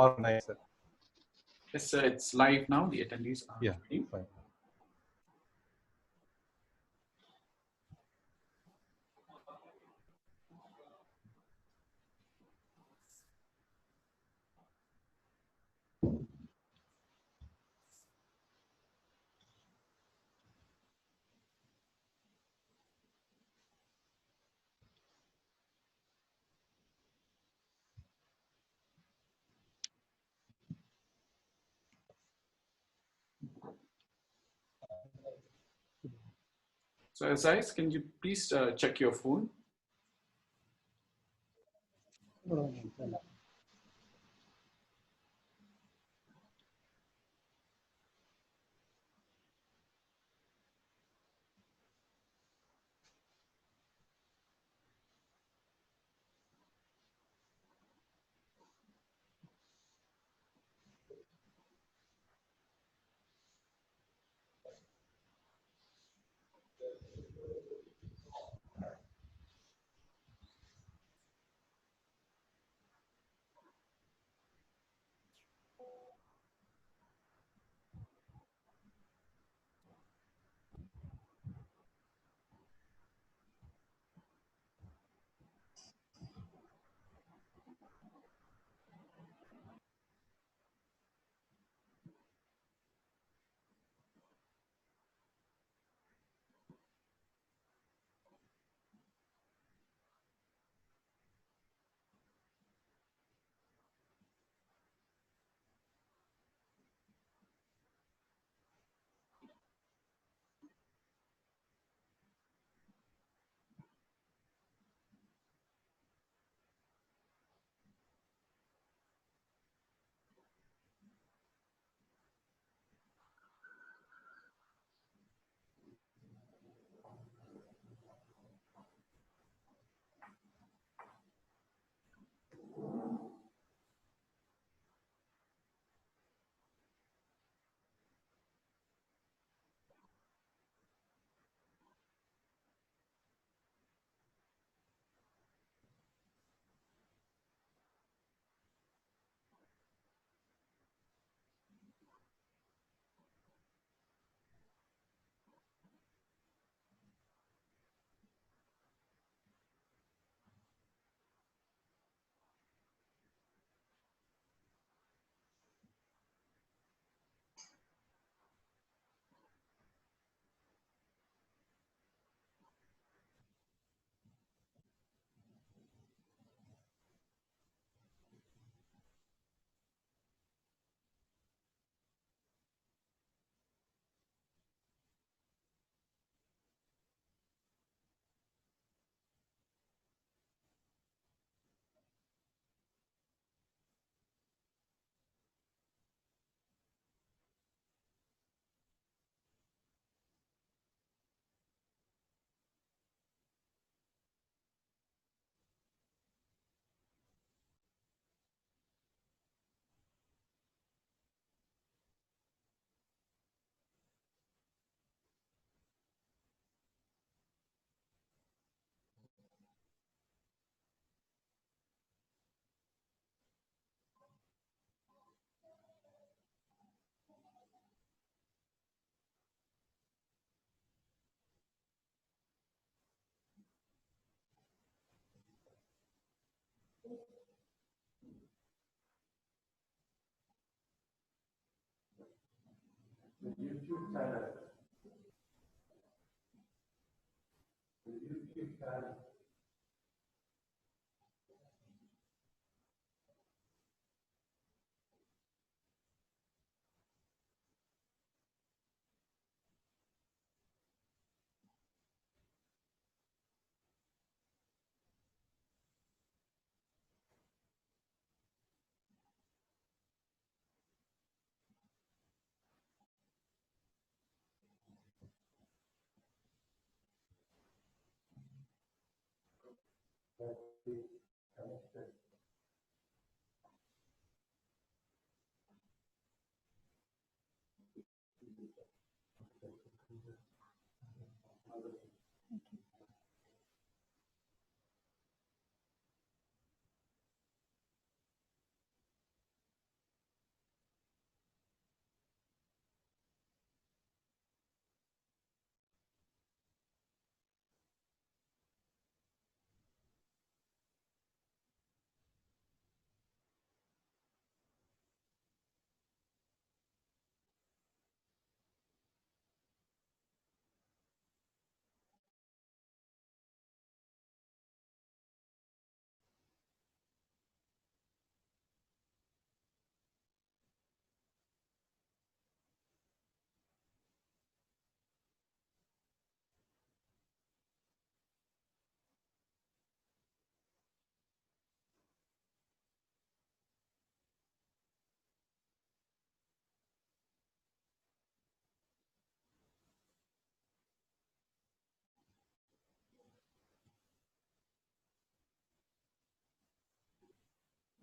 organizer. Yes, sir, it's live now. The attendees are Yeah, ready. fine. So, Azais, can you please check your phone?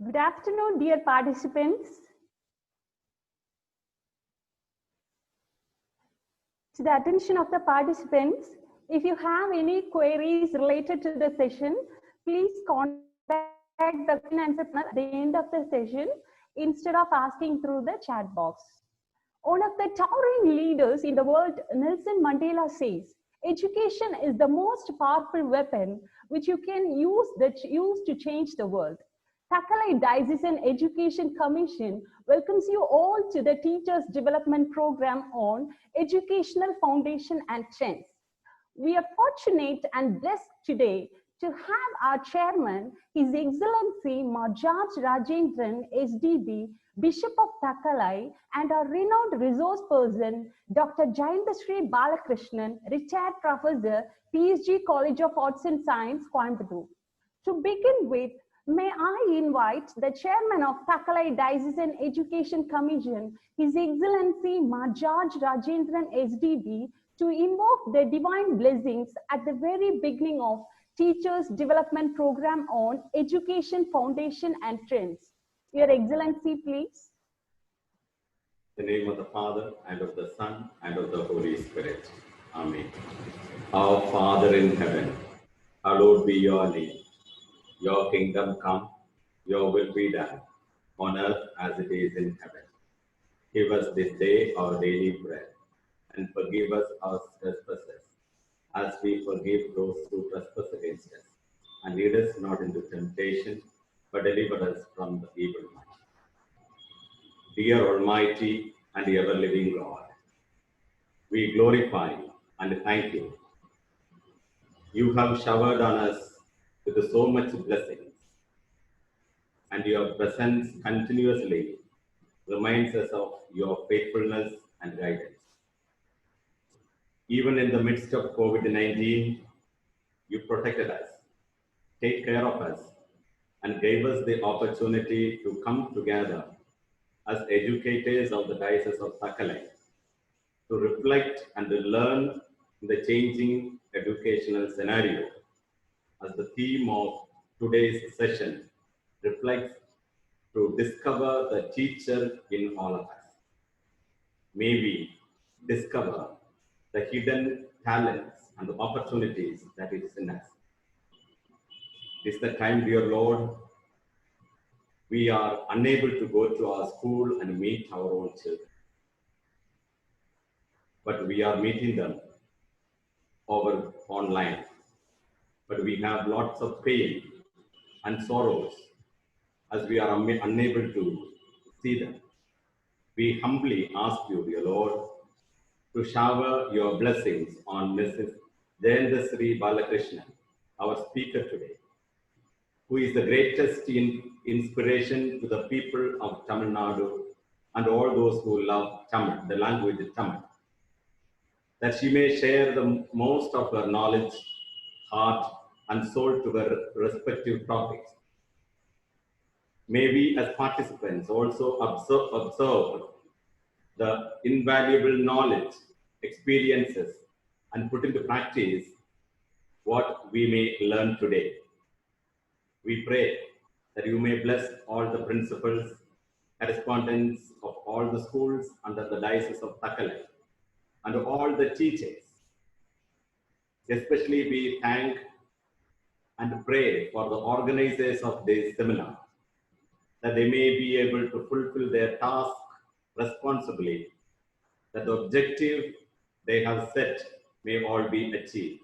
Good afternoon, dear participants. To the attention of the participants, if you have any queries related to the session, please contact the question answer panel at the end of the session instead of asking through the chat box. One of the towering leaders in the world, Nelson Mandela, says, education is the most powerful weapon which you can use to change the world. Thakalai Diocesan Education Commission welcomes you all to the Teachers Development Program on Educational Foundation and Trends. We are fortunate and blessed today to have our chairman, His Excellency Majaj Rajendran, SDB, Bishop of Thakalai, and our renowned resource person, Dr. Jayendasri Balakrishnan, retired professor, PSG College of Arts and Science, Coimbatore. To begin with, may I invite the chairman of Thakalai Diocesan Education Commission, His Excellency Majaj Rajendran, SDB, to invoke the divine blessings at the very beginning of Teachers Development Program on Education Foundation and Trends. Your Excellency, please. In the name of the Father, and of the Son, and of the Holy Spirit. Amen. Our Father in heaven, hallowed be your name. Your kingdom come, your will be done, on earth as it is in heaven. Give us this day our daily bread, and forgive us our trespasses, as we forgive those who trespass against us. And lead us not into temptation, but deliver us from the evil one. Dear Almighty and ever-living God, we glorify and thank you. You have showered on us with so much blessings, and your presence continuously reminds us of your faithfulness and guidance. Even in the midst of COVID-19, you protected us, take care of us, and gave us the opportunity to come together as educators of the Diocese of Thakalai to reflect and to learn in the changing educational scenario, as the theme of today's session reflects, to discover the teacher in all of us. May we discover the hidden talents and the opportunities that is in us. It is the time, dear Lord, we are unable to go to our school and meet our own children, but we are meeting them over online. But we have lots of pain and sorrows as we are unable to see them. We humbly ask you, dear Lord, to shower your blessings on Mrs. Jayendasri Balakrishnan, our speaker today, who is the greatest inspiration to the people of Tamil Nadu and all those who love Tamil, the language of Tamil, that she may share the most of her knowledge, heart, and soul to her respective topics. May we as participants also observe the invaluable knowledge, experiences, and put into practice what we may learn today. We pray that you may bless all the principals, correspondents of all the schools under the Diocese of Thakalai, and all the teachers. Especially we thank and pray for the organizers of this seminar, that they may be able to fulfill their task responsibly, that the objective they have set may all be achieved.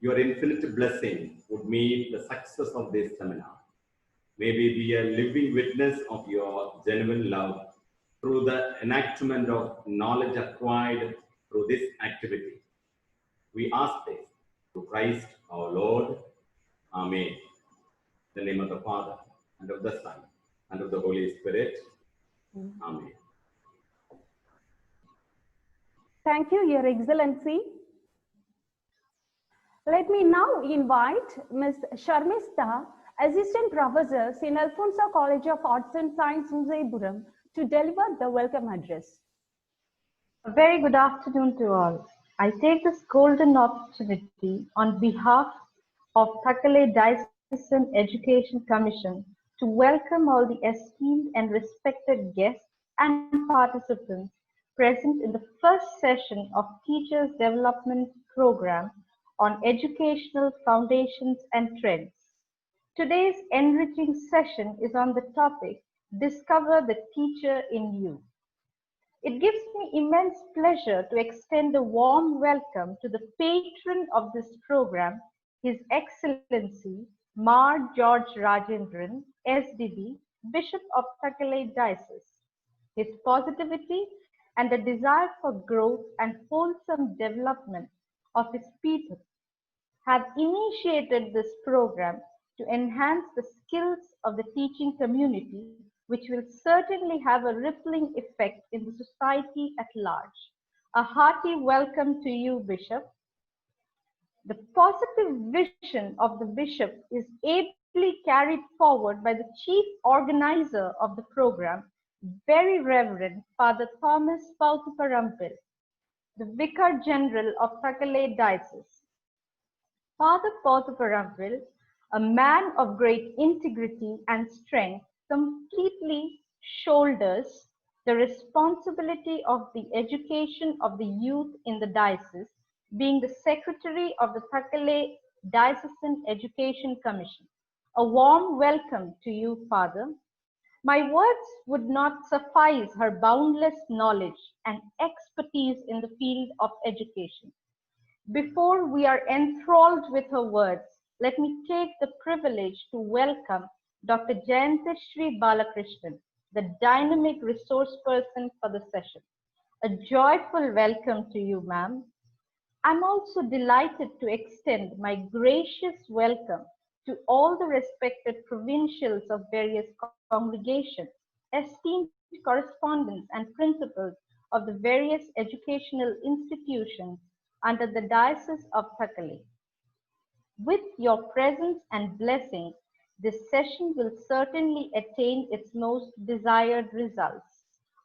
Your infinite blessing would mean the success of this seminar. May we be a living witness of your genuine love through the enactment of knowledge acquired through this activity. We ask this through Christ our Lord. Amen. In the name of the Father, and of the Son, and of the Holy Spirit. Amen. Thank you, Your Excellency. Let me now invite Ms. Sharmistha, Assistant Professor, St. Alfonso College of Arts and Science, Vijayapuram, to deliver the welcome address. A very good afternoon to all. I take this golden opportunity on behalf of Thakalai Diocesan Education Commission to welcome all the esteemed and respected guests and participants present in the first session of Teachers Development Program on Educational Foundations and Trends. Today's enriching session is on the topic, Discover the Teacher in You. It gives me immense pleasure to extend a warm welcome to the patron of this program, His Excellency Mar George Rajendran, SDB, Bishop of Thakalay Diocese. His positivity and a desire for growth and wholesome development of his people have initiated this program to enhance the skills of the teaching community, which will certainly have a rippling effect in the society at large. A hearty welcome to you, Bishop. The positive vision of the Bishop is ably carried forward by the chief organizer of the program, Very Reverend Father Thomas Pauthuparampil, the Vicar General of Thakalay Diocese. Father Pauthuparampil, a man of great integrity and strength, completely shoulders the responsibility of the education of the youth in the diocese, being the secretary of the Thakalay Diocesan Education Commission. A warm welcome to you, Father. My words would not suffice her boundless knowledge and expertise in the field of education. Before we are enthralled with her words, let me take the privilege to welcome Dr. Jayantashri Balakrishnan, the dynamic resource person for the session. A joyful welcome to you, ma'am. I'm also delighted to extend my gracious welcome to all the respected provincials of various congregations, esteemed correspondents and principals of the various educational institutions under the Diocese of Thakalay. With your presence and blessing, this session will certainly attain its most desired results.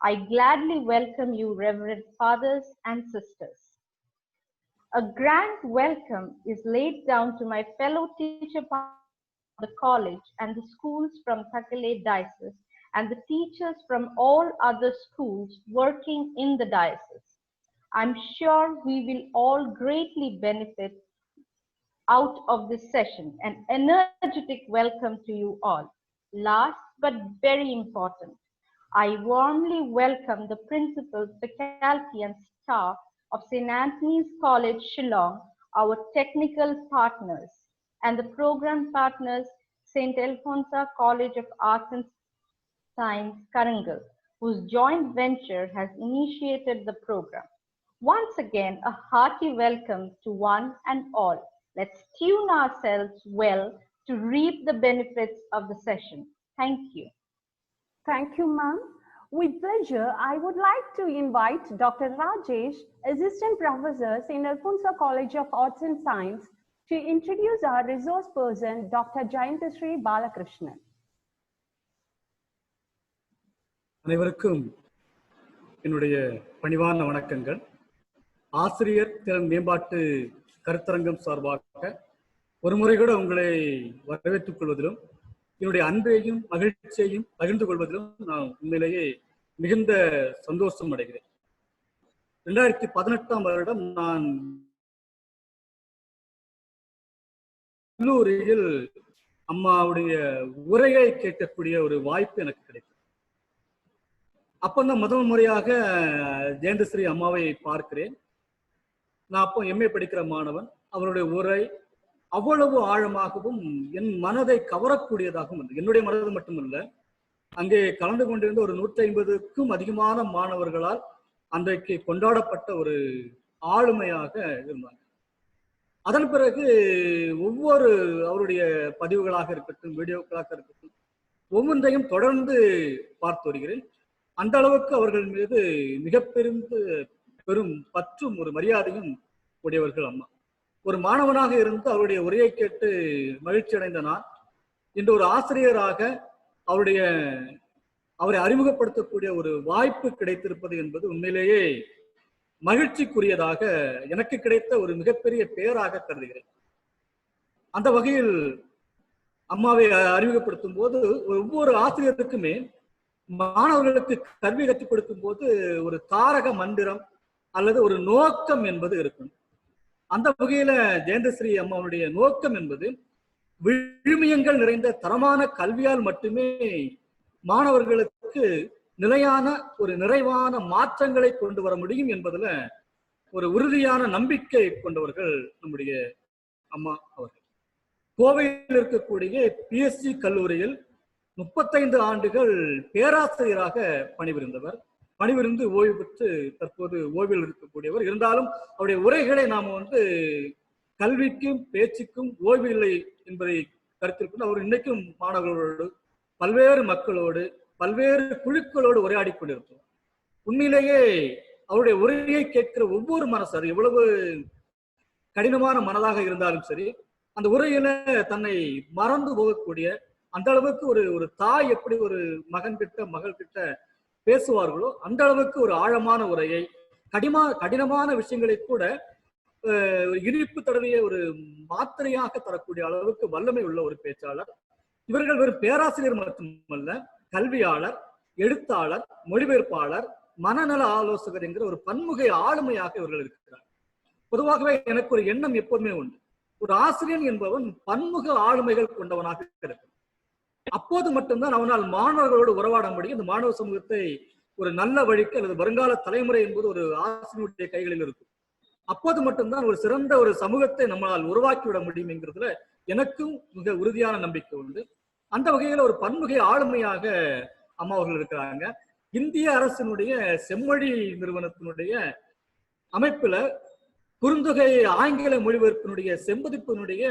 I gladly welcome you, Reverend Fathers and Sisters. A grand welcome is laid down to my fellow teacher of the college and the schools from Thakalay Diocese and the teachers from all other schools working in the diocese. I'm sure we will all greatly benefit out of this session. An energetic welcome to you all. Last but very important, I warmly welcome the principals, faculty and staff of St. Anthony's College, Shillong, our technical partners, and the program partners, St. Alphonsa College of Arts and Science, Karangal, whose joint venture has initiated the program. Once again, a hearty welcome to one and all. Let's tune ourselves well to reap the benefits of the session. Thank you. Thank you, ma'am. With pleasure, I would like to invite Dr. Rajesh, Assistant Professor, St. Alphonsa College of Arts and Science, to introduce our resource person, Dr. Jayantashri Balakrishnan. அனைவருக்கும் என்னுடைய பணிவான வணக்கங்கள். ஆசிரியர் திறன் மேம்பாட்டு கருத்தரங்கம் சார்பாக ஒரு முறை கூட உங்களை வரவேற்றுக் கொள்வதிலும் என்னுடைய அன்பையும் மகிழ்ச்சியையும் பகிர்ந்து கொள்வதிலும் நான் உண்மையிலேயே மிகுந்த சந்தோஷம் அடைகிறேன். 2018ஆம் வருடம் நான் கல்லூரியில் அம்மாவுடைய உரையை கேட்கக்கூடிய ஒரு வாய்ப்பு எனக்கு கிடைத்தது. அப்பந்தான் முதல் முறையாக ஜெயந்தஸ்ரீ அம்மாவை பார்க்கிறேன். நான் அப்போ MA படிக்கிற மாணவன். அவருடைய உரை அவ்வளவு ஆழமாகவும் என் மனதை கவரக்கூடியதாகவும் இருந்தது. என்னுடைய மனது மட்டுமல்ல, அங்கே கலந்து கொண்டிருந்த ஒரு 150க்கும் அதிகமான மாணவர்களால் அன்றைக்கு கொண்டாடப்பட்ட ஒரு ஆளுமையாக இருந்தாங்க. அதன் பிறகு ஒவ்வொரு அவருடைய பதிவுகளாக இருக்கட்டும், வீடியோக்களாக இருக்கட்டும், ஒவ்வொன்றையும் தொடர்ந்து பார்த்து வருகிறேன். அந்த அளவுக்கு அவர்கள் மீது மிக பெரும் பற்றும் ஒரு மரியாதையும் உடையவர்கள் அம்மா. ஒரு மாணவனாக இருந்து அவருடைய உரையை கேட்டு மகிழ்ச்சி அடைந்த நான் இன்று ஒரு ஆசிரியராக அவரை அறிமுகப்படுத்தக்கூடிய ஒரு வாய்ப்பு கிடைத்திருப்பது என்பது உண்மையிலேயே மகிழ்ச்சிக்குரியதாக எனக்கு கிடைத்த ஒரு மிகப்பெரிய பெயராக கருதுகிறேன். அந்த வகையில் அம்மாவை அறிமுகப்படுத்தும் போது ஒவ்வொரு ஆசிரியருக்குமே மாணவர்களுக்கு கல்வி கற்றுக் கொடுக்கும் போது ஒரு தாரக மந்திரம் அல்லது ஒரு நோக்கம் என்பது இருக்கும். அந்த வகையில ஜெயந்தஸ்ரீ அம்மாவுடைய நோக்கம் என்பது விழுமியங்கள் நிறைந்த தரமான கல்வியால் மட்டுமே மாணவர்களுக்கு நிலையான ஒரு நிறைவான மாற்றங்களை கொண்டு வர முடியும் என்பதுல ஒரு உறுதியான நம்பிக்கை கொண்டவர்கள் நம்முடைய அம்மா அவர்கள். கோவையில் இருக்கக்கூடிய பிஎஸ்சி கல்லூரியில் 35 ஆண்டுகள் பேராசிரியராக பணிபுரிந்தவர். பணிபுரிந்து ஓய்வு பெற்று தற்போது ஓய்வில் இருக்கக்கூடியவர். இருந்தாலும் அவருடைய உரைகளை நாம கல்விக்கும் பேச்சுக்கும் ஓய்வு இல்லை என்பதை கருத்தில் கொண்டு அவர் இன்னைக்கும் மாணவர்களோடு, பல்வேறு மக்களோடு, பல்வேறு குழுக்களோடு உரையாடி கொண்டிருக்கிறார். உண்மையிலேயே அவருடைய உரையை கேட்கிற ஒவ்வொரு மனசு, அது எவ்வளவு கடினமான மனதாக இருந்தாலும் சரி, அந்த உரையில தன்னை மறந்து போகக்கூடிய அந்த அளவுக்கு ஒரு தாய் எப்படி ஒரு மகன் கிட்ட மகள் கிட்ட பேசுவார்களோ அந்த அளவுக்கு ஒரு ஆழமான உரையை, கடினமான விஷயங்களை கூட இனிப்பு தடவைய ஒரு மாத்திரையாக தரக்கூடிய அளவுக்கு வல்லமை உள்ள ஒரு பேச்சாளர். இவர்கள் வெறும் பேராசிரியர் மட்டுமல்ல, கல்வியாளர், எழுத்தாளர், மொழிபெயர்ப்பாளர், மனநல ஆலோசகர் என்கிற ஒரு பன்முக ஆளுமையாக இவர்கள் இருக்கிறார். பொதுவாகவே எனக்கு ஒரு எண்ணம் எப்போதுமே உண்டு, ஒரு ஆசிரியன் என்பவன் பன்முக ஆளுமைகள் கொண்டவனாக இருக்கிறான். அப்போது மட்டும்தான் அவனால் மாணவர்களோடு உறவாட முடியும். இந்த மாணவ சமூகத்தை ஒரு நல்ல வழிக்கு அல்லது வருங்கால தலைமுறை என்பது ஒரு ஆசிரியனுடைய கைகளில் இருக்கும். அப்போது மட்டும்தான் ஒரு சிறந்த ஒரு சமூகத்தை நம்மளால் உருவாக்கிவிட முடியும் என்கிறதுல எனக்கும் மிக உறுதியான நம்பிக்கை உண்டு. அந்த வகையில ஒரு பன்முக ஆளுமையாக அம்மா அவர்கள் இருக்கிறாங்க. இந்திய அரசினுடைய செம்மொழி நிறுவனத்தினுடைய அமைப்புல குறுந்தொகை ஆங்கில மொழிபெயர்ப்பினுடைய செம்பதிப்பினுடைய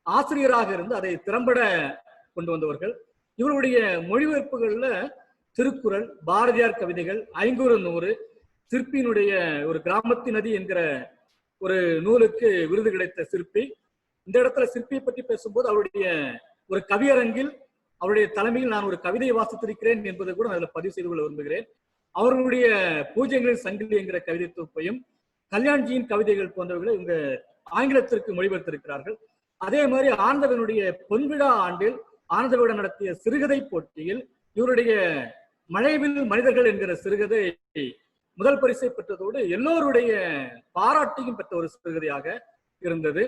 ஆசிரியராக இருந்து அதை திறம்பட கொண்டு வந்தவர்கள். இவருடைய மொழிபெயர்ப்புகள்ல திருக்குறள், பாரதியார் கவிதைகள், 500 சிற்பியினுடைய ஒரு கிராமத்தின் நதி என்கிற ஒரு நூலுக்கு விருது கிடைத்த சிற்பி. இந்த இடத்துல சிற்பியை பற்றி பேசும்போது அவருடைய ஒரு கவியரங்கில் அவருடைய தலைமையில் நான் ஒரு கவிதையை வாசித்திருக்கிறேன் என்பதை கூட நான் அதில் பதிவு செய்து கொள்ள விரும்புகிறேன். அவர்களுடைய பூஜ்யங்களின் சங்கிலி என்கிற கவிதை தொகுப்பையும், கல்யாண்ஜியின் கவிதைகள் போன்றவர்களை இவங்க ஆங்கிலத்திற்கு மொழிபெயர்த்திருக்கிறார்கள். அதே மாதிரி ஆனந்தவனுடைய பொன்விழா ஆண்டில் ஆனந்தவிடம் நடத்திய சிறுகதை போட்டியில் இவருடைய மழைவில் மனிதர்கள் என்கிற சிறுகதை முதல் பரிசை பெற்றதோடு எல்லோருடைய பாராட்டையும் பெற்ற ஒரு சிறுகதையாக இருந்தது.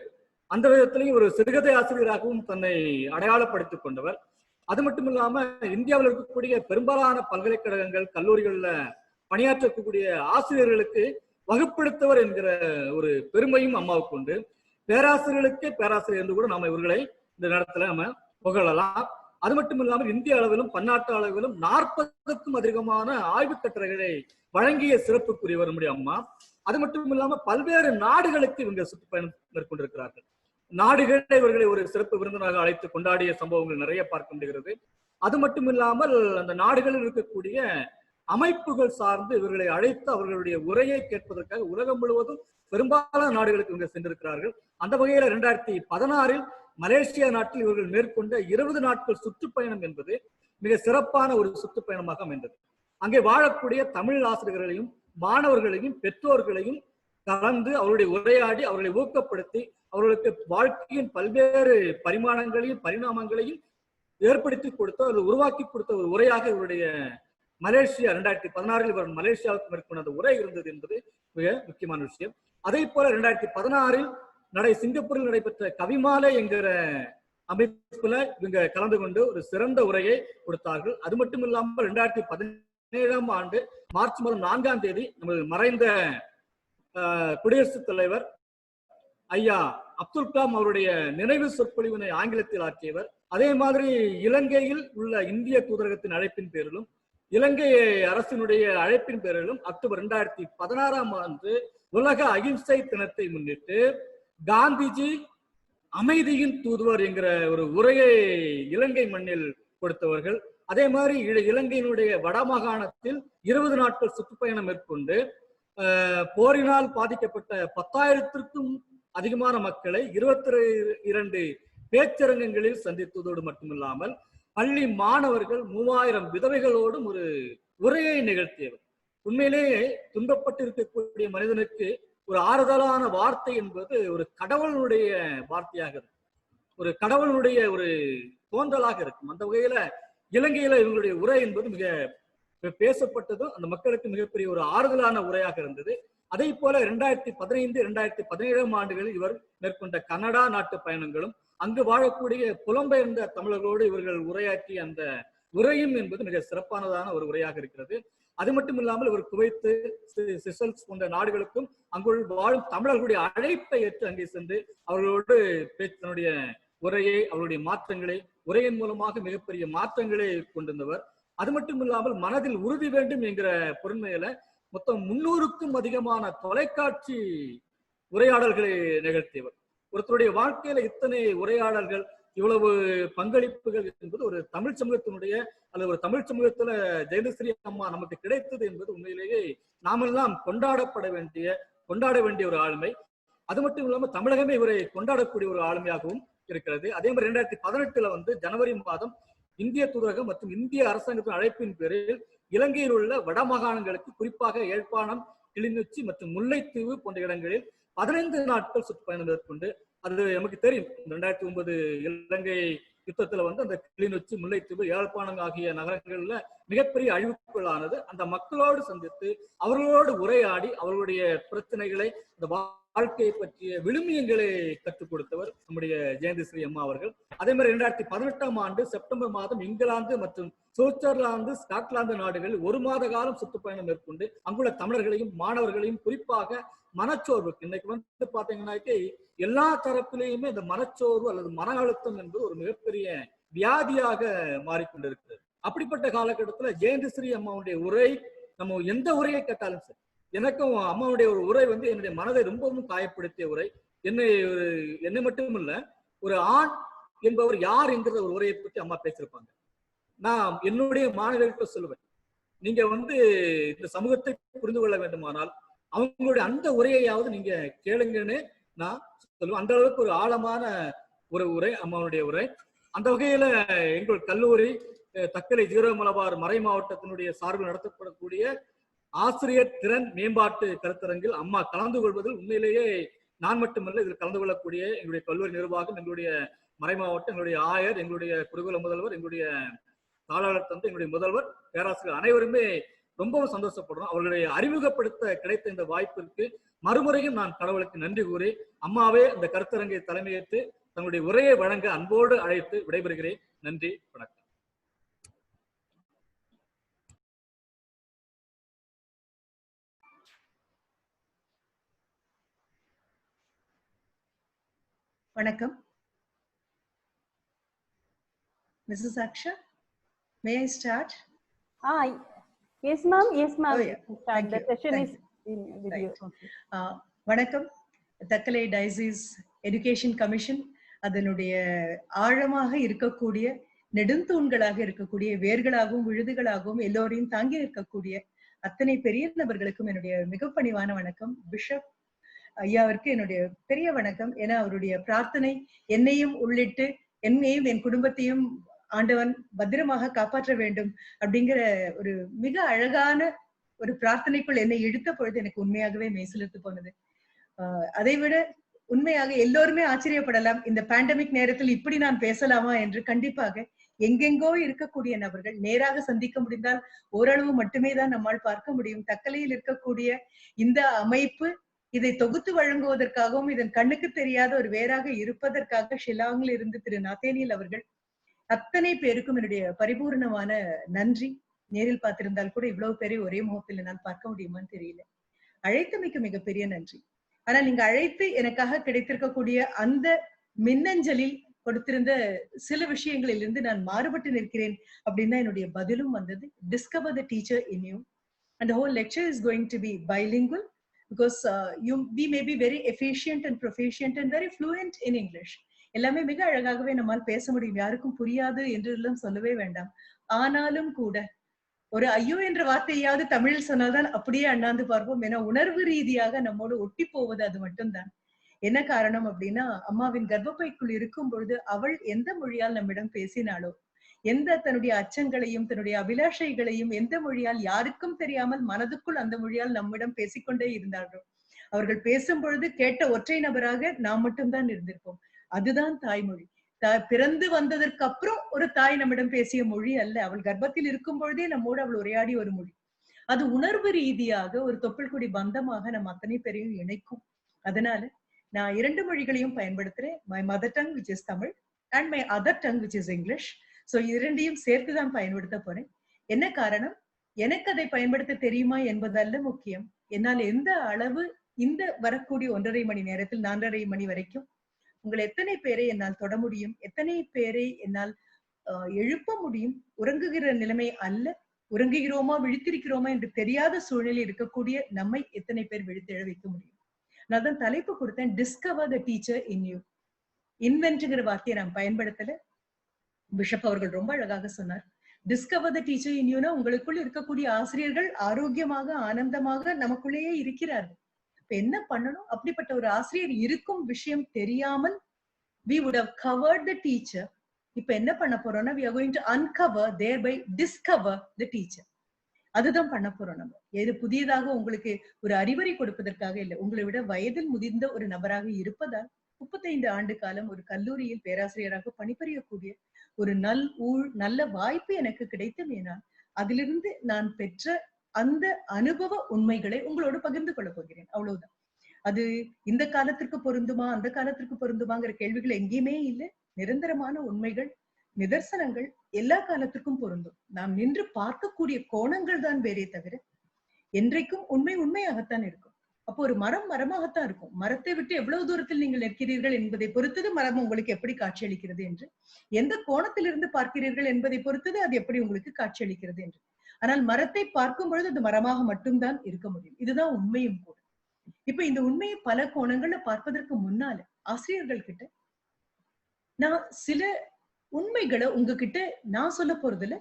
அந்த விதத்திலையும் ஒரு சிறுகதை ஆசிரியராகவும் தன்னை அடையாளப்படுத்திக் கொண்டவர். அது மட்டும் இல்லாம இந்தியாவில் இருக்கக்கூடிய பெரும்பாலான பல்கலைக்கழகங்கள், கல்லூரிகள்ல பணியாற்றக்கூடிய ஆசிரியர்களுக்கு வகுப்படுத்தவர் என்கிற ஒரு பெருமையும் அம்மாவுக்கு உண்டு. பேராசிரியர்களுக்கே பேராசிரியர் என்று கூட நாம இவர்களை இந்த நேரத்துல நம்ம புகழலாம். அது மட்டும் இல்லாமல் இந்திய அளவிலும் பன்னாட்டு அளவிலும் 40க்கும் அதிகமான ஆய்வு கட்டுரைகளை வழங்கிய சிறப்புக்குரியவர் நம்முடைய அம்மா. அது மட்டும் இல்லாம பல்வேறு நாடுகளுக்கு இவங்க சுற்றுப்பயணம் மேற்கொண்டிருக்கிறார்கள். நாடுகளை இவர்களை ஒரு சிறப்பு விருந்தினராக அழைத்து கொண்டாடிய சம்பவங்கள் நிறைய பார்க்க முடிகிறது. அது மட்டும் இல்லாமல் அந்த நாடுகளில் இருக்கக்கூடிய அமைப்புகள் சார்ந்து இவர்களை அழைத்து அவர்களுடைய உரையை கேட்பதற்காக உலகம் முழுவதும் பெரும்பாலான நாடுகளுக்கு இவங்க சென்றிருக்கிறார்கள். அந்த வகையில 2016 மலேசியா நாட்டில் இவர்கள் மேற்கொண்ட 20 நாட்கள் சுற்றுப்பயணம் என்பது மிக சிறப்பான ஒரு சுற்றுப்பயணமாக அமைந்தது. அங்கே வாழக்கூடிய தமிழ் ஆசிரியர்களையும் மாணவர்களையும் பெற்றோர்களையும் கலந்து அவருடைய உரையாடி அவர்களை ஊக்கப்படுத்தி அவர்களுக்கு வாழ்க்கையின் பல்வேறு பரிமாணங்களையும் பரிணாமங்களையும் ஏற்படுத்தி கொடுத்த ஒரு உருவாக்கி கொடுத்த ஒரு உரையாக இவருடைய மலேசியா 2016 இவர் மலேசியாவுக்கு மேற்கொண்ட அந்த உரை இருந்தது என்பது மிக முக்கியமான விஷயம். அதே போல 2016 சிங்கப்பூரில் நடைபெற்ற கவிமாலை என்கிற அமைப்புல இவங்க கலந்து கொண்டு ஒரு சிறந்த உரையை கொடுத்தார்கள். அது மட்டும் இல்லாமல் 2017 ஆண்டு மார்ச் மாதம் 4ஆம் தேதி நமது மறைந்த குடியரசுத் தலைவர் ஐயா அப்துல் கலாம் அவருடைய நினைவு சொற்பொழிவினை ஆங்கிலத்தில் ஆற்றியவர். அதே மாதிரி இலங்கையில் உள்ள இந்திய தூதரகத்தின் அழைப்பின் பேரிலும் இலங்கை அரசினுடைய அழைப்பின் பேரிலும் அக்டோபர் 2016 ஆண்டு உலக அகிம்சை தினத்தை முன்னிட்டு காந்திஜி அமைதியின் தூதுவர் என்கிற ஒரு உரையை இலங்கை மண்ணில் கொடுத்தவர்கள். அதே மாதிரி இலங்கையினுடைய வடமாகாணத்தில் 20 நாட்கள் சுற்றுப்பயணம் மேற்கொண்டு போரினால் பாதிக்கப்பட்ட 10,000த்திற்கும் அதிகமான மக்களை 22 பேச்சரங்கங்களில் சந்தித்ததோடு மட்டுமில்லாமல் பள்ளி மாணவர்கள் 3000 விதவைகளோடும் ஒரு உரையை நிகழ்த்தியவர். உண்மையிலேயே துன்பப்பட்டு இருக்கக்கூடிய மனிதனுக்கு ஒரு ஆறுதலான வார்த்தை என்பது ஒரு கடவுளுடைய வார்த்தையாக இருக்கு. ஒரு கடவுளுடைய ஒரு தோன்றலாக இருக்கும். அந்த வகையில இலங்கையில இவங்களுடைய உரை என்பது மிக பேசப்பட்டதும் அந்த மக்களுக்கு மிகப்பெரிய ஒரு ஆறுதலான உரையாக இருந்தது. அதே போல 2015, 2017 ஆண்டுகளில் இவர் மேற்கொண்ட கனடா நாட்டு பயணங்களும் அங்கு வாழக்கூடிய புலம்பெயர்ந்த தமிழர்களோடு இவர்கள் உரையாற்றிய அந்த உரையும் என்பது மிக சிறப்பானதான ஒரு உரையாக இருக்கிறது. அது மட்டும் இல்லாமல் இவர் குவைத்து, சிசல்ஸ் போன்ற நாடுகளுக்கும் அங்குள் வாழும் தமிழர்களுடைய அழைப்பை ஏற்று அங்கே சென்று அவர்களோடு தன்னுடைய உரையை, அவருடைய மாற்றங்களை, உரையின் மூலமாக மிகப்பெரிய மாற்றங்களை கொண்டிருந்தவர். அது மட்டும் இல்லாமல் மனதில் உறுதி வேண்டும் என்கிற பொருண்மையில மொத்தம் 300க்கும் அதிகமான தொலைக்காட்சி உரையாடல்களை நிகழ்த்தியவர். ஒருத்தருடைய வாழ்க்கையில இத்தனை உரையாடல்கள், இவ்வளவு பங்களிப்புகள் என்பது ஒரு தமிழ் சமூகத்தினுடைய அல்லது ஒரு தமிழ் சமூகத்துல ஜெயலலிதா அம்மா நமக்கு கிடைத்தது என்பது உண்மையிலேயே நாமெல்லாம் கொண்டாட வேண்டிய ஒரு ஆளுமை. அது மட்டும் இல்லாமல் தமிழகமே இவரை கொண்டாடக்கூடிய ஒரு ஆளுமையாகவும் இருக்கிறது. அதே மாதிரி 2018 ஜனவரி மாதம் இந்திய தூதரகம் மற்றும் இந்திய அரசாங்கத்தின் அழைப்பின் பேரில் இலங்கையில் உள்ள வடமாகாணங்களுக்கு, குறிப்பாக யாழ்ப்பாணம், கிளிநொச்சி மற்றும் முல்லைத்தீவு போன்ற இடங்களில் 15 நாட்கள் சுற்றுப்பயணம் மேற்கொண்டு, அது நமக்கு தெரியும் 2009 இலங்கை யுத்தத்துல அந்த கிளிநொச்சி, முல்லைத்தீவு, யாழ்ப்பாணம் ஆகிய நகரங்கள்ல மிகப்பெரிய அழிவுக்குள்ளானது. அந்த மக்களோடு சந்தித்து அவர்களோடு உரையாடி அவர்களுடைய பிரச்சனைகளை, அந்த வாழ்க்கையை பற்றிய விழுமியங்களை கற்றுக் கொடுத்தவர் நம்முடைய ஜெயந்திஸ்ரீ அம்மா அவர்கள். அதே மாதிரி 2018 ஆண்டு செப்டம்பர் மாதம் இங்கிலாந்து மற்றும் சுவிட்சர்லாந்து, ஸ்காட்லாந்து நாடுகளில் 1 மாத காலம் சுற்றுப்பயணம் மேற்கொண்டு அங்குள்ள தமிழர்களையும் மாணவர்களையும் குறிப்பாக மனச்சோர்வுக்கு, இன்னைக்கு பாத்தீங்கன்னாக்க எல்லா தரப்பிலேயுமே இந்த மனச்சோர்வு அல்லது மன அழுத்தம் என்பது ஒரு மிகப்பெரிய வியாதியாக மாறிக்கொண்டிருக்கிறது. அப்படிப்பட்ட காலகட்டத்தில் ஜெயந்திஸ்ரீ அம்மாவுடைய உரை, நம்ம எந்த உரையை கேட்டாலும் சரி, எனக்கும் அம்மாவுடைய ஒரு உரை என்னுடைய மனதை ரொம்பவும் காயப்படுத்திய உரை. என்னை மட்டும் இல்ல, ஒரு ஆண் என்பவர் யார் என்கிற ஒரு உரையை பற்றி அம்மா பேசியிருப்பாங்க. நான் என்னுடைய மாணவர்களுக்கு சொல்லுவேன், நீங்க இந்த சமூகத்தை புரிந்து கொள்ள வேண்டுமானால் அவங்களுடைய அந்த உரையையாவது நீங்க கேளுங்கன்னு நான் சொல்லுவேன். அந்த அளவுக்கு ஒரு ஆழமான ஒரு உரை அம்மாவுடைய உரை. அந்த வகையில எங்கள் கல்லூரி தக்கலை ஜீரோ மலபார் மறை மாவட்டத்தினுடைய சார்பில் நடத்தப்படக்கூடிய ஆசிரியர் திறன் மேம்பாட்டு கருத்தரங்கில் அம்மா கலந்து கொள்வதில் உண்மையிலேயே நான் மட்டுமல்ல, இதில் கலந்து கொள்ளக்கூடிய எங்களுடைய கல்லூரி நிர்வாகம், எங்களுடைய மறை மாவட்டம், எங்களுடைய ஆயர், எங்களுடைய குருகுல முதல்வர், எங்களுடைய தாளாளர் தந்தை, எங்களுடைய முதல்வர், பேராசிரியர் அனைவருமே ரொம்பவும் சந்தோஷப்படுறோம். அவர்களை அறிமுகப்படுத்த கிடைத்த இந்த வாய்ப்பிற்கு மறுமுறையும் நான் கடவுளுக்கு நன்றி கூறி, அம்மாவே இந்த கருத்தரங்கை தலைமையேற்று தங்களுடைய உரையை வழங்க அன்போடு அழைத்து விடைபெறுகிறேன். நன்றி, வணக்கம். வணக்கம். Mrs. Aksha, may I start? Yes, ma'am. Yes, ma'am. Oh, yeah. Thank The you. session Thank is you. in video. Right. வணக்கம். தக்கலை டயசிஸ் எஜுகேஷன் கமிஷன் அதனுடைய ஆழமாக இருக்கக்கூடிய, நெடுந்தூண்களாக இருக்கக்கூடிய, வேர்களாகவும் விழுதுகளாகவும் எல்லோரையும் தாங்கி இருக்கக்கூடிய அத்தனை பெரிய நபர்களுக்கும் என்னுடைய மிக பணிவான வணக்கம். பிஷப் ஐயாவிற்கு என்னுடைய பெரிய வணக்கம். ஏன்னா அவருடைய பிரார்த்தனை என்னையும் உள்ளிட்டு, என்னையும் என் குடும்பத்தையும் ஆண்டவன் பத்திரமாக காப்பாற்ற வேண்டும் அப்படிங்கிற ஒரு மிக அழகான ஒரு பிரார்த்தனைக்குள் என்னை இழுத்த பொழுது எனக்கு உண்மையாகவே மெய்சிலிர்த்து போனது. அதை விட உண்மையாக எல்லோருமே ஆச்சரியப்படலாம், இந்த பேண்டமிக் நேரத்தில் இப்படி நான் பேசலாமா என்று. கண்டிப்பாக எங்கெங்கோ இருக்கக்கூடிய நபர்கள் நேராக சந்திக்க முடிந்தால் ஓரளவு மட்டுமே தான் நம்மால் பார்க்க முடியும். தக்கலையில் இருக்கக்கூடிய இந்த அமைப்பு இதை தொகுத்து வழங்குவதற்காகவும் இதன் கண்ணுக்கு தெரியாத ஒரு வேறாக இருப்பதற்காக ஷில்லாங்கில் இருந்து திரு நாத்தேனியல் அவர்கள் அத்தனை பேருக்கும் என்னுடைய பரிபூர்ணமான நன்றி. நேரில் பார்த்திருந்தால் கூட இவ்வளவு பேரை ஒரே முகத்தில் என்னால் பார்க்க முடியுமான்னு தெரியல. அழைத்தமைக்கு மிகப்பெரிய நன்றி. ஆனா நீங்க அழைத்து எனக்காக கிடைத்திருக்கக்கூடிய அந்த மின்னஞ்சலில் கொடுத்திருந்த சில விஷயங்களில் இருந்து நான் மாறுபட்டு நிற்கிறேன் அப்படின்னு தான் என்னுடைய பதிலும் வந்தது. Discover the teacher in you, and the whole lecture is going to be bilingual because we may be very efficient and proficient and very fluent in English. எல்லாமே மிக அழகாகவே நம்மால் பேச முடியும், யாருக்கும் புரியாது என்று எல்லாம் சொல்லவே வேண்டாம். ஆனாலும் கூட ஒரு ஐயோ என்ற வார்த்தையாவது தமிழில் சொன்னால்தான் அப்படியே அண்ணாந்து பார்ப்போம். ஏன்னா உணர்வு ரீதியாக நம்மோடு ஒட்டி போவது அது மட்டும்தான். என்ன காரணம் அப்படின்னா, அம்மாவின் கர்ப்பப்பைக்குள் இருக்கும் பொழுது அவள் எந்த மொழியால் நம்மிடம் பேசினாளோ, எந்த தன்னுடைய அச்சங்களையும் தன்னுடைய அபிலாஷைகளையும் எந்த மொழியால் யாருக்கும் தெரியாமல் மனதுக்குள் அந்த மொழியால் நம்மிடம் பேசிக்கொண்டே இருந்தார்களோ, அவர்கள் பேசும் பொழுது கேட்ட ஒற்றை நபராக நாம் மட்டும்தான் இருந்திருப்போம். அதுதான் தாய்மொழி. பிறந்து வந்ததற்கு அப்புறம் ஒரு தாய் நம்மிடம் பேசிய மொழி அல்ல. அவள் கர்ப்பத்தில் இருக்கும் பொழுதே நம்மோடு அவள் உரையாடிய ஒரு மொழி. அது உணர்வு ரீதியாக ஒரு தொப்புள் கொடி பந்தமாக நம்ம அத்தனை பேரையும் இணைக்கும். அதனால நான் 2 மொழிகளையும் பயன்படுத்துறேன். My mother tongue which is Tamil and my other tongue which is English. So இரண்டையும் சேர்த்துதான் பயன்படுத்த போறேன். என்ன காரணம்? எனக்கு அதை பயன்படுத்த தெரியுமா என்பதல்ல முக்கியம். என்னால் எந்த அளவு இந்த வரக்கூடிய 1.5 மணி நேரத்தில் 4.5 மணி வரைக்கும் உங்களை எத்தனை பேரை என்னால் தொட முடியும், எத்தனை பேரை என்னால் எழுப்ப முடியும். உறங்குகிற நிலைமை அல்ல, உறங்குகிறோமா விழித்திருக்கிறோமா என்று தெரியாத சூழ்நிலை இருக்கக்கூடிய நம்மை எத்தனை பேர் விழித்தெழ வைக்க முடியும். நான் தான் தலைப்பு கொடுத்தேன், discover the teacher in you. இன்வென்ட்ங்கிற வார்த்தையை நான் பயன்படுத்தல. பிஷப் அவர்கள் ரொம்ப அழகாக சொன்னார், டிஸ்கவர் த டீச்சர் இன் யூனா உங்களுக்குள் இருக்கக்கூடிய ஆசிரியர்கள் ஆரோக்கியமாக ஆனந்தமாக நமக்குள்ளேயே இருக்கிறார்கள். இப்ப என்ன பண்ணணும்? அப்படிப்பட்ட ஒரு ஆசிரியர் இருக்கும் விஷயம் தெரியாமல் we would have covered the teacher. இப்ப என்ன பண்ண போறோம்னா we are going to uncover, thereby discover the teacher. அதுதான் பண்ண போறோம். நம்ம ஏது புதியதாக உங்களுக்கு ஒரு அறிவுரை கொடுப்பதற்காக இல்லை, உங்களை விட வயதில் முதிர்ந்த ஒரு நபராக இருப்பதால் 35 ஆண்டு காலம் ஒரு கல்லூரியில் பேராசிரியராக பணிபுரியக்கூடிய ஒரு நல்ல வாய்ப்பு எனக்கு கிடைத்தமேனால் அதிலிருந்து நான் பெற்ற அந்த அனுபவ உண்மைகளை உங்களோடு பகிர்ந்து கொள்ள போகிறேன். அவ்வளவுதான். அது இந்த காலத்திற்கு பொருந்துமா அந்த காலத்திற்கு பொருந்துமாங்கிற கேள்விகள் எங்கேயுமே இல்லை. நிரந்தரமான உண்மைகள், நிதர்சனங்கள் எல்லா காலத்திற்கும் பொருந்தும். நாம் நின்று பார்க்கக்கூடிய கோணங்கள் தான் வேறே தவிர என்றைக்கும் உண்மை உண்மையாகத்தான் இருக்கும். அப்போ ஒரு மரம் மரமாகத்தான் இருக்கும். மரத்தை விட்டு எவ்வளவு தூரத்தில் நீங்கள் நிற்கிறீர்கள் என்பதை பொறுத்தது மரம் உங்களுக்கு எப்படி காட்சியளிக்கிறது என்று, எந்த கோணத்திலிருந்து பார்க்கிறீர்கள் என்பதை பொறுத்தது அது எப்படி உங்களுக்கு காட்சியளிக்கிறது என்று. ஆனால் மரத்தை பார்க்கும் பொழுது அது மரமாக மட்டும்தான் இருக்க முடியும். இதுதான் உண்மையும் கூட. இப்ப இந்த உண்மையை பல கோணங்கள்ல பார்ப்பதற்கு முன்னால ஆசிரியர்கள் கிட்ட நான் சில உண்மைகளை உங்ககிட்ட நான் சொல்ல போறதுல,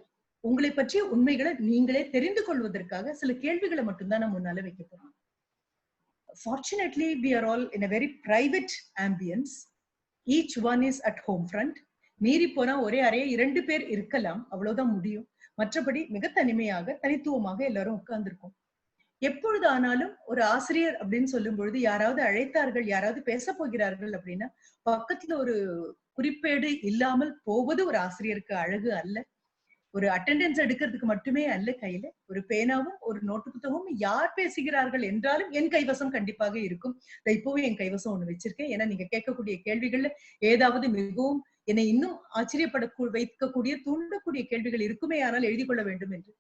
உங்களை பற்றிய உண்மைகளை நீங்களே தெரிந்து கொள்வதற்காக சில கேள்விகளை மட்டும்தான் நான் முன்னால வைக்க போறேன். Fortunately, we are all in a very private ambience. Each one is at home front. மீறி போனா ஒரே அறைய 2 பேர் இருக்கலாம், அவ்வளவுதான் முடியும். மற்றபடி மிக தனிமையாக தனித்துவமாக எல்லாரும் உட்கார்ந்துருக்கோம். எப்பொழுது ஆனாலும் ஒரு ஆசிரியர் அப்படின்னு சொல்லும் பொழுது யாராவது அழைத்தார்கள், யாராவது பேச போகிறார்கள் அப்படின்னா பக்கத்துல ஒரு குறிப்பேடு இல்லாமல் போவது ஒரு ஆசிரியருக்கு அழகு அல்ல. ஒரு அட்டெண்டன்ஸ் எடுக்கிறதுக்கு மட்டுமே அல்ல, கையில ஒரு பேனாவும் ஒரு நோட்டு புத்தகமும் யார் பேசுகிறார்கள் என்றாலும் என் கைவசம் கண்டிப்பாக இருக்கும். இப்பவே என் கைவசம் ஒண்ணு வச்சிருக்கேன். ஏன்னா நீங்க கேட்கக்கூடிய கேள்விகள்ல ஏதாவது மிகவும் என்னை இன்னும் ஆச்சரியப்பட வைக்கக்கூடிய தூண்டக்கூடிய கேள்விகள் இருக்குமே, ஆனால் எழுதி கொள்ள வேண்டும் என்று.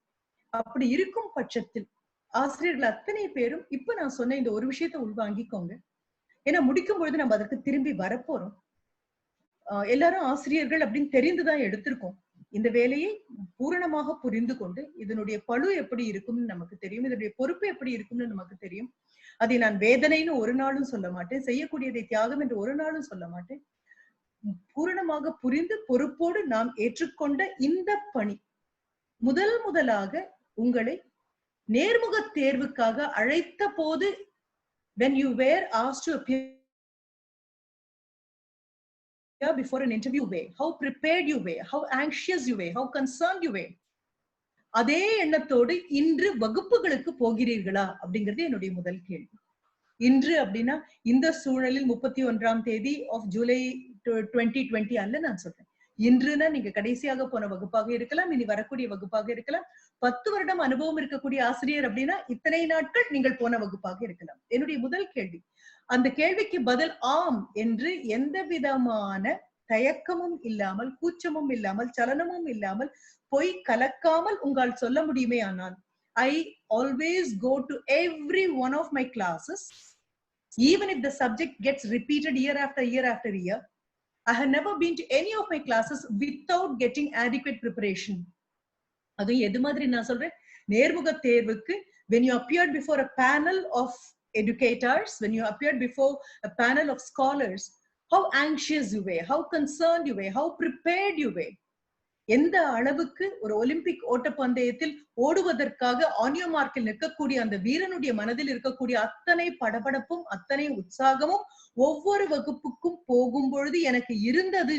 அப்படி இருக்கும் பட்சத்தில் ஆசிரியர்கள் அத்தனை பேரும் இப்ப நான் சொன்ன இந்த ஒரு விஷயத்தை உள்வாங்கிக்கோங்க. ஏன்னா முடிக்கும் பொழுது நம்ம அதற்கு திரும்பி வரப்போறோம். எல்லாரும் ஆசிரியர்கள் அப்படின்னு தெரிந்துதான் எடுத்திருக்கோம். இந்த வேலையை பூரணமாக புரிந்து கொண்டு இதனுடைய பளு எப்படி இருக்கும்னு நமக்கு தெரியும், இதனுடைய பொறுப்பு எப்படி இருக்கும்னு நமக்கு தெரியும். அதை நான் வேதனைன்னு ஒரு நாளும் சொல்ல மாட்டேன், செய்யக்கூடியதை தியாகம் என்று ஒரு நாளும் சொல்ல மாட்டேன். பூரணமாக புரிந்து பொறுப்போடு நாம் ஏற்றுக்கொண்ட இந்த பணி முதலாக உங்களை நேர்முக தேர்வுக்காக அழைத்த போது when you were asked to appear before an interview way, how prepared you were, how anxious you were, how concerned you were, அதே எண்ணத்தோடு இன்று வகுப்புகளுக்கு போகிறீர்களா அப்படிங்கிறது என்னுடைய முதல் கேள்வி. இன்று அப்படின்னா இந்த சூழலில் 31ஆம் தேதி ஆஃப் ஜூலை 2020 அல்ல நான் சொல்றேன். இன்றுனா நீங்க கடைசியாக போன வகுப்பாக இருக்கலாம், இனி வரக்கூடிய வகுப்பாக இருக்கலாம். 10 வருடம் அனுபவம் இருக்கக்கூடிய ஆசிரியர் அப்படின்னா இத்தனை நாட்கள் நீங்கள் போன வகுப்பாக இருக்கலாம். என்னுடைய முதல் கேள்வி, அந்த கேள்விக்கு பதில் ஆம் என்று எந்த விதமான தயக்கமும் இல்லாமல், கூச்சமும் இல்லாமல், சலனமும் இல்லாமல், பொய் கலக்காமல் உங்களால் சொல்ல முடியுமே ஆனால், I always go to every one of my classes, even if the subject gets repeated year after year after year. I have never been to any of my classes without getting adequate preparation. அது எது மாதிரி நான் சொல்றேன், நேர்முக தேர்வுக்கு when you appeared before a panel of educators, when you appeared before a panel of scholars, how anxious you were, how concerned you were, how prepared you were. எந்த அளவுக்கு ஒரு ஒலிம்பிக் ஓட்டப்பந்தயத்தில் ஓடுவதற்காக ஆனியோ மார்க்கில் நிற்கக்கூடிய அந்த வீரனுடைய மனதில் இருக்கக்கூடிய அத்தனை படபடப்பும் அத்தனை உற்சாகமும் ஒவ்வொரு வகுப்புக்கும் போகும் பொழுது எனக்கு இருந்தது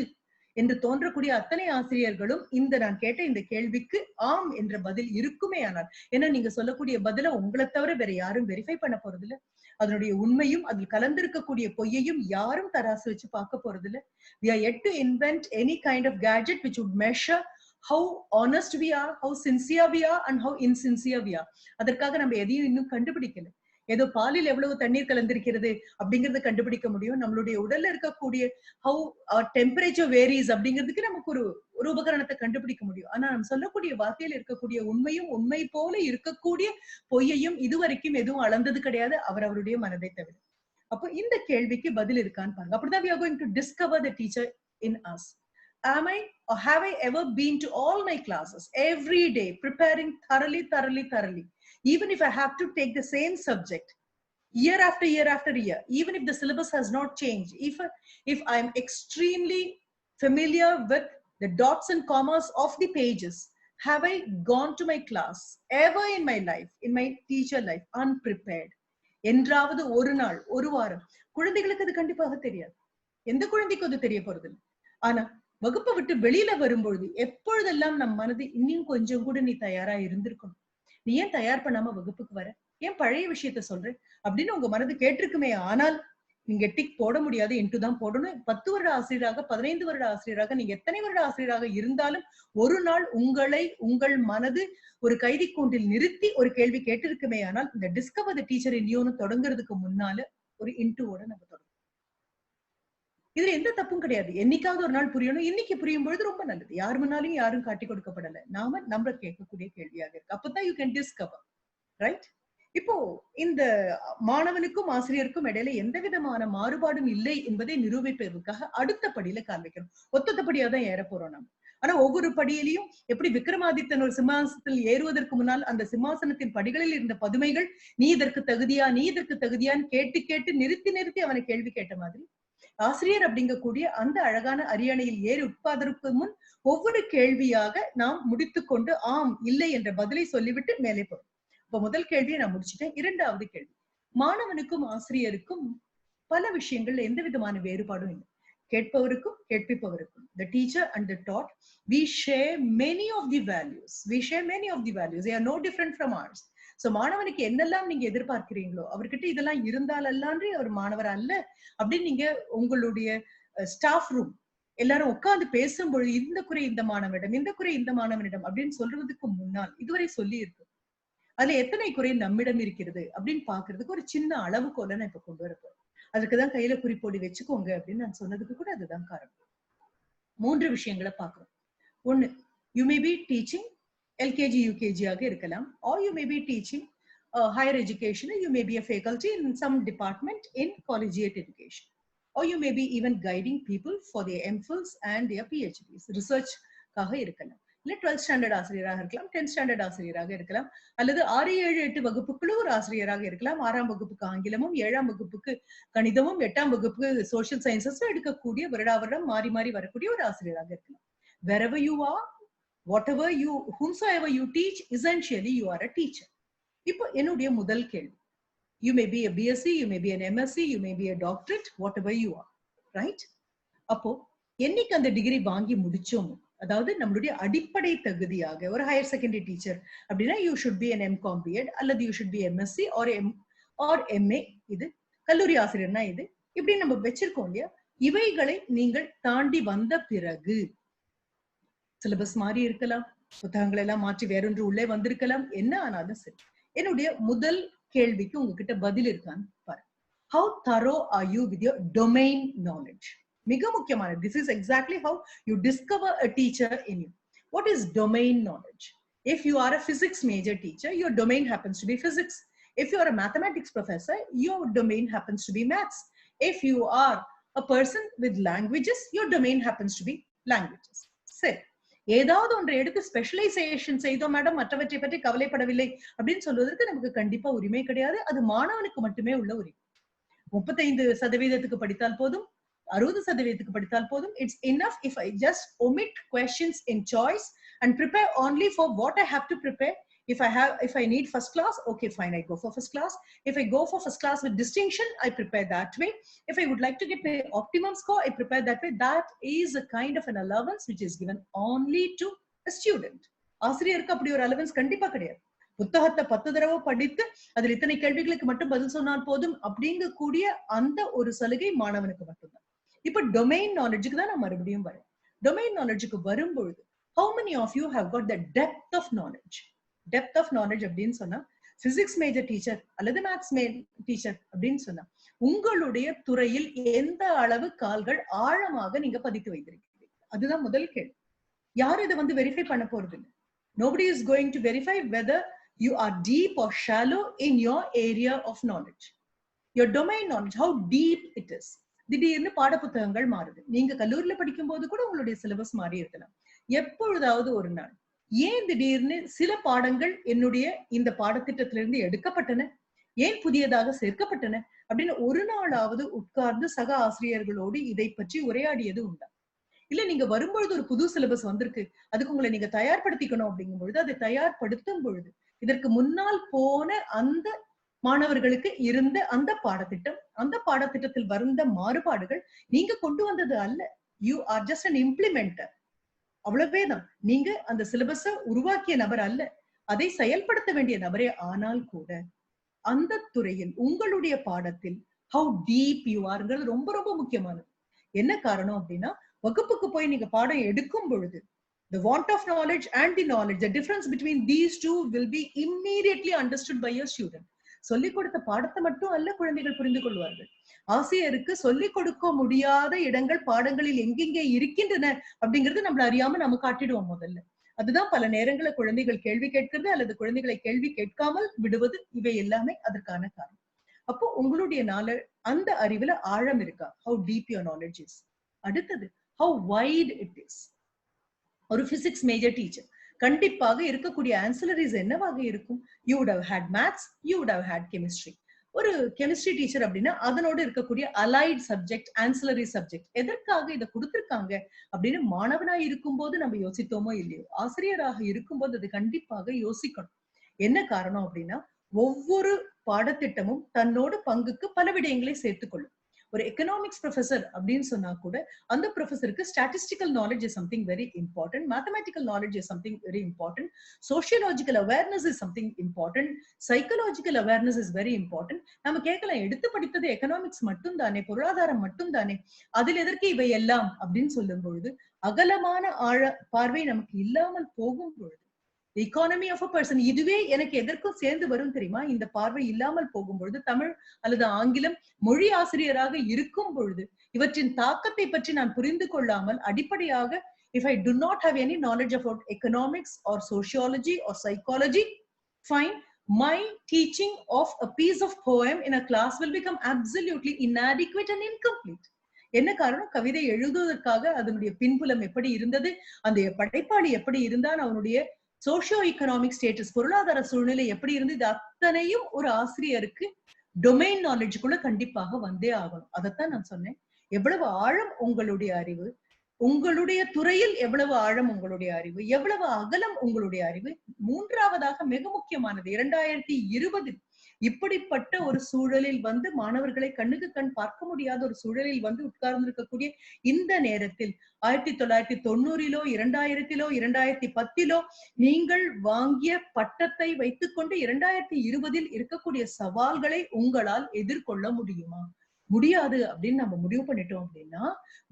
என்று தோன்றக்கூடிய அத்தனை ஆசிரியர்களும் நான் கேட்ட இந்த கேள்விக்கு ஆம் என்ற பதில் இருக்குமே ஆனால், ஏன்னா நீங்க சொல்லக்கூடிய பதில உங்களை தவிர வேற யாரும் வெரிஃபை பண்ண போறது இல்ல. அதனுடைய உண்மையும் அதில் கலந்திருக்கக்கூடிய பொய்யையும் யாரும் தராசு வச்சு பார்க்க போறது இல்ல. We are yet to invent any kind of gadget which would measure how honest we are, how sincere we are and how insincere we are. அதற்காக நம்ம எதையும் இன்னும் கண்டுபிடிக்கல. ஏதோ பாலில் எவ்வளவு தண்ணீர் கலந்திருக்கிறது அப்படிங்கறத கண்டுபிடிக்க முடியும். நம்மளுடைய உடல்ல இருக்கக்கூடிய how our temperature varies அப்படிங்கிறதுக்கு நமக்கு ஒரு உபகரணத்தை கண்டுபிடிக்க முடியும். ஆனா நம்ம சொல்லக்கூடிய வார்த்தையில் இருக்கக்கூடிய உண்மையும் உண்மை போல இருக்கக்கூடிய பொய்யையும் இதுவரைக்கும் எதுவும் அளந்தது கிடையாது, அவருடைய மனதை தவிர. அப்போ இந்த கேள்விக்கு பதில் இருக்கான்னு பாருங்க. அப்படிதான் we are going to discover the teacher in us. Am I or have I ever been to all my classes every day preparing thoroughly, even if I have to take the same subject year after year, even if the syllabus has not changed, if I am extremely familiar with the dots and commas of the pages, have I gone to my class ever in my life, in my teacher life, unprepared? என்றாவது ஒரு நாள், ஒரு வாரம். குழந்தைகளுக்கு அது கண்டிப்பாக தெரியாது. எந்த குழந்தைக்கும் அது தெரிய போறது இல்லை. ஆனா வகுப்பை விட்டு வெளியில வரும்பொழுது எப்பொழுதெல்லாம் நம் மனது இன்னும் கொஞ்சம் கூட நீ தயாரா இருந்திருக்கணும், நீ ஏன் தயார் பண்ணாம வகுப்புக்கு வர, ஏன் பழைய விஷயத்த சொல்ற அப்படின்னு உங்க மனது கேட்டிருக்குமே ஆனால் நீங்க டிக் போட முடியாது, இன்ட்டு தான் போடணும். 10 வருட ஆசிரியராக, 15 வருட ஆசிரியராக, நீங்க எத்தனை வருட ஆசிரியராக இருந்தாலும் ஒரு நாள் உங்கள் மனது ஒரு கைதி கூண்டில் நிறுத்தி ஒரு கேள்வி கேட்டிருக்குமே ஆனால் இந்த டிஸ்கவர் தி டீச்சர் இன் யூன்னு தொடங்குறதுக்கு முன்னால ஒரு இன்ட்டுவோட நம்ம தொடங்கும். இதுல எந்த தப்பும் கிடையாது. என்னைக்காவது ஒரு நாள் புரியணும். இன்னைக்கு புரியும் பொழுது ரொம்ப நல்லது. யார் முன்னாலும் யாரும் காட்டி கொடுக்கப்படல, நாம நம்ம கேட்கக்கூடிய கேள்வியாக இருக்கு. அப்பதான் யூ கேன் டிஸ்கவர், ரைட்? இப்போ இந்த மாணவனுக்கும் ஆசிரியருக்கும் இடையில எந்த விதமான மாறுபாடும் இல்லை என்பதை நிரூபிப்பதற்காக அடுத்த படியில காண்பிக்கணும். ஒத்தொத்தபடியா தான் ஏற போறோம் நம்ம. ஆனா ஒவ்வொரு படியிலையும் எப்படி விக்ரமாதித்தன் ஒரு சிம்மாசனத்தில் ஏறுவதற்கு முன்னால் அந்த சிம்மாசனத்தின் படிகளில் இருந்த பதுமைகள் நீ இதற்கு தகுதியான்னு கேட்டு நிறுத்தி அவனை கேள்வி கேட்ட மாதிரி ஆசிரியர் அப்படிங்கக்கூடிய அந்த அழகான அரியணையில் ஏறி உட்கார்வதற்கு முன் ஒவ்வொரு கேள்வியாக நாம் முடித்துக்கொண்டு ஆம் இல்லை என்ற பதிலை சொல்லிவிட்டு மேலே போறோம். இப்ப முதல் கேள்வியை நான் முடிச்சுட்டேன். இரண்டாவது கேள்வி, மாணவனுக்கும் ஆசிரியருக்கும் பல விஷயங்கள்ல எந்த விதமான வேறுபாடும் இல்லை. கேட்பவருக்கும் கேட்பிப்பவருக்கும், the teacher and the taught, we share many of the values. They are no different from ours. So மாணவனுக்கு என்னெல்லாம் நீங்க எதிர்பார்க்கிறீங்களோ அவர்கிட்ட இதெல்லாம் இருந்தாலன்றி அவர் மாணவர் அல்ல அப்படின்னு நீங்க உங்களுடைய ஸ்டாஃப் ரூம் எல்லாரும் உட்கார்ந்து பேசும்பொழுது இந்த குறை இந்த மாணவனிடம் அப்படின்னு சொல்றதுக்கு முன்னால் இதுவரை சொல்லி இருக்கு. அதுல எத்தனை குறை நம்மிடம் இருக்கிறது அப்படின்னு பாக்குறதுக்கு ஒரு சின்ன அளவுகோல நான் இப்ப கொண்டு வரப்போறேன். அதுக்குதான் கையில குறிப்போடி வச்சுக்கோங்க அப்படின்னு நான் சொன்னதுக்கு கூட அதுதான் காரணம். 3 விஷயங்களை பாக்குறோம். ஒண்ணு, you may be teaching LKG UKG ஆக இருக்கலாம், or you may be teaching higher education, you may be a faculty in some department in collegiate education, or you may be even guiding people for their MPhils and their PhDs, research காக இருக்கலாம். இல்ல 12th standard ஆசிரியராக இருக்கலாம், 10th standard ஆசிரியராக இருக்கலாம், அல்லது 6, 7, 8 வகுப்புக்குள்ள ஒரு ஆசிரியராக இருக்கலாம். 6ஆம் வகுப்புக்கு ஆங்கிலமும், 7ஆம் வகுப்புக்கு கணிதமும், 8ஆம் வகுப்புக்கு சோசியல் சயின்சஸும் எடுக்கக்கூடிய வருடம் மாறி வரக்கூடிய ஒரு ஆசிரியராக இருக்கலாம். wherever you are, whomsoever you teach, essentially you are a teacher. இப்போ என்னுடைய முதல் கேள்வி, you may be a BSc, you may be an MSc, you may be a doctorate, whatever you are, right? அப்போ என்னைக்கு அந்த டிகிரி வாங்கி முடிச்சோம், அதாவது நம்மளுடைய அடிப்படை தகுதியாக ஒரு ஹையர் செகண்டரி டீச்சர் அப்படின்னா you should be an MCom B.Ed அல்லது you should be MSc or MA, இது கல்லூரி ஆசிரியர்னா இது இப்படி நம்ம வச்சிருக்கோம் இல்லையா? இவைகளை நீங்கள் தாண்டி வந்த பிறகு சிலபஸ் மாறி இருக்கலாம், புத்தகங்கள் எல்லாம் மாற்றி வேறொன்று உள்ளே வந்திருக்கலாம், என்ன ஆனாலும் சரி, என்னுடைய முதல் கேள்விக்கு உங்ககிட்ட பதில் இருக்கான்னு பாரு. How thorough are you with your domain knowledge? மிக முக்கியமான, this is exactly how you discover a teacher in you. What is domain knowledge? If you are a physics major teacher, your domain happens to be physics. If you are a mathematics professor, your domain happens to be maths. If you are a person with languages, your domain happens to be languages. சரி, ஏதாவது ஒன்றை எடுத்து specialisation செய்தோம் madam, மற்றவற்றை பற்றி கவலைப்படவில்லை அப்படின்னு சொல்வதற்கு நமக்கு கண்டிப்பா உரிமை கிடையாது. அது மாணவனுக்கு மட்டுமே உள்ள உரிமை. 35% படித்தால் போதும், 60% படித்தால் போதும். It's enough if I just omit questions in choice and prepare only for what I have to prepare. If I need first class, okay, fine, I go for first class. If I go for first class with distinction, I prepare that way. If I would like to get my optimum score, I prepare that way. That is a kind of an allowance which is given only to a student. ஆசிரியருக்கு அப்படி ஒரு allowance கண்டிப்பா கிடையாது. புத்தகத்தை 10 தடவை படித்து அதில் இத்தனை கேள்விகளுக்கு மட்டும் பதில் சொன்னால் போதும் அப்படிங்கக்கூடிய அந்த ஒரு சலுகை மாணவனுக்கு மட்டும்தான். இப்ப டொமைன் நாலேஜுக்கு தான் நான் மறுபடியும் வரேன். டொமைன் நாலேஜுக்கு வரும்பொழுது how many of you have got the depth of knowledge? Depth of knowledge அப்படின்னு சொன்னா பிசிக்ஸ் மேஜர் டீச்சர் அல்லது மேத்ஸ் டீச்சர் அப்படின்னு சொன்னா உங்களுடைய துறையில் எந்த அளவு கால்கள் ஆழமாக நீங்க பதித்து வைத்திருக்கீங்க, அதுதான் முதல் கேள்வி. யாரும் இதை வந்து வெரிஃபை பண்ண போறது இல்லை. Nobody is going to verify whether you are deep or shallow in your area of knowledge. Your domain knowledge, how deep it is. திடீர்னு பாட புத்தகங்கள் மாறுது. நீங்க கல்லூரியில படிக்கும் போது கூட உங்களுடைய சிலபஸ் மாறி இருக்கலாம். எப்பொழுதாவது ஒரு நாள் ஏன் திடீர்னு சில பாடங்கள் என்னுடைய இந்த பாடத்திட்டத்திலிருந்து எடுக்கப்பட்டன, ஏன் புதியதாக சேர்க்கப்பட்டன அப்படின்னு ஒரு நாளாவது உட்கார்ந்து சக ஆசிரியர்களோடு இதை பற்றி உரையாடியது உண்டா? இல்ல நீங்க வரும்பொழுது ஒரு புது சிலபஸ் வந்திருக்கு, அதுக்கு உங்களை நீங்க தயார்படுத்திக்கணும் அப்படிங்கும் பொழுது அதை தயார்படுத்தும் பொழுது இதற்கு முன்னால் போன அந்த மாணவர்களுக்கு இருந்த அந்த பாடத்திட்டம், அந்த பாடத்திட்டத்தில் வந்த மாறுபாடுகள் நீங்க கொண்டு வந்தது அல்ல. You are just an implementer, அவ்வளவேதான். நீங்க அந்த சிலபஸ உருவாக்கிய நபர் அல்ல, அதை செயல்படுத்த வேண்டிய நபரே. ஆனால் கூட அந்த துறையில் உங்களுடைய பாடத்தில் ஹவு டீப் யூ ஆர்ங்கிறது ரொம்ப ரொம்ப முக்கியமானது. என்ன காரணம் அப்படின்னா வகுப்புக்கு போய் நீங்க பாடம் எடுக்கும் பொழுது the want of knowledge and the knowledge, the difference between these two will be immediately understood by your student. சொல்லிக் கொடுத்த பாடத்தை மட்டும் அல்ல குழந்தைகள் புரிந்து கொள்வார்கள். ஆசிரியருக்கு சொல்லிக் கொடுக்க முடியாத இடங்கள் பாடங்களில் எங்கெங்கே இருக்கின்றன அப்படிங்கிறது நம்மள அறியாம நம்ம காட்டிடுவோம் முதல்ல. அதுதான் பல நேரங்களில் குழந்தைகள் கேள்வி கேட்கிறது அல்லது குழந்தைகளை கேள்வி கேட்காமல் விடுவது, இவை எல்லாமே அதற்கான காரணம். அப்போ உங்களுடைய அந்த அறிவுல ஆழம் இருக்கா? how deep your knowledge is. அடுத்தது how wide it is. ஒரு பிசிக்ஸ் மேஜர் டீச்சர் கண்டிப்பாக இருக்கக்கூடிய ஆன்சிலரிஸ் என்னவாக இருக்கும்? you would have had maths, you would have had chemistry. ஒரு கெமிஸ்ட்ரி டீச்சர் அப்படின்னா அதனோடு இருக்கக்கூடிய அலைட் சப்ஜெக்ட், ஆன்சிலரி சப்ஜெக்ட். எதற்காக இதை கொடுத்திருக்காங்க அப்படின்னு மாணவனா இருக்கும் போது நம்ம யோசித்தோமோ இல்லையோ, ஆசிரியராக இருக்கும்போது அது கண்டிப்பாக யோசிக்கணும். என்ன காரணம் அப்படின்னா ஒவ்வொரு பாடத்திட்டமும் தன்னோட பங்குக்கு பல விடயங்களை சேர்த்துக்கொள்ளும். ஒரு எக்கனாமிக்ஸ் ப்ரொஃபசர் அப்படின்னு சொன்னா கூட அந்த ப்ரொஃபசருக்கு statistical knowledge is something very important, mathematical knowledge is something very important, sociological awareness is something important, psychological awareness is very important. நம்ம கேட்கலாம், எடுத்து படித்தது எக்கனாமிக்ஸ் மட்டும் தானே, பொருளாதாரம் மட்டும் தானே, அதில் எதற்கு இவை எல்லாம் அப்படின்னு சொல்லும் பொழுது அகலமான ஆழ பார்வை நமக்கு இல்லாமல் போகும் பொழுது எக்கானமி ஆஃப் அ பர்சன் இதுவே எனக்கு எதற்கும் சேர்ந்து வரும் தெரியுமா? இந்த பார்வை இல்லாமல் போகும் பொழுது தமிழ் அல்லது ஆங்கிலம் மொழி ஆசிரியராக இருக்கும் பொழுது இவற்றின் தாக்கத்தை பற்றி நான் புரிந்து கொள்ளாமல் அடிப்படையாக if I do not have any knowledge about economics or sociology or psychology, fine, my teaching of a piece of poem in a class will become absolutely inadequate and incomplete. என்ன காரணம்? கவிதை எழுதுவதற்காக அதனுடைய பின்புலம் எப்படி இருந்தது, அந்த படைப்பாளி எப்படி இருந்தான், அவனுடைய சோஷியோ எக்கனாமிக் ஸ்டேட்டஸ், பொருளாதார சூழ்நிலை எப்படி இருந்து, இது அத்தனையும் ஒரு ஆசிரியருக்கு டொமைன் நாலேஜுக்குள்ள கண்டிப்பாக வந்தே ஆகணும். அதைத்தான் நான் சொன்னேன். எவ்வளவு ஆழம் உங்களுடைய அறிவு, உங்களுடைய துறையில் எவ்வளவு ஆழம் உங்களுடைய அறிவு, எவ்வளவு அகலம் உங்களுடைய அறிவு. மூன்றாவதாக மிக முக்கியமானது 2020 இப்படிப்பட்ட ஒரு சூழலில் வந்து மாணவர்களை கண்ணுக்கு கண் பார்க்க முடியாத ஒரு சூழலில் வந்து உட்கார்ந்திருக்கக்கூடிய இந்த நேரத்தில் 1990 2000 2010 நீங்கள் வாங்கிய பட்டத்தை வைத்துக்கொண்டு 2020 இருக்கக்கூடிய சவால்களை உங்களால் எதிர்கொள்ள முடியுமா? முடியாது அப்படின்னு நம்ம முடிவு பண்ணிட்டோம் அப்படின்னா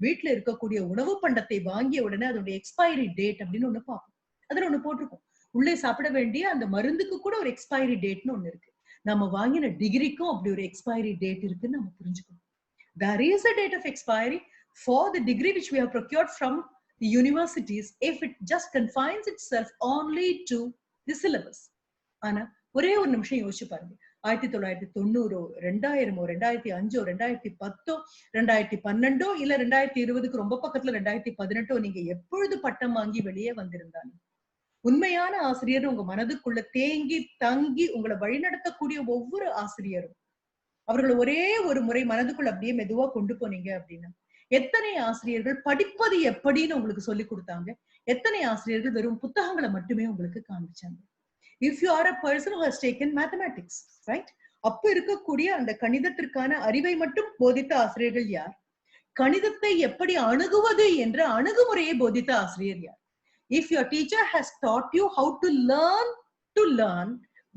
வீட்டுல இருக்கக்கூடிய உணவு பண்டத்தை வாங்கிய உடனே அதோட எக்ஸ்பைரி டேட் அப்படின்னு ஒண்ணு பார்ப்போம். அதுல ஒண்ணு போட்டிருக்கோம், உள்ளே சாப்பிட வேண்டிய அந்த மருந்துக்கு கூட ஒரு எக்ஸ்பைரி டேட்னு ஒண்ணு இருக்கு. நம்ம வாங்கின டிகிரிக்கும் அப்படி ஒரு எக்ஸ்பைரி டேட் இருக்குன்னு நம்ம புரிஞ்சுக்கணும். There is a date of expiry for the degree which we have procured from the universities if it just confines itself only to the syllabus. ஆனா ஒரே ஒரு நிமிஷம் யோசிச்சு பாருங்க, 1990 2000 2005 2010 2012 இல்ல 2020 ரொம்ப பக்கத்துல 2018 நீங்க எப்பொழுது பட்டம் வாங்கி வெளியே வந்திருந்தாங்க? உண்மையான ஆசிரியர் உங்க மனதுக்குள்ள தேங்கி தங்கி உங்களை வழிநடத்தக்கூடிய ஒவ்வொரு ஆசிரியரும் அவர்களை ஒரே ஒரு முறை மனதுக்குள்ள அப்படியே மெதுவா கொண்டு போனீங்க அப்படின்னா எத்தனை ஆசிரியர்கள் படிப்பது எப்படின்னு உங்களுக்கு சொல்லி கொடுத்தாங்க, எத்தனை ஆசிரியர்கள் வெறும் புத்தகங்களை மட்டுமே உங்களுக்கு காமிச்சாங்க? If you R a person who has taken mathematics, right, அப்ப இருக்கக்கூடிய அந்த கணிதத்திற்கான அறிவை மட்டும் போதித்த ஆசிரியர்கள் யார்? கணிதத்தை எப்படி அணுகுவது என்ற அணுகுமுறையை போதித்த ஆசிரியர் யார்? If your teacher has taught you how to learn,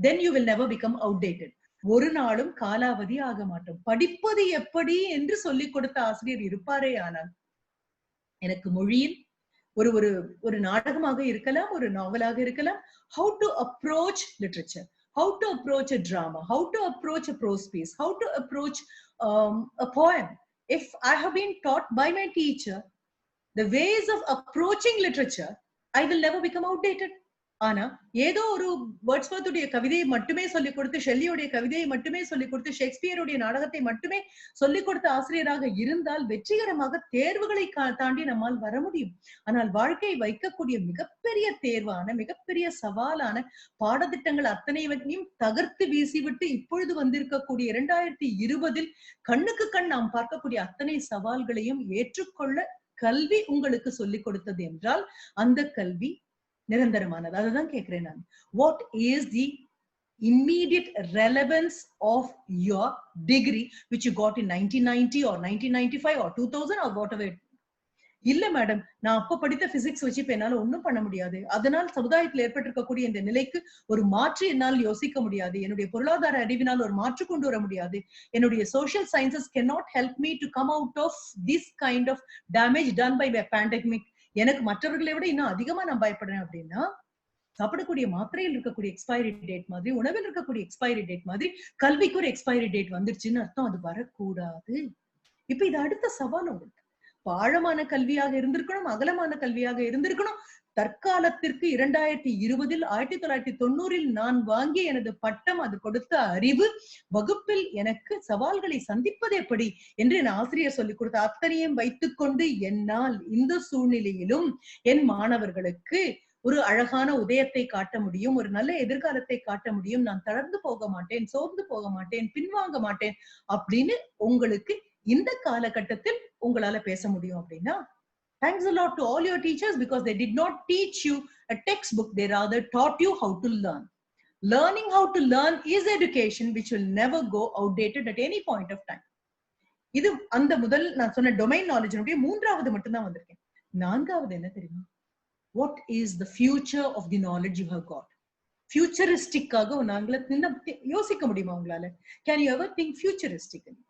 then you will never become outdated. ஒரு நாளும் காலாவதி ஆக மாட்டோம். படிப்பது எப்படி என்று சொல்லிக் கொடுத்த ஆசிரியர் இருப்பாரே ஆனால், எனக்கு மொழியில் ஒரு ஒரு ஒரு நாடகமாக இருக்கலாம், ஒரு நாவலாக இருக்கலாம், how to approach literature, how to approach a drama, how to approach a prose piece, how to approach a poem. If I have been taught by my teacher the ways of approaching literature, I will never become outdated. ஆனா ஏதோ ஒரு வேர்ட்ஸ்வர்த்துடைய கவிதையை மட்டுமே சொல்லிக் கொடுத்து, ஷெல்லியுடைய கவிதையை மட்டுமே சொல்லிக் கொடுத்து, ஷேக்ஸ்பியருடைய நாடகத்தை மட்டுமே சொல்லிக் கொடுத்த ஆசிரியராக இருந்தால் வெற்றிகரமாக தேர்வுகளை தாண்டி நம்மால் வர முடியும். ஆனால் வாழ்க்கை வைக்கக்கூடிய மிகப்பெரிய தேர்வான, மிகப்பெரிய சவாலான பாடத்திட்டங்கள் அத்தனைவற்றையும் தகர்த்து வீசிவிட்டு இப்பொழுது வந்திருக்கக்கூடிய 2020 கண்ணுக்கு கண் நாம் பார்க்கக்கூடிய அத்தனை சவால்களையும் ஏற்றுக்கொள்ள கல்வி உங்களுக்கு சொல்லிக் கொடுத்தது என்றால் அந்த கல்வி நிரந்தரமானது. அதுதான் கேட்கிறேன் நான். What is the immediate relevance of your degree which you got in 1990 or 1995 or 2000 or whatever? இல்ல மேடம், நான் அப்ப படித்த பிசிக்ஸ் வச்சு இப்ப என்னால ஒன்னும் பண்ண முடியாது, அதனால் சமுதாயத்தில் ஏற்பட்டிருக்கக்கூடிய இந்த நிலைக்கு ஒரு மாற்று என்னால் யோசிக்க முடியாது, என்னுடைய பொருளாதார அறிவினால் ஒரு மாற்று கொண்டு வர முடியாது, என்னுடைய social sciences cannot help me to come out of this kind of damage done by a pandemic. எனக்கு மற்றவர்களை விட இன்னும் அதிகமா நான் பயப்படுறேன் அப்படின்னா, சாப்பிடக்கூடிய மாத்திரையில் இருக்கக்கூடிய எக்ஸ்பைரி டேட் மாதிரி, உணவில் இருக்கக்கூடிய எக்ஸ்பைரி டேட் மாதிரி கல்விக்கு ஒரு எக்ஸ்பைரி டேட் வந்துருச்சுன்னு அர்த்தம். அது வரக்கூடாது. இப்ப இது அடுத்த சவால் உங்களுக்கு. ஆழமான கல்வியாக இருந்திருக்கணும், அகலமான கல்வியாக இருந்திருக்கணும். தற்காலத்திற்கு 2020 1990 நான் வாங்கிய எனது பட்டம், அது கொடுத்த அறிவு, வகுப்பில் எனக்கு சவால்களை சந்திப்பது எப்படி என்று என் ஆசிரியர் சொல்லிக் கொடுத்த அத்தனையும் வைத்துக்கொண்டு என்னால் இந்த சூழ்நிலையிலும் என் மாணவர்களுக்கு ஒரு அழகான உதயத்தை காட்ட முடியும், ஒரு நல்ல எதிர்காலத்தை காட்ட முடியும். நான் தளர்ந்து போக மாட்டேன், சோர்ந்து போக மாட்டேன், பின்வாங்க மாட்டேன் அப்படின்னு உங்களுக்கு இந்த காலகட்டத்தில் உங்களால பேச முடியும் அப்படின்னா, thanks a lot to all your teachers because they did not teach you a textbook, they rather taught you how to learn. Learning how to learn is education which will never go outdated at any point of time. இது அந்த முதல் நான் சொன்ன domain நாலேஜ்னுடைய மூன்றாவது மட்டும்தான் வந்திருக்கேன். நான்காவது என்ன தெரியுமா? What is the future of the knowledge you have got? Futuristic-ஆக நாங்கள யோசிக்க முடியுமா உங்களால? Can you ever think futuristically?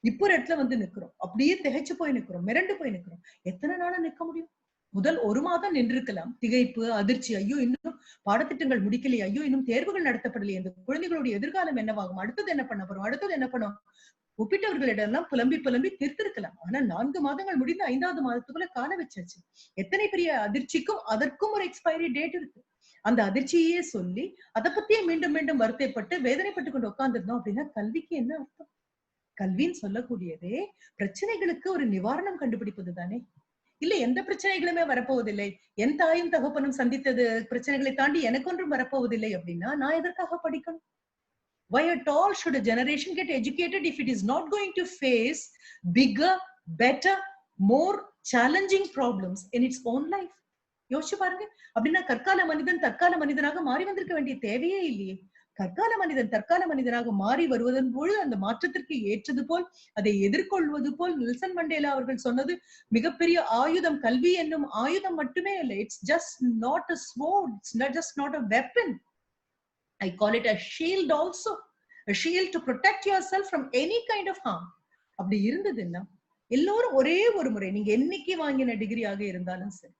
இப்போ ஒரு இடத்துல வந்து நிக்கிறோம், அப்படியே திகைச்சு போய் நிக்கிறோம், மிரண்டு போய் நிக்கிறோம். எத்தனை நாளா நிக்க முடியும்? முதல் 1 மாதம் நின்றிருக்கலாம். திகைப்பு, அதிர்ச்சி, ஐயோ இன்னும் பாடத்திட்டங்கள் முடிக்கலையே, ஐயோ இன்னும் தேர்வுகள் நடத்தப்படலையே, இந்த குழந்தைகளுடைய எதிர்காலம் என்னவாகும், அடுத்தது என்ன பண்ண போறோம், அடுத்தது என்ன பண்ணோம், ஒப்பிட்டவர்களிடம் புலம்பி தீர்த்திருக்கலாம். ஆனா 4 மாதங்கள் முடிந்து 5வது மாதத்துக்குள்ள கால வச்சாச்சு. எத்தனை பெரிய அதிர்ச்சிக்கும் அதற்கும் ஒரு எக்ஸ்பைரி டேட் இருக்கு. அந்த அதிர்ச்சியே சொல்லி அதை பத்தியே மீண்டும் மீண்டும் வருத்தப்பட்டு வேதனைப்பட்டு கொண்டு உட்கார்ந்துருந்தோம் அப்படின்னா கல்விக்கு என்ன அர்த்தம்? கல்வின்னு சொல்லக்கூடியதே பிரச்சனைகளுக்கு ஒரு நிவாரணம் கண்டுபிடிப்பது தானே. இல்ல எந்த பிரச்சனைகளுமே வரப்போவதில்லை, என் தாயும் தகப்பனும் சந்தித்தது பிரச்சனைகளை தாண்டி எனக்கு ஒன்றும் வரப்போவதில்லை அப்படின்னா நான் எதற்காக படிக்கணும்? Why at all should a generation get educated if it is not going to face bigger, better, more challenging problems in its own life? யோசிச்சு பாருங்க. அப்படின்னா கற்கால மனிதன் தற்கால மனிதனாக மாறி வந்திருக்க வேண்டிய தேவையே இல்லையே. கற்கால மனிதன் தற்கால மனிதனாக மாறி வருவதன் பொழுது அந்த மாற்றத்திற்கு ஏற்றது போல் அதை எதிர்கொள்வது போல் நெல்சன் மண்டேலா அவர்கள் சொன்னது மிகப்பெரிய ஆயுதம். கல்வி என்னும் ஆயுதம் மட்டுமே இல்லை. It's just not a sword, it's just not a weapon. I call it a shield also, a shield to protect yourself from any kind of harm. அப்படி இருந்ததுன்னா எல்லோரும் ஒரே ஒரு முறை, நீங்க என்னைக்கு வாங்கின டிகிரியாக இருந்தாலும் சரி,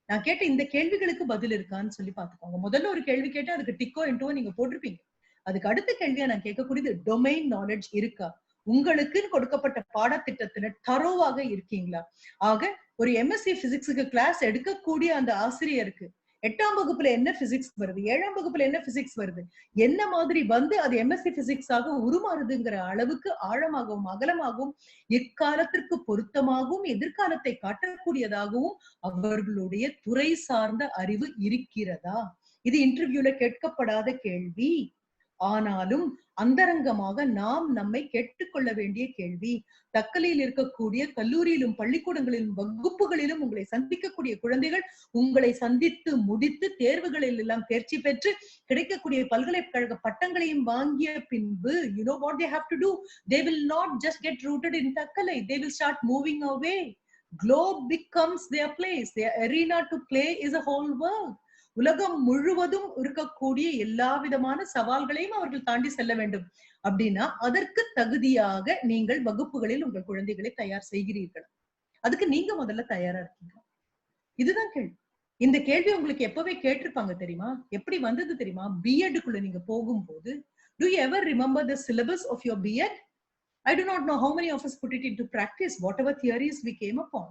நான் கேட்ட இந்த கேள்விகளுக்கு பதில் இருக்கான்னு சொல்லி பாத்துக்கோங்க. முதல்ல ஒரு கேள்வி கேட்டு அதுக்கு டிக்கோ இன்டோ நீங்க போட்டிருப்பீங்க. அதுக்கு அடுத்த கேள்வியா நான் கேட்கக்கூடியது டொமைன் நாலேஜ் இருக்கா உங்களுக்கு? கொடுக்கப்பட்ட பாடத்திட்டத்துல தரோவாக இருக்கீங்களா? ஆக ஒரு எம்எஸ்சி பிசிக்ஸுக்கு கிளாஸ் எடுக்கக்கூடிய அந்த ஆசிரியருக்கு 8ஆம் வகுப்புல என்ன பிசிக்ஸ் வருது, 7ஆம் வகுப்புல என்ன பிசிக்ஸ் வருது, என்ன மாதிரி வந்து அது எம்எஸ்சி பிசிக்ஸாக உருமாறுதுங்கிற அளவுக்கு ஆழமாகவும் அகலமாகவும் எக்காலத்திற்கு பொருத்தமாகவும் எதிர்காலத்தை காட்டக்கூடியதாகவும் அவர்களுடைய துறை சார்ந்த அறிவு இருக்கிறதா? இது இன்டர்வியூல கேட்கப்படாத கேள்வி. ஆனாலும் அந்தரங்கமாக நாம் நம்மை கேட்டுக்கொள்ள வேண்டிய கேள்வி, தக்கலையில் இருக்கக்கூடிய கல்லூரியிலும் பள்ளிக்கூடங்களிலும் வகுப்புகளிலும் உங்களை சந்திக்கக்கூடிய குழந்தைகள் உங்களை சந்தித்து முடித்து தேர்வுகளில் எல்லாம் தேர்ச்சி பெற்று கிடைக்கக்கூடிய பல்கலைக்கழக பட்டங்களையும் வாங்கிய பின்பு, you know what they have to do? They will not just get rooted in Takkalai. They will start moving away. Globe becomes their place. Their arena to play is a whole world. உலகம் முழுவதும் இருக்கக்கூடிய எல்லா விதமான சவால்களையும் அவர்கள் தாண்டி செல்ல வேண்டும். அப்படின்னா அதற்கு தகுதியாக நீங்கள் வகுப்புகளில் உங்கள் குழந்தைகளை தயார் செய்கிறீர்கள். அதுக்கு நீங்க முதல்ல தயாரா இருக்கீங்க. இதுதான் கேள்வி. இந்த கேள்வி உங்களுக்கு எப்பவே கேட்டிருப்பாங்க தெரியுமா? எப்படி வந்தது தெரியுமா? பிஎட்டுக்குள்ள நீங்க போகும்போது, do you ever remember the syllabus of your B.Ed? I do not know how many of us put it into practice, whatever theories we came upon.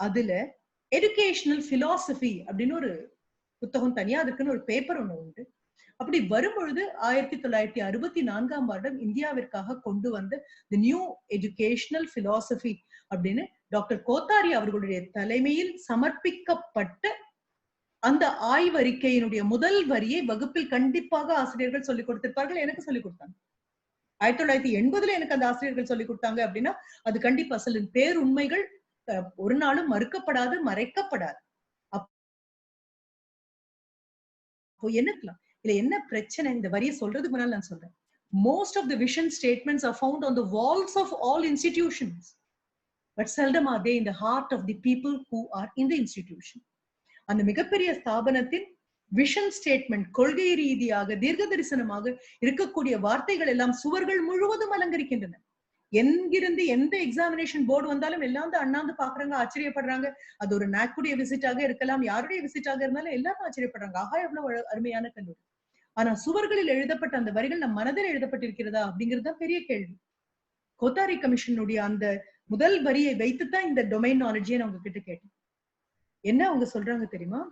அதுல educational philosophy அப்படின்னு ஒரு புத்தகம் தனியா, அதுக்குன்னு ஒரு பேப்பர் ஒண்ணு உண்டு. அப்படி வரும்பொழுது 1964 இந்தியாவிற்காக கொண்டு வந்த தி நியூ எஜுகேஷனல் பிலாசபி அப்படின்னு டாக்டர் கோத்தாரி அவர்களுடைய தலைமையில் சமர்ப்பிக்கப்பட்ட அந்த ஆய்வறிக்கையினுடைய முதல் வரியை வகுப்பில் கண்டிப்பாக ஆசிரியர்கள் சொல்லிக் கொடுத்திருப்பார்கள். எனக்கு சொல்லிக் கொடுத்தாங்க. 1980 எனக்கு அந்த ஆசிரியர்கள் சொல்லிக் கொடுத்தாங்க. அப்படின்னா அது கண்டிப்பா சில பேருண்மைகள் ஒரு நாளும் மறுக்கப்படாது, மறைக்கப்படாது. அப்போ என்னக்கலாம் இல்ல என்ன பிரச்சனை? இந்த வரியை சொல்றதுக்கு முன்னால் நான் சொல்றேன். Most of the vision statements are found on the walls of all institutions, but seldom are they in the heart of the people who are in the institution. அந்த மிகப்பெரிய ஸ்தாபனத்தின் விஷன் ஸ்டேட்மெண்ட், கொள்கை ரீதியாக தீர்க்க தரிசனமாக இருக்கக்கூடிய வார்த்தைகள் எல்லாம் சுவர்கள் முழுவதும் அலங்கரிக்கின்றன. எங்கிருந்து எந்த எக்ஸாமினேஷன் போர்டு வந்தாலும் எல்லாம் அண்ணாந்து பாக்குறாங்க, ஆச்சரியப்படுறாங்க. அது ஒரு நாக்குடைய விசிட்டாக இருக்கலாம், யாருடைய விசிட்டாக இருந்தாலும் எல்லாரும் ஆச்சரியப்படுறாங்க. ஆஹா, எவ்வளவு அருமையான கல்லூரி. ஆனா சுவர்களில் எழுதப்பட்ட அந்த வரிகள் நம் மனதில் எழுதப்பட்டிருக்கிறதா அப்படிங்கிறது தான் பெரிய கேள்வி. கோத்தாரி கமிஷனுடைய அந்த முதல் வரியை வைத்துதான் இந்த டொமைன் நாலேஜை நான் உங்ககிட்ட கேட்டேன். என்ன அவங்க சொல்றாங்க தெரியுமா?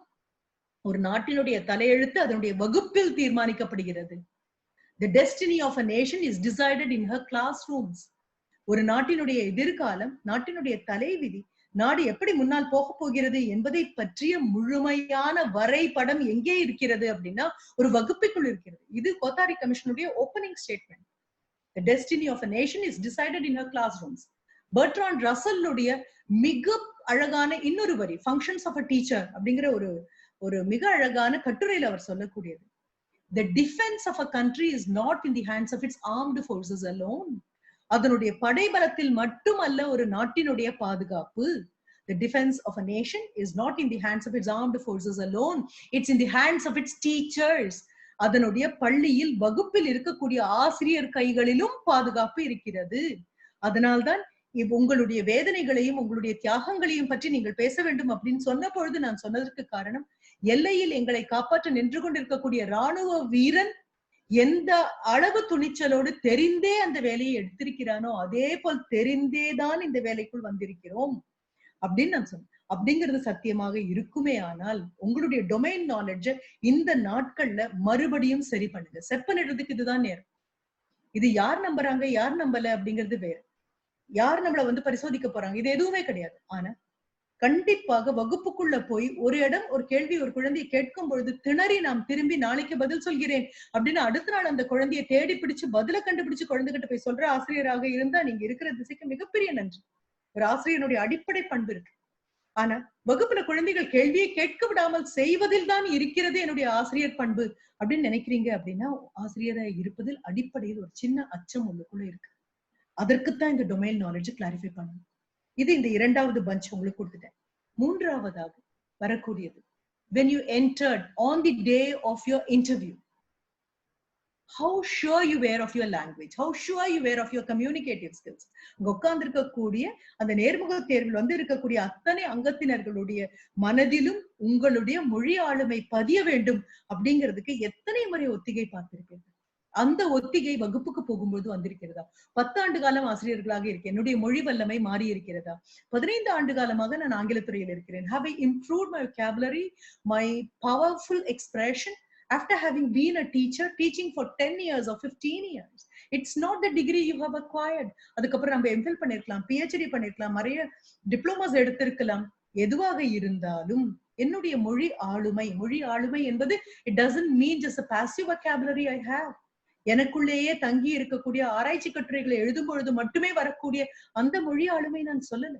ஒரு நாட்டினுடைய தலையெழுத்து அதனுடைய வகுப்பில் தீர்மானிக்கப்படுகிறது. The destiny of a nation is decided in her classrooms. ஒரு நாட்டினுடைய எதிர்காலம், நாட்டினுடைய தலைவிதி, நாடு எப்படி முன்னால் போக போகிறது என்பதை பற்றிய முழுமையான வரைபடம் எங்கே இருக்கிறது அப்படின்னா ஒரு வகுப்புக்குள் இருக்கிறது. இது கோத்தாரி கமிஷனுடைய opening statement. The destiny of a nation is decided in her classrooms. Bertrand Russell உடைய மிக அழகான இன்னொரு வரி, functions of a teacher அப்படிங்கிற ஒரு மிக அழகான கட்டுரையில் அவர் சொல்லக்கூடியது. The defense of a country is not in the hands of its armed forces alone. அதனுடைய படைபலத்தில் மட்டுமல்ல ஒரு நாட்டினுடைய பாதுகாப்பு. The defense of a nation is not in the hands of its armed forces alone. It's in the hands of its teachers. அதனுடைய பள்ளியில் வகுப்பில் இருக்கக்கூடிய ஆசிரியர் கைகளிலும் பாதுகாப்பு இருக்கிறது. அதனால்தான் உங்களுடைய வேதனைகளையும் உங்களுடைய தியாகங்களையும் பற்றி நீங்கள் பேச வேண்டும் அப்படின்னு சொன்ன பொழுது நான் சொன்னதற்கு காரணம், எல்லையில் எங்களை காப்பாற்ற நின்று கொண்டிருக்கக்கூடிய ராணுவ வீரன் எந்த அளவு துணிச்சலோடு தெரிந்தே அந்த வேலையை எடுத்திருக்கிறானோ அதே போல் தெரிந்தேதான் இந்த வேலைக்குள் வந்திருக்கிறோம் அப்படின்னு நான் சொன்னேன். அப்படிங்கிறது சத்தியமாக இருக்குமே ஆனால் உங்களுடைய டொமைன் நாலேஜ இந்த நாட்கள்ல மறுபடியும் சரி பண்ணுங்க. செப்பனிடுறதுக்கு இதுதான் நேரம். இது யார் நம்புறாங்க யார் நம்பல அப்படிங்கிறது வேற. யார் நம்மள பரிசோதிக்க போறாங்க இது எதுவுமே கிடையாது. ஆனா கண்டிப்பாக வகுப்புக்குள்ள போய் ஒரு இடம் ஒரு கேள்வி ஒரு குழந்தையை கேட்கும் பொழுது திணறி நாம் திரும்பி நாளைக்கு பதில் சொல்கிறேன் அப்படின்னு அடுத்த நாள் அந்த குழந்தையை தேடி பிடிச்சு பதில கண்டுபிடிச்சு குழந்தைகிட்ட போய் சொல்ற ஆசிரியராக இருந்தா நீங்க இருக்கிற திசைக்கு மிகப்பெரிய நன்றி. ஒரு ஆசிரியனுடைய அடிப்படை பண்பு இருக்கு. ஆனா வகுப்புல குழந்தைகள் கேள்வியை கேட்க விடாமல் செய்வதில் தான் இருக்கிறது என்னுடைய ஆசிரியர் பண்பு அப்படின்னு நினைக்கிறீங்க அப்படின்னா ஆசிரியராக இருப்பதில் அடிப்படையில் ஒரு சின்ன அச்சம் உள்ளுக்குள்ள இருக்கு. அதற்குத்தான் இந்த டொமைன் நாலேஜ் கிளாரிஃபை பண்ணணும். இது இந்த இரண்டாவது பஞ்ச் உங்களுக்கு கொடுத்துட்டேன். மூன்றாவதாக வரக்கூடியது, when you entered on the day of your interview, how sure you were of your language, how sure you were of your communicative skills. உங்க உட்கார்ந்து இருக்கக்கூடிய அந்த நேர்முக தேர்வில் இருக்கக்கூடிய அத்தனை அங்கத்தினர்களுடைய மனதிலும் உங்களுடைய மொழி ஆளுமை பதிய வேண்டும் அப்படிங்கிறதுக்கு எத்தனை முறை ஒத்திகை பார்த்திருப்பீர்கள்? அந்த ஒத்திகை வகுப்புக்கு போகும்போது வந்திருக்கிறதா? 10 ஆண்டு காலம் ஆசிரியர்களாக இருக்கேன், என்னுடைய மொழி வல்லமை மாறி இருக்கிறதா? 15 ஆண்டு காலமாக நான் ஆங்கிலத்துறையில் இருக்கிறேன். Have I improved my vocabulary, my powerful expression after having been a teacher, teaching for 10 years or 15 years? It's not the degree you have acquired. அதுக்கப்புறம் நம்ம MPhil பண்ணிருக்கலாம், PhD பண்ணிருக்கலாம், நிறைய டிப்ளோமாஸ் எடுத்திருக்கலாம். எதுவாக இருந்தாலும் என்னுடைய மொழி ஆளுமை என்பது it doesn't mean just a passive vocabulary I have. எனக்குள்ளேயே தங்கி இருக்கக்கூடிய ஆராய்ச்சி கட்டுரைகளை எழுதும் பொழுது மட்டுமே வரக்கூடிய அந்த மொழி ஆளுமை நான் சொல்லல.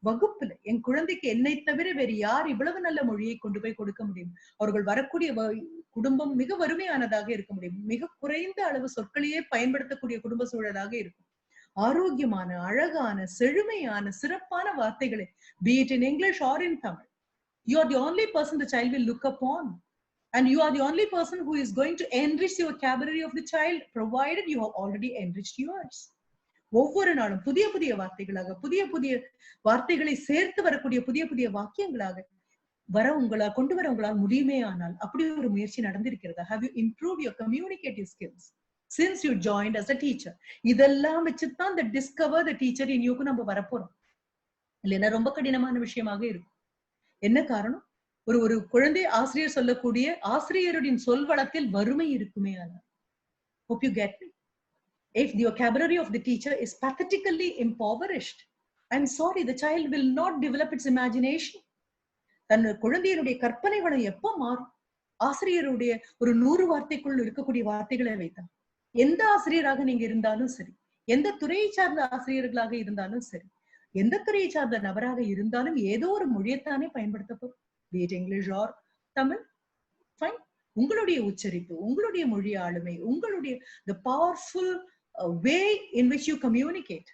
வகுப்புல என் குழந்தைக்கு என்னை தவிர வேறு யார் இவ்வளவு நல்ல மொழியை கொண்டு போய் கொடுக்க முடியும்? அவர்கள் வரக்கூடிய குடும்பம் மிக வறுமையானதாக இருக்க முடியும். மிக குறைந்த அளவு சொற்களையே பயன்படுத்தக்கூடிய குடும்ப சூழலாக இருக்கும். ஆரோக்கியமான, அழகான, செழுமையான, சிறப்பான வார்த்தைகளை, be it in English or in Tamil, you are the only person the child will look upon. And you are the only person who is going to enrich the vocabulary of the child, provided you have already enriched yours. ஒவ்வொரு நாளும் புதிய புதிய வார்த்தைகளாக, புதிய புதிய வார்த்தைகளை சேர்த்து வரக்கூடிய புதிய புதிய வாக்கியங்களாக கொண்டு வர உங்களால் முடியுமே ஆனால் அப்படி ஒரு முயற்சி நடந்திருக்கிறதா? Have you improved your communicative skills since you joined as a teacher? இதெல்லாம் வச்சுதான் the discover the teacher in you-க்கு நம்ம வரப்போறோம். இல்லைன்னா ரொம்ப கடினமான விஷயமாக இருக்கும். என்ன காரணம்? ஒரு குழந்தை ஆசிரியர் சொல்லக்கூடிய ஆசிரியருடைய சொல் வளத்தில் வறுமை இருக்குமே ஆனால். Hope you get me. If the vocabulary of the teacher is pathetically impoverished, I'm sorry, the child will not develop its imagination. தன் குழந்தையினுடைய கற்பனை வளம் எப்ப மாறும்? ஆசிரியருடைய ஒரு 100 வார்த்தைக்குள் இருக்கக்கூடிய வார்த்தைகளை வைத்தான். எந்த ஆசிரியராக நீங்க இருந்தாலும் சரி, எந்த துறையை சார்ந்த ஆசிரியர்களாக இருந்தாலும் சரி, எந்த துறையை சார்ந்த நபராக இருந்தாலும் ஏதோ ஒரு மொழியைத்தானே பயன்படுத்த போறோம். Be it English or Tamil, fine. உங்களுடைய உச்சரிப்பு, உங்களுடைய மொழி ஆளுமை, உங்களுடைய the powerful way in which you communicate.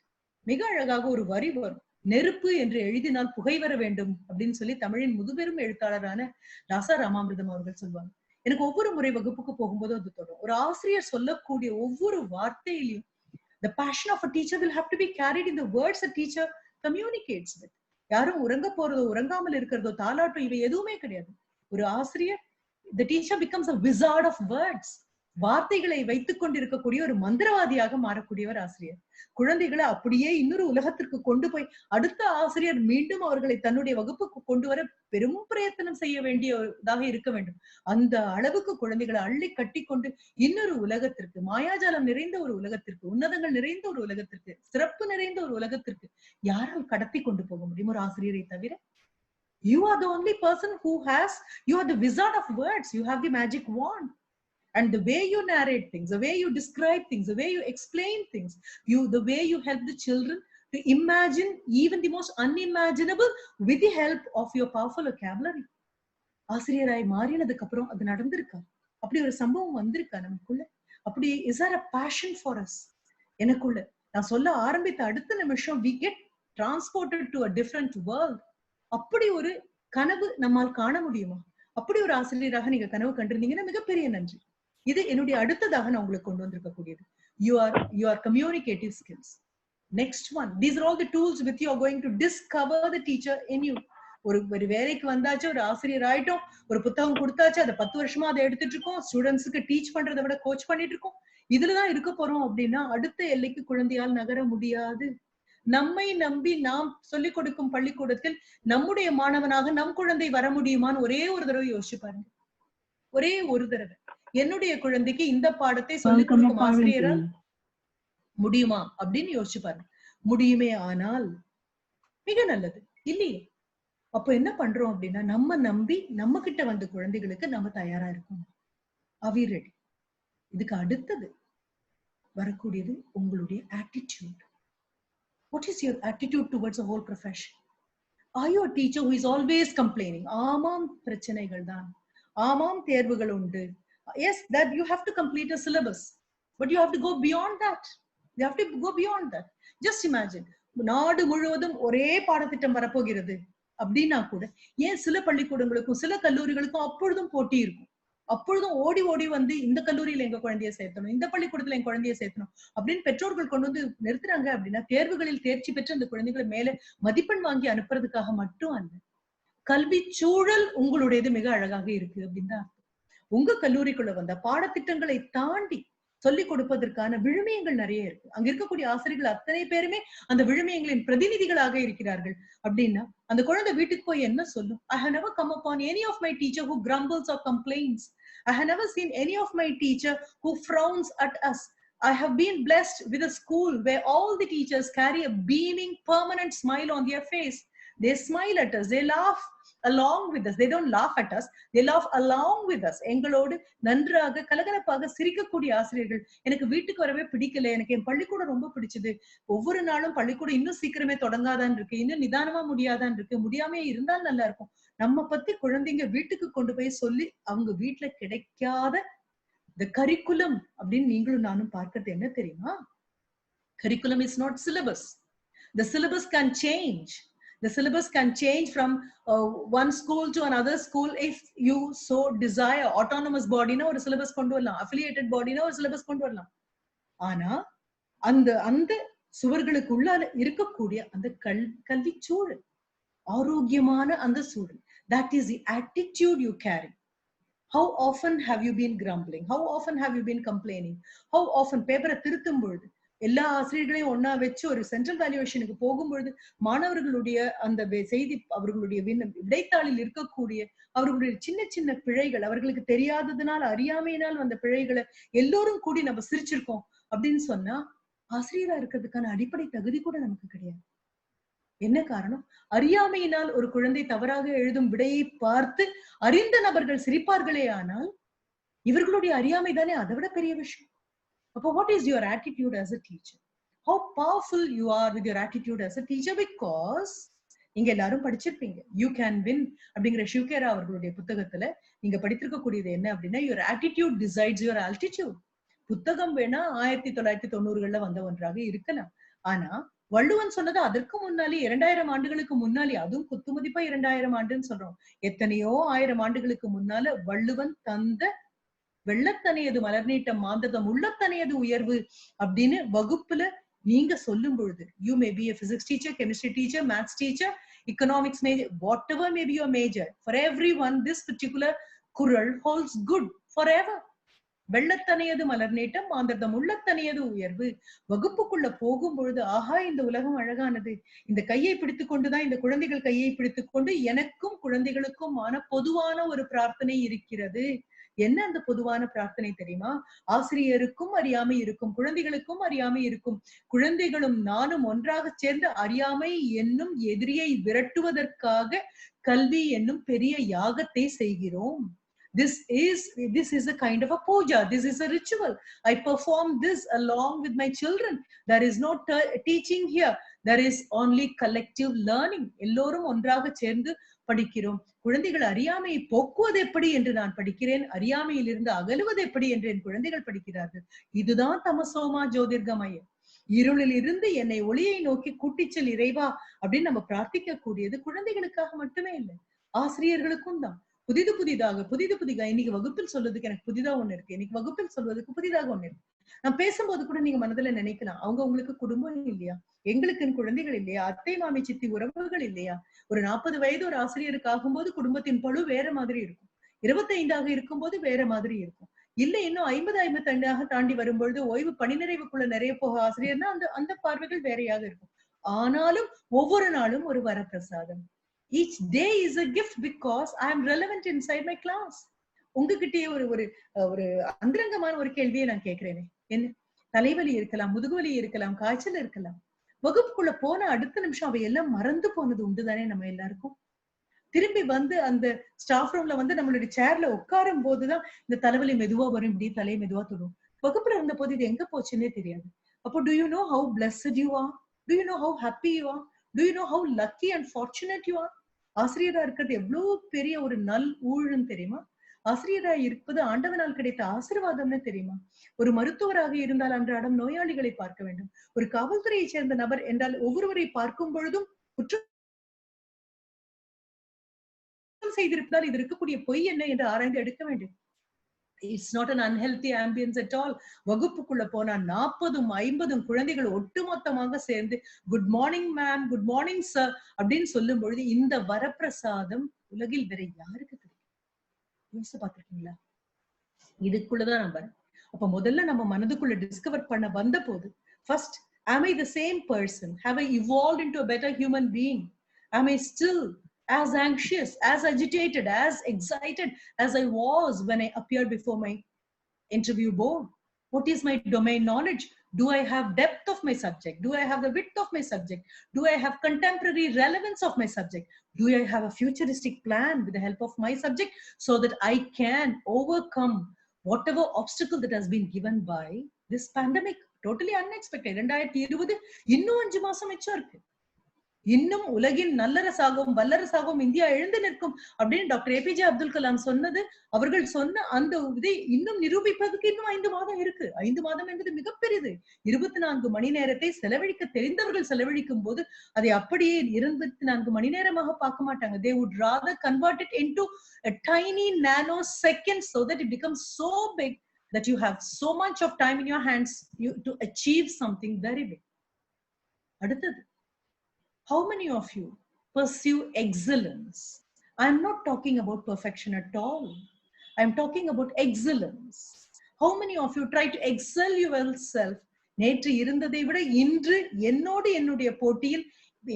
மிக அழகாக ஒரு வரி வரும். நெருப்பு என்று எழுதினால் புகை வர வேண்டும் அப்படின்னு சொல்லி தமிழின் முதுபெரும் எழுத்தாளரான ராசா ராமாமிர்தம் அவர்கள் சொல்வாங்க. எனக்கு ஒவ்வொரு முறை வகுப்புக்கு போகும்போது அது தோணும். ஒரு ஆசிரியர் சொல்லக்கூடிய ஒவ்வொரு வார்த்தையிலையும் the passion of a teacher will have to be carried in the words a teacher communicates with. யாரும் உறங்க போறதோ, உறங்காமல் இருக்கிறதோ, தாலாட்டோ இவை எதுவுமே கிடையாது. ஒரு ஆசிரியர், the teacher becomes a wizard of words. வார்த்தைகளை வைத்துக் கொண்டிருக்கக்கூடிய ஒரு மந்திரவாதியாக மாறக்கூடியவர் ஆசிரியர். குழந்தைகளை அப்படியே இன்னொரு உலகத்திற்கு கொண்டு போய் அடுத்த ஆசிரியர் மீண்டும் அவர்களை தன்னுடைய வகுப்புக்கு கொண்டு வர பெரும் பிரயத்தனம் செய்ய வேண்டியதாக இருக்க வேண்டும். அந்த அளவுக்கு குழந்தைகளை அள்ளி கட்டி கொண்டு இன்னொரு உலகத்திற்கு, மாயாஜாலம் நிறைந்த ஒரு உலகத்திற்கு, உன்னதங்கள் நிறைந்த ஒரு உலகத்திற்கு, சிறப்பு நிறைந்த ஒரு உலகத்திற்கு யாரால் கடத்தி கொண்டு போக முடியும்? ஒரு ஆசிரியரை தவிர. You are the only person who has, you are the wizard of words, you have the magic wand. And the way you narrate things, the way you describe things, the way you explain things, the way you help the children to imagine even the most unimaginable with the help of your powerful vocabulary. ஆசிரியராய் மாறினதுக்கு அப்புறம் அது நடந்திருக்கா? அப்படி ஒரு சம்பவம் வந்திருக்கா நமக்குள்ள? அப்படி is there a passion for us? எனக்குள்ள நான் சொல்ல ஆரம்பித்த அடுத்த நிமிஷம் we get transported to a different world. அப்படி ஒரு கனவு நம்மால் காண முடியுமா? அப்படி ஒரு ஆசிரியராக நீங்க கனவு கண்டிருந்தீங்கன்னா மிகப்பெரிய நன்றி. இது என்னுடைய அடுத்ததாக நான் உங்களுக்கு கொண்டு வந்திருக்கக்கூடியது. your communicative skills. Next one, these are all the tools with you are going to discover the teacher in you. ஒரு வேலைக்கு வந்தாச்சு, ஒரு ஆசிரியர் ஆயிட்டோம், ஒரு புத்தகம் கொடுத்தாச்சு, அதை 10 வருஷமா அதை எடுத்துட்டு இருக்கோம், ஸ்டூடெண்ட்ஸுக்கு டீச் பண்றதை விட கோச் பண்ணிட்டு இருக்கோம், இதுலதான் இருக்க போறோம் அப்படின்னா அடுத்த எல்லைக்கு குழந்தையால் நகர முடியாது. நம்மை நம்பி நாம் சொல்லிக் கொடுக்கும் பள்ளிக்கூடத்தில் நம்முடைய மாணவனாக நம் குழந்தை வர முடியுமான்னு ஒரே ஒரு தடவை யோசிச்சு பாருங்க. ஒரே ஒரு தடவை என்னுடைய குழந்தைக்கு இந்த பாடத்தை சொல்லிக் கொடுக்கும் ஆசிரியரால் முடியுமா அப்படின்னு யோசிச்சு பாருங்க. முடியுமே ஆனால் மிக நல்லது இல்லையே. அப்ப என்ன பண்றோம் அப்படின்னா நம்ம நம்பி நம்ம கிட்ட வந்த குழந்தைகளுக்கு நம்ம தயாரா இருக்கோம். Are we ready? இதுக்கு அடுத்தது வரக்கூடியது உங்களுடைய attitude. What is your attitude towards the whole profession? Are you a teacher who is always complaining? ஆமாம் பிரச்சனைகள் தான், ஆமாம் தேர்வுகள் உண்டு. Yes, that you have to complete a syllabus, but you have to go beyond that. You have to go beyond that. Just imagine, நாடு முழுவதும் ஒரே பாடத்திட்டம் வரப்போகிறது அப்படின்னா கூட ஏன் சில பள்ளிக்கூடங்களுக்கும் சில கல்லூரிகளுக்கும் அப்பொழுதும் போட்டி இருக்கும். அப்பொழுதும் ஓடி ஓடி வந்து இந்த கல்லூரியில எங்க குழந்தைய சேர்த்தணும், இந்த பள்ளிக்கூடத்துல என் குழந்தைய சேர்த்தணும் அப்படின்னு பெற்றோர்கள் கொண்டு வந்து நிறுத்துறாங்க அப்படின்னா தேர்வுகளில் தேர்ச்சி பெற்று அந்த குழந்தைகளை மேல மதிப்பெண் வாங்கி அனுப்புறதுக்காக மட்டும் அல்ல. கல்வி சூழல் உங்களுடையது மிக அழகாக இருக்கு அப்படின்னு தான். உங்க கல்லூரிக்குள்ள வந்த பாடத்திட்டங்களை தாண்டி சொல்லிக் கொடுப்பதற்கான விழுமியங்கள் நிறைய இருக்கு. அங்க இருக்கக்கூடிய ஆசிரியர்கள் அத்தனை பேருமே அந்த விழுமியங்களின் பிரதிநிதிகளாக இருக்கிறார்கள் அப்படின்னா அந்த குழந்தை வீட்டுக்கு போய் என்ன சொல்லும்? I have never come upon any of my teacher who grumbles or complains. I have never seen any of my teacher who frowns at us. I have been blessed with a school where all the teachers carry a beaming, permanent smile on their face. They smile at us, they laugh along with us. They don't laugh at us, they laugh along with us. எங்களோடு நன்றாக கலகலப்பாக சிரிக்கக்கூடிய ஆசிரியர்கள். எனக்கு வீட்டுக்கு வரவே பிடிக்கல, எனக்கு என் பள்ளிக்கூடம் ரொம்ப பிடிச்சது, ஒவ்வொரு நாளும் பள்ளிக்கூடம் இன்னும் சீக்கிரமே தொடங்காதான் இருக்கு, இன்னும் நிதானமா முடியாதான் இருக்கு, முடியாம இருந்தால் நல்லா இருக்கும். நம்ம பத்தி குழந்தைங்க வீட்டுக்கு கொண்டு போய் சொல்லி அவங்க வீட்டுல கிடைக்காத the curriculum அப்படின்னு நீங்களும் நானும் பார்க்கிறது என்ன தெரியுமா? Curriculum is not syllabus. The syllabus can change. The syllabus can change from one school to another school if you so desire. Autonomous body na or syllabus kondu varalam, affiliated body na or syllabus kondu varalam. Ana அந்த சுவர்களுக்குள்ள இருக்கக்கூடிய அந்த கல்வி சூழல், ஆரோக்கியமான அந்த சூழல், that is the attitude you carry. How often have you been grumbling? How often have you been complaining? How often பேப்பரை திருத்தும் பொழுது எல்லா ஆசிரியர்களையும் ஒன்னா வச்சு ஒரு சென்ட்ரல் வேல்யூவேஷனுக்கு போகும்பொழுது மாணவர்களுடைய அந்த செய்தி, அவர்களுடைய விடைத்தாளில் இருக்கக்கூடிய அவர்களுடைய சின்ன சின்ன பிழைகள், அவர்களுக்கு தெரியாததுனால் அறியாமையினால் வந்த பிழைகளை எல்லோரும் கூடி நம்ம சிரிச்சிருக்கோம் அப்படின்னு சொன்னா ஆசிரியரா இருக்கிறதுக்கான அடிப்படை தகுதி கூட நமக்கு கிடையாது. என்ன காரணம்? அறியாமையினால் ஒரு குழந்தை தவறாக எழுதும் விடையை பார்த்து அறிந்த நபர்கள் சிரிப்பார்களே, ஆனால் இவர்களுடைய அறியாமை தானே அதை விட பெரிய விஷயம். அப்போ what is your attitude as a teacher? How powerful you are with your attitude as a teacher? Because நீங்க எல்லாரும் படிச்சிருப்பீங்க You Can Win அப்படிங்கிற ஷிவ்கேரா அவர்களுடைய புத்தகத்துல நீங்க படித்திருக்க கூடியது என்ன அப்படின்னா, your attitude decides your altitude. புத்தகம் வேணா 1990களில் வந்த ஒன்றாக இருக்கலாம், ஆனா வள்ளுவன் சொன்னது அதற்கு முன்னாலே 2000 ஆண்டுகளுக்கு முன்னாலே, அதுவும் குத்துமதிப்பா 2000 ஆண்டுன்னு சொல்றோம், எத்தனையோ 1000 ஆண்டுகளுக்கு முன்னால வள்ளுவன் தந்த வெள்ளத்தனையது மலர் நீட்டம் மாந்ததம் உள்ளத்தனையது உயர்வு அப்படின்னு வகுப்புல நீங்க சொல்லும் பொழுது, you may be a physics teacher, chemistry teacher, maths teacher, economics major, whatever may be your major, for everyone this particular குறள் holds good forever. வெள்ளத்தனையது மலர் நீட்டம் மாந்ததம் உள்ளத்தனையது உயர்வு. வகுப்புக்குள்ள போகும் பொழுது ஆஹா இந்த உலகம் அழகானது, இந்த கையை பிடித்துக் கொண்டுதான் இந்த குழந்தைகள் கையை பிடித்துக் கொண்டு எனக்கும் குழந்தைகளுக்குமான பொதுவான ஒரு பிரார்த்தனை இருக்கிறது. என்ன அந்த பொதுவான பிரார்த்தனை தெரியுமா? ஆசிரியருக்கும் அறியாமை இருக்கும், குழந்தைகளுக்கும் அறியாமை இருக்கும், குழந்தைகளும் நானும் ஒன்றாக சேர்ந்து அறியாமை என்னும் எதிரியை விரட்டுவதற்காக கல்வி என்னும் பெரிய யாகத்தை செய்கிறோம். This is a kind of a puja. This is a ritual. I perform this along with my children. There is no teaching here. There is only collective learning. எல்லோரும் ஒன்றாக சேர்ந்து படிக்கிறோம். குழந்தைகள் அறியாமையை போக்குவது எப்படி என்று நான் படிக்கிறேன், அறியாமையில் இருந்து அகலுவது எப்படி என்று என் குழந்தைகள் படிக்கிறார்கள். இதுதான் தமசோமா ஜோதிர்கமய, இருளில் இருந்து என்னை ஒளியை நோக்கி கூட்டிச்சல் இறைவா அப்படின்னு நம்ம பிரார்த்திக்க கூடியது குழந்தைகளுக்காக மட்டுமே இல்லை, ஆசிரியர்களுக்கும் தான். புதிதாக இன்னைக்கு வகுப்பில் சொல்வதுக்கு எனக்கு புதிதா ஒண்ணு இருக்கு, இன்னைக்கு வகுப்பில் சொல்வதற்கு புதிதாக ஒண்ணு இருக்கு. நான் பேசும்போது கூட நீங்க மனதுல நினைக்கலாம், அவங்க உங்களுக்கு குடும்பம் இல்லையா, எங்களுக்கு குழந்தைகள் இல்லையா, அத்தை மாமி சித்தி உறவுகள் இல்லையா? ஒரு 40 வயது ஒரு ஆசிரியருக்கு ஆகும்போது குடும்பத்தின் பழு வேற மாதிரி இருக்கும், 25 இருக்கும்போது வேற மாதிரி இருக்கும், இல்ல இன்னும் 50-55 தாண்டி வரும்பொழுது ஓய்வு பணி நிறைவுக்குள்ள நிறைய போக ஆசிரியர்னா அந்த பார்வைகள் வேறையாக இருக்கும். ஆனாலும் ஒவ்வொரு நாளும் ஒரு வரப்பிரசாதம். Each day is a gift because I am relevant inside my class. உங்ககிட்டயே ஒரு அந்தரங்கமான ஒரு கேள்வியை நான் கேட்கிறேனே, என்ன தலைவலி இருக்கலாம், முதுகுவலி இருக்கலாம், காய்ச்சல் இருக்கலாம், வகுப்புக்குள்ள போன அடுத்த நிமிஷம் அவை எல்லாம் மறந்து போனது உண்டுதானே நம்ம எல்லாருக்கும்? திரும்பி வந்து அந்த ஸ்டாஃப் ரூம்ல வந்து நம்மளுடைய சேர்ல உட்காரும் போதுதான் இந்த தலைவலி மெதுவா வரும், இப்படி தலையை மெதுவா தொடும். வகுப்புல இருந்த போது இது எங்க போச்சுன்னே தெரியாது. அப்போ do you know how blessed you are? Do you know how happy you are? Do you know how lucky and fortunate you are? ஆசிரியரா இருக்கிறது எவ்வளவு பெரிய ஒரு நல் ஊழன்னு தெரியுமா? ஆசிரியரா இருப்பது ஆண்டவனால் கிடைத்த ஆசீர்வாதம்னு தெரியுமா? ஒரு மருத்துவராக இருந்தால் அன்றாடம் நோயாளிகளை பார்க்க வேண்டும். ஒரு காவல்துறையை சேர்ந்த நபர் என்றால் ஒவ்வொருவரை பார்க்கும் பொழுதும் குற்றம் செய்திருப்பதால் இது இருக்கக்கூடிய பொய் என்ன என்று ஆராய்ந்து எடுக்க வேண்டும். It's not an unhealthy ambience at all. வகுப்புக்குள்ள போனா 40-50 குழந்தைகள் ஒட்டுமொத்தமாக சேர்ந்து good morning ma'am, good morning sir அப்படின்னு சொல்லும் பொழுது இந்த வரப்பிரசாதம் உலகில் வேற யாருக்கு தெரியும்? யோசிச்சு பார்த்திருக்கீங்களா? இதுக்குள்ளதான் நம்ம அப்ப முதல்ல நம்ம மனதுக்குள்ள டிஸ்கவர் பண்ண வந்த போது first, am I the same person? Have I evolved into a better human being? Am I still as anxious, as agitated, as excited as I was when I appeared before my interview board? What is my domain knowledge? Do I have depth of my subject? Do I have the width of my subject? Do I have contemporary relevance of my subject? Do I have a futuristic plan with the help of my subject so that I can overcome whatever obstacle that has been given by this pandemic? Totally unexpected. 2020 இன்னும் 5 மாசம் மிச்சம் இருக்கு. இன்னும் உலகின் நல்லரசாகவும் வல்லரசாகவும் India எழுந்து நிற்கும் அப்படின்னு doctor APJ Abdul Kalam சொன்னது, அவர்கள் சொன்ன அந்த இதை இன்னும் நிரூபிப்பதற்கு இன்னும் 5 மாதம் இருக்கு. 5 மாதம் என்பது மிகப்பெரியது. 24 மணி நேரத்தை செலவழிக்க தெரிந்தவர்கள் செலவழிக்கும் போது அதை அப்படியே 24 மணி நேரமாக பார்க்க மாட்டாங்க. They would rather convert it into a tiny nanosecond so that it becomes so big that you have so much of time in your hands to achieve something very big. அடுத்தது, how many of you pursue excellence? I'm not talking about perfection at all. I'm talking about excellence. How many of you try to excel yourself? நேற்று இருந்ததை விட இன்று என்னோடு என்னுடைய போட்டியில்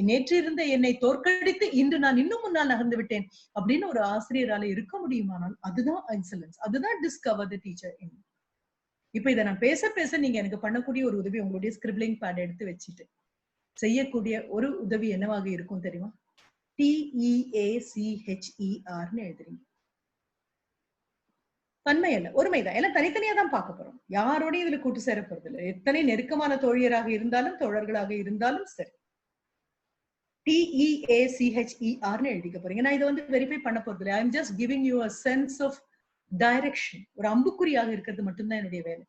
நேற்று இருந்த என்னை தோற்கடித்து இன்று நான் இன்னும் முன்னால் நகர்ந்து விட்டேன் அப்படின்னு ஒரு ஆசிரியரால இருக்க முடியுமானால் அதுதான் எக்ஸலன்ஸ். அதுதான் டிஸ்கவர் தி டீச்சர் இன். இப்ப இதை நான் பேச பேச நீங்க எனக்கு பண்ணக்கூடிய ஒரு உதவி, உங்களுடைய ஸ்கிரிப்லிங் பேட் எடுத்து வச்சுட்டு செய்யக்கூடிய ஒரு உதவி என்னவாக இருக்கும் தெரியுமா? TEACHERன்னு எழுதுறீங்க. தன்மை அல்ல, ஒருமைதான். எல்லாம் தனித்தனியா தான் பார்க்க போறோம். யாரோடையும் இதுல கூட்டு சேர போறது இல்லை. எத்தனை நெருக்கமான தோழியராக இருந்தாலும் தோழர்களாக இருந்தாலும் சரி, TEACHERன்னு எழுதிக்க போறீங்க. நான் இதை வந்து வெரிஃபை பண்ண போறது இல்லை. I am just giving you a sense of direction. ஒரு அம்புக்குறியாக இருக்கிறது மட்டும்தான் என்னுடைய வேலை.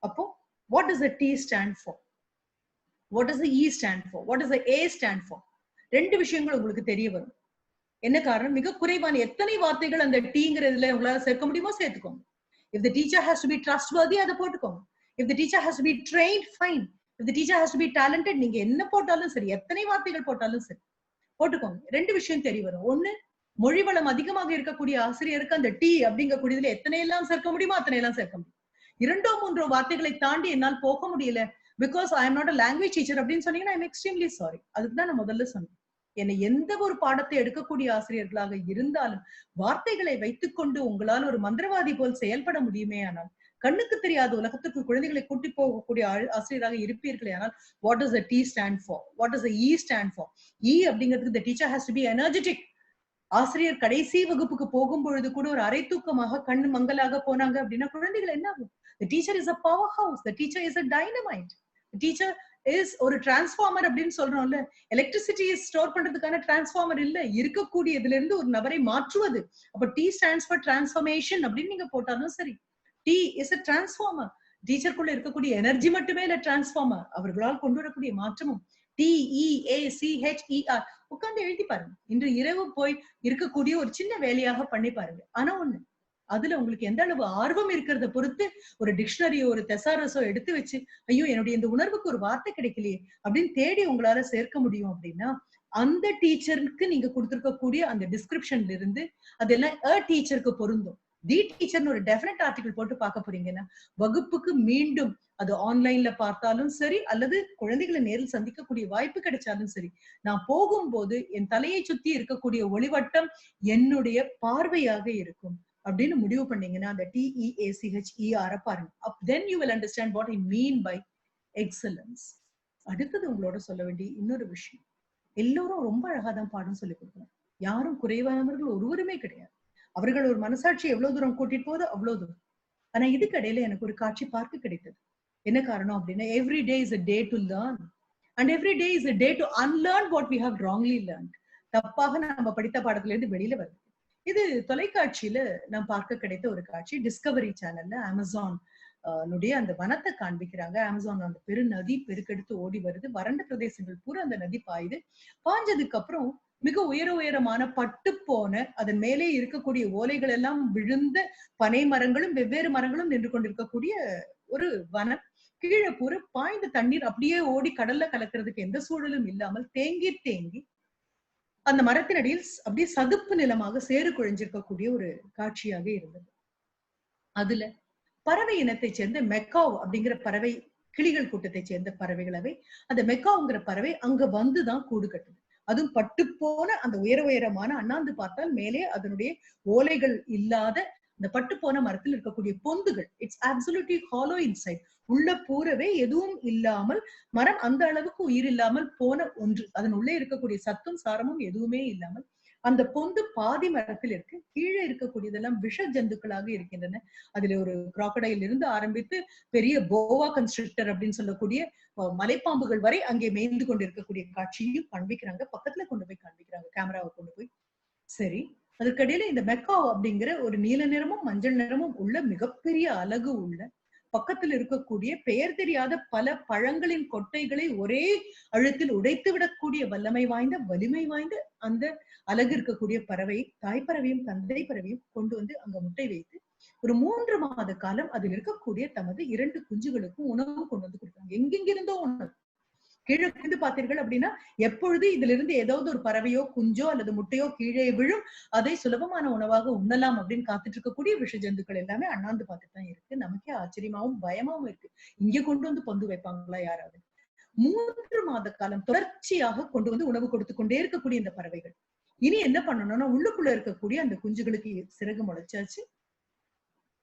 அப்போ what does the T stand for? What does the E stand for? What does the A stand for? ரெண்டு விஷயங்கள் உங்களுக்கு தெரிய வரும். என்ன காரணம்? மிக குறைவான எத்தனை வார்த்தைகள் அந்த டீங்கிறதுல உங்களால சேர்க்க முடியுமோ சேர்த்துக்கோங்க. If the teacher has to be trustworthy, அதை போட்டுக்கோங்க. If the teacher has to be trained, fine. If the teacher has to be talented, நீங்க என்ன போட்டாலும் சரி, எத்தனை வார்த்தைகள் போட்டாலும் சரி போட்டுக்கோங்க. ரெண்டு விஷயம் தெரிய வரும். ஒண்ணு, மொழி வளம் அதிகமாக இருக்கக்கூடிய ஆசிரியருக்கு அந்த டி அப்படிங்கக்கூடியதுல எத்தனை எல்லாம் சேர்க்க முடியுமோ அத்தனை எல்லாம் சேர்க்க முடியும். 2-3 வார்த்தைகளை தாண்டி என்னால் போக முடியல because I am not a language teacher அப்படின்னு சொன்னீங்கன்னா I am extremely sorry. அதுக்கு தான் நான் முதல்ல சொன்னேன். என்னை எந்த ஒரு பாடத்தை எடுக்கக்கூடிய ஆசிரியர்களாக இருந்தாலும் வார்த்தைகளை வைத்துக்கொண்டு உங்களால் ஒரு மந்திரவாதி போல் செயல்பட முடியுமே ஆனால், கண்ணுக்கு தெரியாத உலகத்துக்கு குழந்தைகளை கூட்டி போகக்கூடிய ஆசிரியராக இருப்பீர்களே ஆனால், what does the T stand for? What does the E stand for? E அப்படிங்கிறதுக்கு the teacher has to be energetic. ஆசிரியர் கடைசி வகுப்புக்கு போகும் பொழுது கூட ஒரு அரை தூக்கமாக கண்ணு மங்கலாக போனாங்க அப்படின்னா குழந்தைகள் என்ன ஆகும்? The teacher is a powerhouse. The teacher is a dynamite. The teacher is ஒரு டிரான்ஸ்ஃபார்மர் அப்படின்னு சொல்றோம்ல. எலக்ட்ரிசிட்டி ஸ்டோர் பண்றதுக்கான டிரான்ஸ்ஃபார்மர் இல்ல, இருக்கக்கூடியதுல இருந்து ஒரு நபரை மாற்றுவது. அப்ப T stands for transformation அப்படின்னு நீங்க போட்டாலும் சரி. T is a transformer. டீச்சருக்குள்ள இருக்கக்கூடிய எனர்ஜி மட்டுமே இல்ல டிரான்ஸ்ஃபார்மர், அவர்களால் கொண்டு வரக்கூடிய மாற்றமும். TEACHER உட்கார்ந்து எழுதி பாருங்க. இன்று இரவு போய் இருக்கக்கூடிய ஒரு சின்ன வேலையாக பண்ணி பாருங்க. ஆனா ஒண்ணு, அதுல உங்களுக்கு எந்த அளவு ஆர்வம் இருக்கிறத பொறுத்து ஒரு டிக்ஷனரியோ ஒரு தெசாரஸோ எடுத்து வச்சு, ஐயோ என்னுடைய இந்த உணர்வுக்கு ஒரு வார்த்தை கிடைக்கலையே அப்படின்னு தேடி உங்களால சேர்க்க முடியும் அப்படின்னா, அந்த டீச்சருக்கு நீங்க கொடுத்திருக்கக்கூடிய அந்த டிஸ்கிரிப்ஷன்ல இருந்து அதெல்லாம் டீச்சருக்கு பொருந்தும். தி டீச்சர்னு ஒரு டெஃபினட் ஆர்டிகல் போட்டு பார்க்க போறீங்கன்னா, வகுப்புக்கு மீண்டும் அது ஆன்லைன்ல பார்த்தாலும் சரி அல்லது குழந்தைகளை நேரில் சந்திக்கக்கூடிய வாய்ப்பு கிடைச்சாலும் சரி, நான் போகும்போது என் தலையை சுத்தி இருக்கக்கூடிய ஒளிவட்டம் என்னுடைய பார்வையாக இருக்கும் அப்படின்னு முடிவு பண்ணீங்கன்னா அந்த TEACHER பாருங்க. Then you will understand what I mean by excellence. அடுத்தது உங்களோட சொல்ல வேண்டிய இன்னொரு விஷயம், எல்லோரும் ரொம்ப அழகா தான் பாடம் சொல்லி கொடுக்கணும். யாரும் குறைவானவர்கள் ஒருவருமே கிடையாது. அவர்கள் ஒரு மனசாட்சி எவ்வளவு தூரம் கூட்டிட்டு போகுது அவ்வளவு தூரம். ஆனா இதுக்கு இடையில எனக்கு ஒரு காட்சி பார்க்க கிடைத்தது. என்ன காரணம் அப்படின்னா, every day is a day to learn and every day is a day to unlearn what we have wrongly learned. தப்பாக நம்ம படித்த பாடத்துல இருந்து வெளியில வருது. இது தொலைக்காட்சியில நான் பார்க்க கிடைத்த ஒரு காட்சி. டிஸ்கவரி சேனல்ல அமேசான் அந்த வனத்தை காண்பிக்கிறாங்க. அமேசான் அந்த பெரு நதி பெருக்கெடுத்து ஓடி வருது. வறண்ட பிரதேசங்கள் பூரா அந்த நதி பாயுது. பாஞ்சதுக்கு அப்புறம் மிக உயரமான பட்டு போன அதன் மேலே இருக்கக்கூடிய ஓலைகள் எல்லாம் விழுந்த பனை மரங்களும் வெவ்வேறு மரங்களும் நின்று கொண்டிருக்கக்கூடிய ஒரு வனம். கீழே பூரா பாய்ந்த தண்ணீர் அப்படியே ஓடி கடல்ல கலக்கிறதுக்கு எந்த சூழலும் இல்லாமல் தேங்கி தேங்கி அந்த மரத்தினடியில் அப்படியே சதுப்பு நிலமாக சேறு குழைஞ்சிருக்கக்கூடிய ஒரு காட்சியாக இருந்தது. அதுல பறவை இனத்தை சேர்ந்த மெக்காவ் அப்படிங்கிற பறவை, கிளிகள் கூட்டத்தை சேர்ந்த பறவைகளவை, அந்த மெக்காவுங்கிற பறவை அங்க வந்துதான் கூடு கட்டுது. அதுவும் பட்டு போன அந்த உயரமான அண்ணாந்து பார்த்தால் மேலே அதனுடைய ஓலைகள் இல்லாத இந்த பட்டு போன மரத்தில் இருக்கக்கூடிய பொந்துகள், இட்ஸ் அப்சல்யூட்லி ஹாலோ இன்சைட். உள்ள பூரவே எதுவும் இல்லாமல், மரம் அந்த அளவுக்கு உயிர் இல்லாமல் போன ஒன்று, அதன் உள்ளே இருக்கக்கூடிய சத்தும் சாரமும் எதுவுமே இல்லாமல் அந்த பொந்து பாதி மரத்தில் இருக்கு. கீழே இருக்கக்கூடியதெல்லாம் விஷ ஜந்துக்களாக இருக்கின்றன. அதுல ஒரு கிராக்கடைல் இருந்து ஆரம்பித்து பெரிய போவா கன்ஸ்ட்ரக்டர் அப்படின்னு சொல்லக்கூடிய மலைப்பாம்புகள் வரை அங்கே மேய்ந்து கொண்டு இருக்கக்கூடிய காட்சியும் காண்பிக்கிறாங்க. பக்கத்துல கொண்டு போய் காண்பிக்கிறாங்க, கேமராவை கொண்டு போய். சரி, அதுக்கடையில இந்த மெக்காவ் அப்படிங்கிற ஒரு நீல நிறமும் மஞ்சள் நிறமும் உள்ள மிகப்பெரிய அலகு உள்ள பக்கத்தில் இருக்கக்கூடிய பெயர் தெரியாத பல பழங்களின் கொட்டைகளை ஒரே அழுத்தில் உடைத்து விடக்கூடிய வல்லமை வாய்ந்த வலிமை வாய்ந்த அந்த அலகு இருக்கக்கூடிய பறவை, தாய்ப்பறவையும் தந்தை பறவையும் கொண்டு வந்து அங்க முட்டை வைத்து ஒரு 3 மாத காலம் அதில் இருக்கக்கூடிய தமது 2 குஞ்சுகளுக்கும் உணவு கொண்டு வந்து கொடுத்தாங்க. எங்கெங்கிருந்தோ உணவு. கீழே விழுந்து பார்த்தீர்கள் அப்படின்னா எப்பொழுது இதுல இருந்து ஏதாவது ஒரு பறவையோ குஞ்சோ அல்லது முட்டையோ கீழே விழும், அதை சுலபமான உணவாக உண்ணலாம் அப்படின்னு காத்துட்டு இருக்கக்கூடிய விஷ ஜந்துக்கள் எல்லாமே அண்ணாந்து பார்த்துட்டு தான் இருக்கு. நமக்கே ஆச்சரியமாவும் பயமாவும் இருக்கு. இங்க கொண்டு வந்து பொந்து வைப்பாங்களா யாராவது? 3 மாத காலம் தொடர்ச்சியாக கொண்டு வந்து உணவு கொடுத்து கொண்டே இருக்கக்கூடிய இந்த பறவைகள் இனி என்ன பண்ணணும்னா, உள்ளுக்குள்ள இருக்கக்கூடிய அந்த குஞ்சுகளுக்கு சிறகு முளைச்சாச்சு,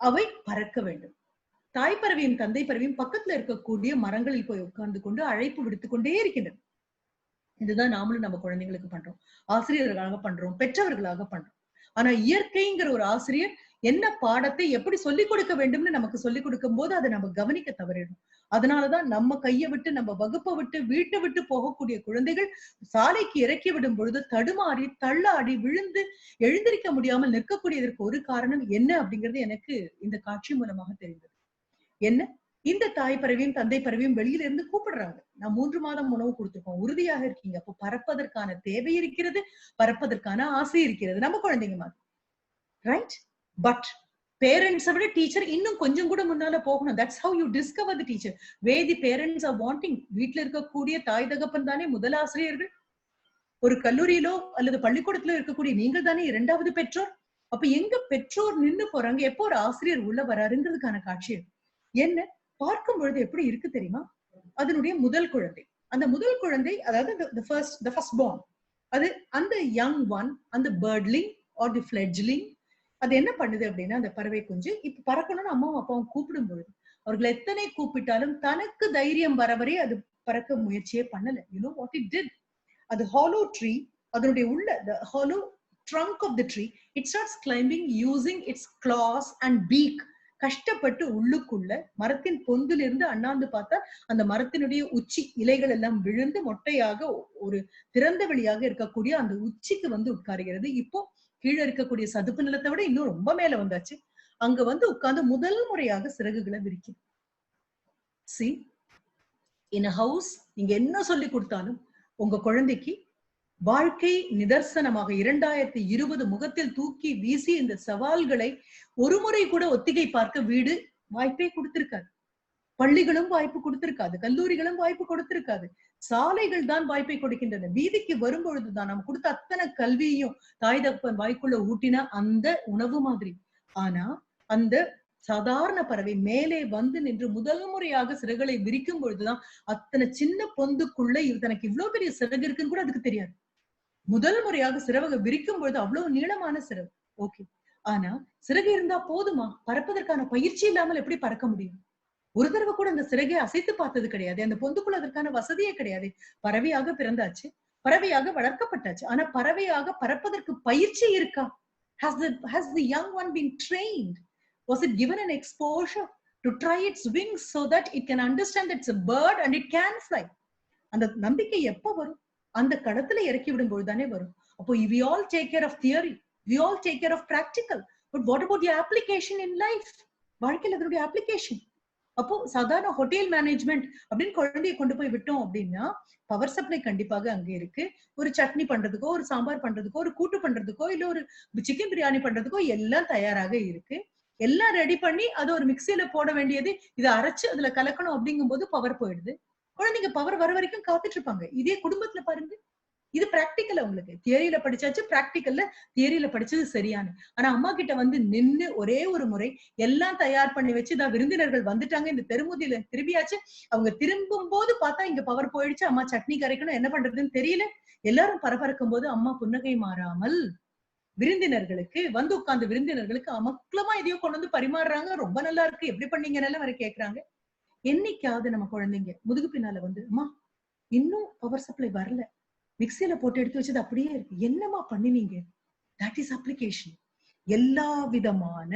அவை பறக்க வேண்டும். தாய் பறவையும் தந்தை பறவையும் பக்கத்துல இருக்கக்கூடிய மரங்களில் போய் உட்கார்ந்து கொண்டு அழைப்பு விடுத்து கொண்டே இருக்கின்றன. இதுதான் நாமளும் நம்ம குழந்தைங்களுக்கு பண்றோம், ஆசிரியர்களாக பண்றோம், பெற்றவர்களாக பண்றோம். ஆனா இயற்கைங்கிற ஒரு ஆசிரியர் என்ன பாடத்தை எப்படி சொல்லிக் கொடுக்க வேண்டும்னு நமக்கு சொல்லிக் கொடுக்கும் போது அதை நம்ம கவனிக்க தவறிடும். அதனாலதான் நம்ம கையை விட்டு, நம்ம வகுப்பை விட்டு, வீட்டை விட்டு போகக்கூடிய குழந்தைகள் சாலைக்கு இறக்கி விடும் பொழுது தடுமாறி தள்ளாடி விழுந்து எழுந்திருக்க முடியாமல் நிற்கக்கூடியதற்கு ஒரு காரணம் என்ன அப்படிங்கிறது எனக்கு இந்த காட்சி மூலமாக தெரிந்தது. என்ன, இந்த தாய் பறவையும் தந்தை பறவையும் வெளியில இருந்து கூப்பிடுறாங்க. நான் 3 மாதம் உணவு கொடுத்துருக்கோம், உறுதியாக இருக்கீங்க, அப்போ பறப்பதற்கான தேவை இருக்கிறது, பறப்பதற்கான ஆசை இருக்கிறது, நம்ம குழந்தைங்க மாதிரி, ரைட்? பட் பேரண்ட்ஸை விட டீச்சர் இன்னும் கொஞ்சம் கூட முன்னால போகணும். That's how you discover the teacher, way the parents R wanting. வீட்டுல இருக்கக்கூடிய தாய் தகப்பன் தானே முதல் ஆசிரியர்கள். ஒரு கல்லூரியிலோ அல்லது பள்ளிக்கூடத்துல இருக்கக்கூடிய நீங்கள் தானே 2வது பெற்றோர். அப்ப எங்க பெற்றோர் நின்னு போறாங்க, எப்போ ஒரு ஆசிரியர் உள்ள வராருங்கிறதுக்கான காட்சி என்ன பார்க்கும் பொழுது எப்படி இருக்கு தெரியுமா? அதனுடைய முதல் குழந்தை, அந்த முதல் குழந்தை, அதாவது the first born, அது அந்த young one, அந்த birdling or the fledgling, அது என்ன பண்ணுது அப்படின்னா, அந்த பறவை குஞ்சு இப்ப பறக்கணும்னு அம்மாவும் அப்பாவும் கூப்பிடும் பொழுது அவர்கள் எத்தனை கூப்பிட்டாலும் தனக்கு தைரியம் வரவரை அது பறக்க முயற்சியே பண்ணல. You know what it did? அது hollow tree, அதனுடைய உள்ள the hollow trunk of the tree, it starts climbing using its claws and beak. கஷ்டப்பட்டு உள்ளுக்குள்ள மரத்தின் பொந்திலிருந்து அண்ணாந்து பார்த்தா அந்த மரத்தினுடைய உச்சி இலைகள் எல்லாம் விழுந்து மொட்டையாக ஒரு திறந்த வெளியாக இருக்கக்கூடிய அந்த உச்சிக்கு வந்து உட்காருகிறது. இப்போ கீழே இருக்கக்கூடிய சதுப்பு நிலத்தை விட இன்னும் ரொம்ப மேல வந்தாச்சு. அங்க வந்து உட்கார்ந்து முதல் முறையாக சிறகுகளை விரிக்கும். See, in a house நீங்க என்ன சொல்லி கொடுத்தாலும் உங்க குழந்தைக்கு வாழ்க்கை நிதர்சனமாக 2020 முகத்தில் தூக்கி வீசி இந்த சவால்களை ஒரு முறை கூட ஒத்திகை பார்க்க வீடு வாய்ப்பே கொடுத்திருக்காது. பள்ளிகளும் வாய்ப்பு கொடுத்திருக்காது, கல்லூரிகளும் வாய்ப்பு கொடுத்திருக்காது, சாலைகள் தான் வாய்ப்பை கொடுக்கின்றன. வீதிக்கு வரும்பொழுதுதான் நம்ம கொடுத்த அத்தனை கல்வியையும் தாய் தகப்பன் வாய்க்குள்ள ஊட்டினா அந்த உணவு மாதிரி. ஆனா அந்த சாதாரண பறவை மேலே வந்து நின்று முதல் முறையாக சிறகுகளை விரிக்கும் பொழுதுதான் அத்தனை சின்ன பொந்துக்குள்ள தனக்கு இவ்வளவு பெரிய சிறகு இருக்குன்னு கூட அதுக்கு தெரியாது. முதல் முறையாக சிறகை விரிக்கும் பொழுது அவ்வளவு நீளமான சிறகு, ஓகே. ஆனா சிறகு இருந்தா போதுமா? பறப்பதற்கான பயிற்சி இல்லாமல் எப்படி பறக்க முடியும்? ஒரு தடவை கூட அந்த சிறகை அசைத்து பார்த்தது கிடையாது. அந்த பொந்துக்குள்ள அதற்கான வசதியே கிடையாது. பறவையாக பிறந்தாச்சு, பறவையாக வளர்க்கப்பட்டாச்சு. ஆனா பறவையாக பறப்பதற்கு பயிற்சி இருக்கா? Has the young one been trained? Was it given an exposure to try its wings so that it can understand that it's a bird and it can fly? அந்த நம்பிக்கை எப்ப வரும்? அந்த கடத்துல இறக்கி விடும் பொழுதுதானே வரும். அப்போ we all take care of theory, we all take care of practical, but what about your application in life? வாழ்க்கையில அதனுடைய அப்ளிகேஷன். அப்போ சாதாரண ஹோட்டல் மேனேஜ்மெண்ட் அப்படின்னு குழந்தைய கொண்டு போய் விட்டோம் அப்படின்னா பவர் சப்ளை கண்டிப்பாக அங்க இருக்கு. ஒரு சட்னி பண்றதுக்கோ, ஒரு சாம்பார் பண்றதுக்கோ, ஒரு கூட்டு பண்றதுக்கோ, இல்ல ஒரு சிக்கன் பிரியாணி பண்றதுக்கோ எல்லாம் தயாராக இருக்கு. எல்லாம் ரெடி பண்ணி அது ஒரு மிக்சியில போட வேண்டியது, இதை அரைச்சு அதுல கலக்கணும் அப்படிங்கும் போது பவர் போயிடுது. குழந்தைங்க பவர் வர வரைக்கும் காத்துட்டு இருப்பாங்க. இதே குடும்பத்துல பாருங்க, இது பிராக்டிக்கல். அவங்களுக்கு தியரியில படிச்சாச்சு, பிராக்டிக்கல்ல தியரியில படிச்சது சரியான. ஆனா அம்மா கிட்ட வந்து நின்னு ஒரே ஒரு முறை எல்லாம் தயார் பண்ணி வச்சு, இதான் விருந்தினர்கள் வந்துட்டாங்க, இந்த தெருமுதியில திரும்பியாச்சு, அவங்க திரும்பும் போது பார்த்தா இங்க பவர் போயிடுச்சு, அம்மா சட்னி கரைக்கணும், என்ன பண்றதுன்னு தெரியல, எல்லாரும் பரபரக்கும் போது அம்மா புன்னகை மாறாமல் விருந்தினர்களுக்கு வந்து உட்கார்ந்து விருந்தினர்களுக்கு அமக்களமா எதையோ கொண்டு வந்து பரிமாறுறாங்க. ரொம்ப நல்லா இருக்கு, எப்படி பண்ணீங்கன்னு வரை கேக்குறாங்க. என்னைக்காவது நம்ம குழந்தைங்க முதுகு பின்னால வந்து, அம்மா இன்னும் பவர் சப்ளை வரல, மிக்சியில போட்டு எடுத்து வச்சது அப்படியே இருக்கு, என்னமா பண்ணினீங்க? That is application. எல்லா விதமான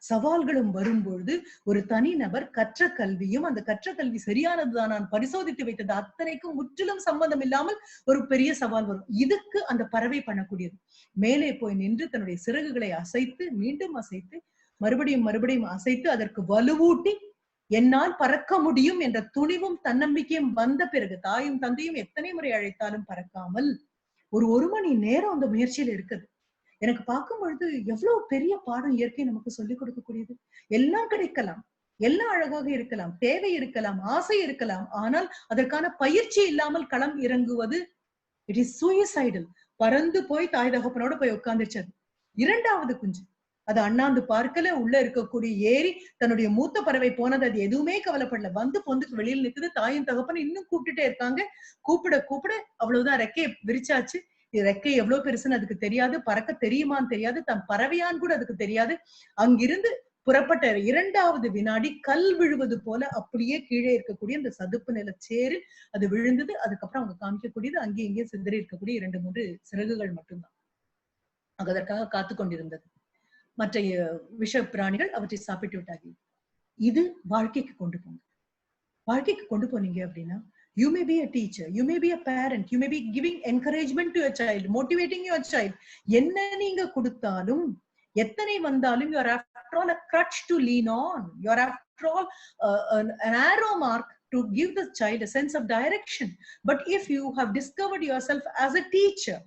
சவால்களும் வரும்பொழுது ஒரு தனிநபர் கற்ற கல்வியும் அந்த கற்ற கல்வி சரியானதுதான் நான் பரிசோதித்து வைத்தது அத்தனைக்கும் முற்றிலும் சம்பந்தம் இல்லாமல் ஒரு பெரிய சவால் வரும். இதுக்கு அந்த பறவை பண்ணக்கூடியது மேலே போய் நின்று தன்னுடைய சிறகுகளை அசைத்து மீண்டும் அசைத்து மறுபடியும் மறுபடியும் அசைத்து அதற்கு வலுவூட்டி என்னால் பறக்க முடியும் என்ற துணிவும் தன்னம்பிக்கையும் வந்த பிறகு தாயும் தந்தையும் எத்தனை முறை அழைத்தாலும் பறக்காமல் ஒரு மணி நேரம் அந்த முயற்சியில் இருக்குது. எனக்கு பார்க்கும் பொழுது எவ்வளவு பெரிய பாடம் இயற்கை நமக்கு சொல்லிக் கொடுக்கக்கூடியது. எல்லாம் கிடைக்கலாம், எல்லாம் அழகாக இருக்கலாம், தேவை இருக்கலாம், ஆசை இருக்கலாம், ஆனால் அதற்கான பயிற்சி இல்லாமல் களம் இறங்குவது இட் இஸ் சூயிசைடல். பறந்து போய் தாய் தகப்பனோட போய் உட்கார்ந்துச்சது. இரண்டாவது குஞ்சு அது அண்ணாந்து பார்க்கல, உள்ள இருக்கக்கூடிய ஏறி தன்னுடைய மூத்த பறவை போனது அது எதுவுமே கவலைப்படல, வந்து பொந்துக்கு வெளியில் நிக்குது. தாயும் தகப்பனும் இன்னும் கூப்பிட்டுட்டே இருக்காங்க. கூப்பிட கூப்பிட அவ்வளவுதான், ரெக்கையை விரிச்சாச்சு. ரெக்கை எவ்வளவு பெருசுன்னு அதுக்கு தெரியாது, பறக்க தெரியுமான்னு தெரியாது, தன் பறவையான்னு கூட அதுக்கு தெரியாது. அங்கிருந்து புறப்பட்ட இரண்டாவது வினாடி கல் விழுவது போல அப்படியே கீழே இருக்கக்கூடிய அந்த சதுப்பு நில சேரில் அது விழுந்தது. அதுக்கப்புறம் அவங்க காமிக்கக்கூடியது அங்கே இங்கே சிதறி இருக்கக்கூடிய 2-3 சிறகுகள் மட்டும்தான். அதற்காக காத்து கொண்டிருந்தது. மற்ற விஷ பிராணிகள் அவற்றை சாப்பிட்டு விட்டாங்க. இது வாழ்க்கைக்கு கொண்டு போங்க. வாழ்க்கைக்கு கொண்டு போனீங்க அப்படின்னா you may be a teacher, you may be a parent, you may be giving encouragement to your child, motivating your child. என்ன நீங்க கொடுத்தாலும் எத்தனை வந்தாலும் you are after all a crutch to lean on, you are after all an arrow mark to give the child a sense of direction. But if you have discovered yourself as a teacher,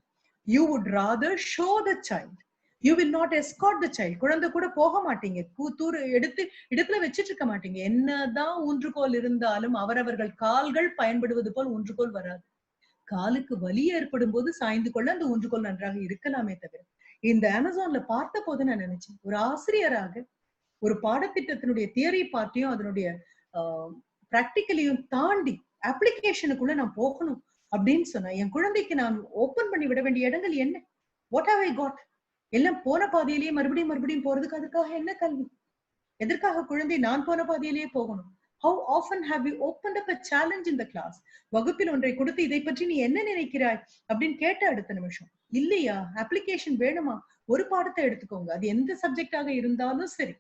you would rather show the child, you will not escort the child. குழந்தை கூட போக மாட்டீங்க, கூத்தூர் எடுத்து இடத்துல வச்சிட்டு இருக்க மாட்டீங்க. என்னதான் ஊன்றுகோல் இருந்தாலும் அவரவர்கள் கால்கள் பயன்படுவது போல் ஊன்றுகோல் வராது. காலுக்கு வலி ஏற்படும் போது சாய்ந்து கொள்ள அந்த ஊன்றுகோல் நன்றாக இருக்கலாமே தவிர. இந்த அமேசான்ல பார்த்த போது நான் நினைச்சேன், ஒரு ஆசிரியராக ஒரு பாடத்திட்டத்தினுடைய தியரி பார்ட்டியும் அதனுடைய பிராக்டிக்கலையும் தாண்டி அப்ளிகேஷனுக்குள்ள நான் போகணும் அப்படின்னு சொன்னா என் குழந்தைக்கு நான் ஓபன் பண்ணி விட வேண்டிய இடங்கள் என்ன? What have I got? எல்லாம் போன பாதையிலேயே மறுபடியும் மறுபடியும் போறதுக்கு அதுக்காக என்ன கல்வி? எதற்காக குழந்தை நான் போன பாதையிலேயே போகணும்? How often have you opened up a challenge in the class? வகுப்பில் ஒன்றை கொடுத்து இதை பற்றி நீ என்ன நினைக்கிறாய் அப்படின்னு கேட்ட அடுத்த நிமிஷம் இல்லையா, அப்ளிகேஷன் வேணுமா, ஒரு பாடத்தை எடுத்துக்கோங்க, அது எந்த சப்ஜெக்டாக இருந்தாலும் சரி.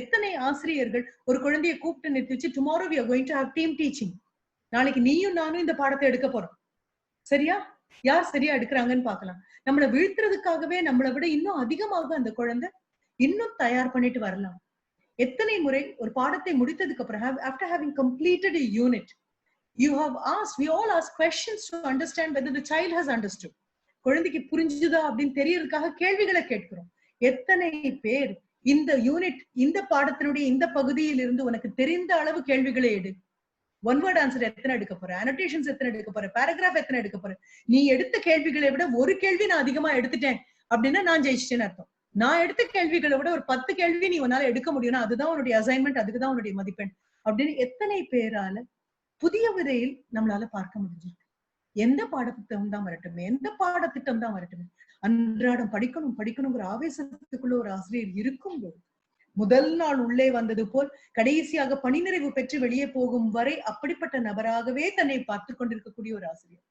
எத்தனை ஆசிரியர்கள் ஒரு குழந்தையை கூப்பிட்டு நிறுத்திச்சு, tomorrow we are going to have team teaching, நாளைக்கு நீயும் நானும் இந்த பாடத்தை எடுக்க போறோம், சரியா? யார் சரியா எடுக்கிறாங்கன்னு பாக்கலாம். நம்மளை வீழ்த்துறதுக்காகவே நம்மளை விட இன்னும் அதிகமாக அந்த குழந்தை இன்னும் தயார் பண்ணிட்டு வரலாம். எத்தனை முறை ஒரு பாடத்தை முடித்ததுக்கு அப்புறம் after having completed a unit you have asked, we all ask questions to understand whether the child has understood. குழந்தைக்கு புரிஞ்சுதா அப்படின்னு தெரியறதுக்காக கேள்விகளை கேட்கிறோம். எத்தனை பேர் இந்த யூனிட் இந்த பாடத்தினுடைய இந்த பகுதியில் இருந்து உனக்கு தெரிந்த அளவு கேள்விகளை எடு. ஒன் வேர்ட் ஆன்சர் எத்தனை எடுக்க போற, அனோட்டேஷன்ஸ் எத்தனை எடுக்க போற, பேராகிராஃப் எத்தனை எடுக்க போற? நீ எடுத்த கேள்விகளை விட ஒரு கேள்வி நான் அதிகமா எடுத்துட்டேன் அப்படின்னா நான் ஜெயிச்சிட்டேன்னு அர்த்தம். நான் எடுத்த கேள்விகளை விட ஒரு 10 கேள்வி நீ உன்னால எடுக்க முடியும்னா அதுதான் உன்னுடைய அசைன்மெண்ட், அதுக்குதான் உன்னுடைய மதிப்பெண் அப்படின்னு எத்தனை பேரால புதிய விதையில் நம்மளால பார்க்க முடிஞ்சிருக்கு. எந்த பாடத்திட்டம் தான் வரட்டுமே, எந்த பாடத்திட்டம் தான் வரட்டுமே, அன்றாடம் படிக்கணும் படிக்கணுங்கிற ஆவேசத்துக்குள்ள ஒரு ஆசிரியர் இருக்கும்போது முதல் நாள் உள்ளே வந்தது போல் கடைசியாக பணி நிறைவு பெற்று வெளியே போகும் வரை அப்படிப்பட்ட நபராகவே தன்னை பார்த்து கொண்டிருக்கக்கூடிய ஒரு ஆசிரியர்.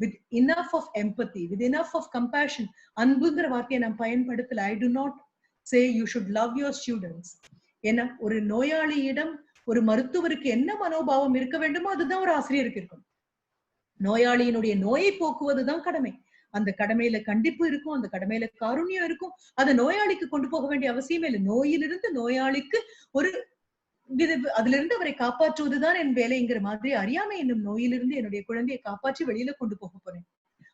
with enough of empathy, with enough of compassion. அன்புங்கிற வார்த்தையை நான் பயன்படுத்தல. I do not say you should love your students. ஏன்னா ஒரு நோயாளியிடம் ஒரு மருத்துவருக்கு என்ன மனோபாவம் இருக்க வேண்டுமோ அதுதான் ஒரு ஆசிரியருக்கு இருக்கும். நோயாளியினுடைய நோயை போக்குவதுதான் கடமை. அந்த கடமையில கண்டிப்பு இருக்கும், அந்த கடமையில காருண்யம் இருக்கும். அதை நோயாளிக்கு கொண்டு போக வேண்டிய அவசியமே இல்லை. நோயிலிருந்து நோயாளிக்கு ஒரு அதுல இருந்து அவரை காப்பாற்றுவதுதான் என் வேலைங்கிற மாதிரி அறியாமை என்னும் நோயிலிருந்து என்னுடைய குழந்தையை காப்பாற்றி வெளியில கொண்டு போக போறேன்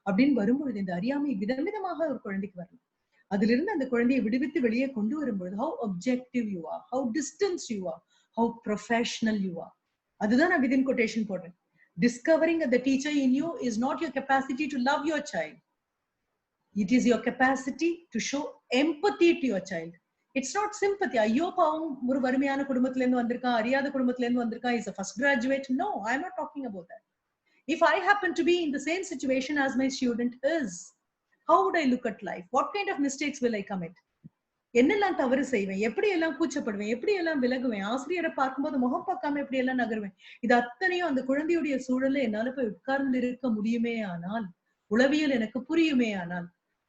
அப்படின்னு வரும்பொழுது இந்த அறியாமை விதவிதமாக ஒரு குழந்தைக்கு வரலாம். அதுல இருந்து அந்த குழந்தையை விடுவித்து வெளியே கொண்டு வரும்பொழுது how objective you are, how distanced you are, how professional you are. அதுதான் நான் within quotation போடுறேன். Discovering that the teacher in you is not your capacity to love your child. It is your capacity to show empathy to your child. It's not sympathy. ஐயோ பாவம் ஒரு வறுமையான குடும்பத்துல இருந்து வந்திருக்கான், அறியாத குடும்பத்துல இருந்து வந்திருக்கான், is a first graduate. No, I'm not talking about that. If I happen to be in the same situation as my student is, How would I look at life? What kind of mistakes will I commit? என்னெல்லாம் தவறு செய்வேன், எப்படி எல்லாம் கூச்சப்படுவேன், எப்படி எல்லாம் விலகுவேன், ஆசிரியரை பார்க்கும்போது முகம் பார்க்காம எப்படி எல்லாம் நகருவேன், இது அத்தனையும் அந்த குழந்தையுடைய சூழல்ல என்னால போய் உட்கார்ந்து இருக்க முடியுமே ஆனால், உளவியல் எனக்கு புரியுமே ஆனால்,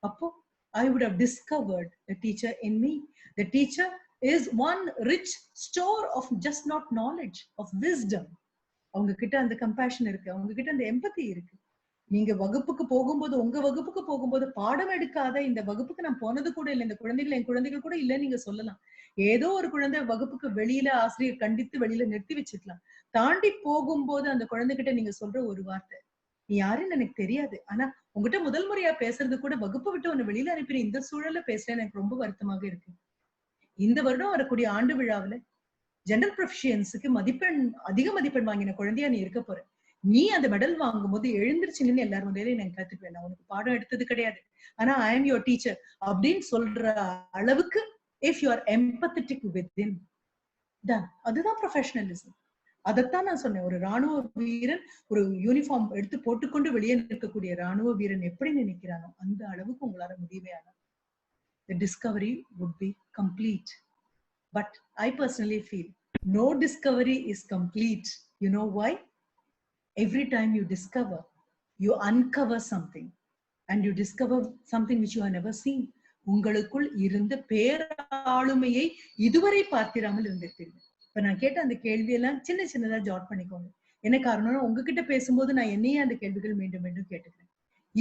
அப்போ I would have discovered the teacher in me. The teacher is one rich store of just not knowledge, of wisdom. அவங்க கிட்ட அந்த கம்பேஷன் இருக்கு, அவங்க கிட்ட அந்த எம்பத்தி இருக்கு. நீங்க வகுப்புக்கு போகும்போது, உங்க வகுப்புக்கு போகும்போது பாடம் எடுக்காத, இந்த வகுப்புக்கு நான் போனது கூட இல்லை, இந்த குழந்தைகள் என் குழந்தைகள் கூட இல்லைன்னு நீங்க சொல்லலாம். ஏதோ ஒரு குழந்தை வகுப்புக்கு வெளியில ஆசிரியர் கண்டித்து வெளியில நிறுத்தி வச்சுக்கலாம். தாண்டி போகும்போது அந்த குழந்தைகிட்ட நீங்க சொல்ற ஒரு வார்த்தை, நீ யாருன்னு எனக்கு தெரியாது, ஆனா உங்ககிட்ட முதல் முறையா பேசுறது கூட வகுப்பை விட்டு உன்னை வெளியில அனுப்பின இந்த சூழல்ல பேசுறேன்னு எனக்கு ரொம்ப வருத்தமாக இருக்கு. இந்த வருடம் வரக்கூடிய ஆண்டு விழாவில ஜெனரல் ப்ரொஃபிஷியன்ஸுக்கு அதிக மதிப்பெண் வாங்கின குழந்தையா நீ இருக்க போற. நீ அந்த மெடல் வாங்கும் போது எழுந்திருச்சு நின்று எல்லாரும் முதலே நான் கத்துக்குவேன், நான் உனக்கு பாடம் எடுத்தது கிடையாது, ஆனா ஐ எம் யுவர் டீச்சர் அப்படின்னு சொல்ற அளவுக்கு if you are empathetic within டன், அதுதான் ப்ரொஃபஷனலிசம். அதைத்தான் நான் சொன்னேன். ஒரு ராணுவ வீரன் ஒரு யூனிஃபார்ம் எடுத்து போட்டுக்கொண்டு வெளியே நிற்கக்கூடிய ராணுவ வீரன் எப்படி நினைக்கிறானோ அந்த அளவுக்கு உங்களால முடியவே ஆனா the discovery would be complete. But I personally feel no discovery is complete. You know why? Every time you discover, you uncover something, and you discover something which you have never seen. உங்களுக்குள் இருந்த பேராளுமையை இதுவரை பார்த்திராமல் இருந்திருப்பீர்கள். இப்ப நான் கேட்ட அந்த கேள்வியெல்லாம் சின்னதா ஜாட் பண்ணிக்கோங்க. என்ன காரணம்னா, உங்ககிட்ட பேசும்போது நான் என்னையே அந்த கேள்விகள் மீண்டும் மீண்டும் கேட்டுக்கிறேன்.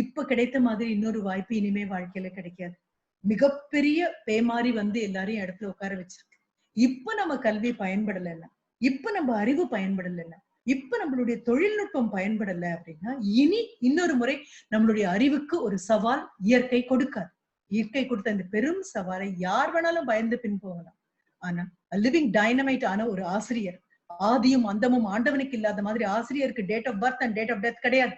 இப்ப கிடைத்த மாதிரி இன்னொரு வாய்ப்பு இனிமே வாழ்க்கையில கிடைக்காது. மிகப்பெரிய பேமாரி வந்து எல்லாரையும் இடத்துல உட்கார வச்சிருக்கு. இப்ப நம்ம கல்வி பயன்படலைன்னா, இப்ப நம்ம அறிவு பயன்படலைன்னா, இப்ப நம்மளுடைய தொழில்நுட்பம் பயன்படல அப்படின்னா, இனி இன்னொரு முறை நம்மளுடைய அறிவுக்கு ஒரு சவால் இயற்கை கொடுக்காது. இயற்கை கொடுத்த இந்த பெரும் சவாலை யார் வேணாலும் பயந்து பின் போகலாம். ஆனா லிவிங் டைனமைட் ஆன ஒரு ஆசிரியர், ஆதியும் அந்தமும் ஆண்டவனுக்கு இல்லாத மாதிரி ஆசிரியருக்கு date of birth and date of death கிடையாது.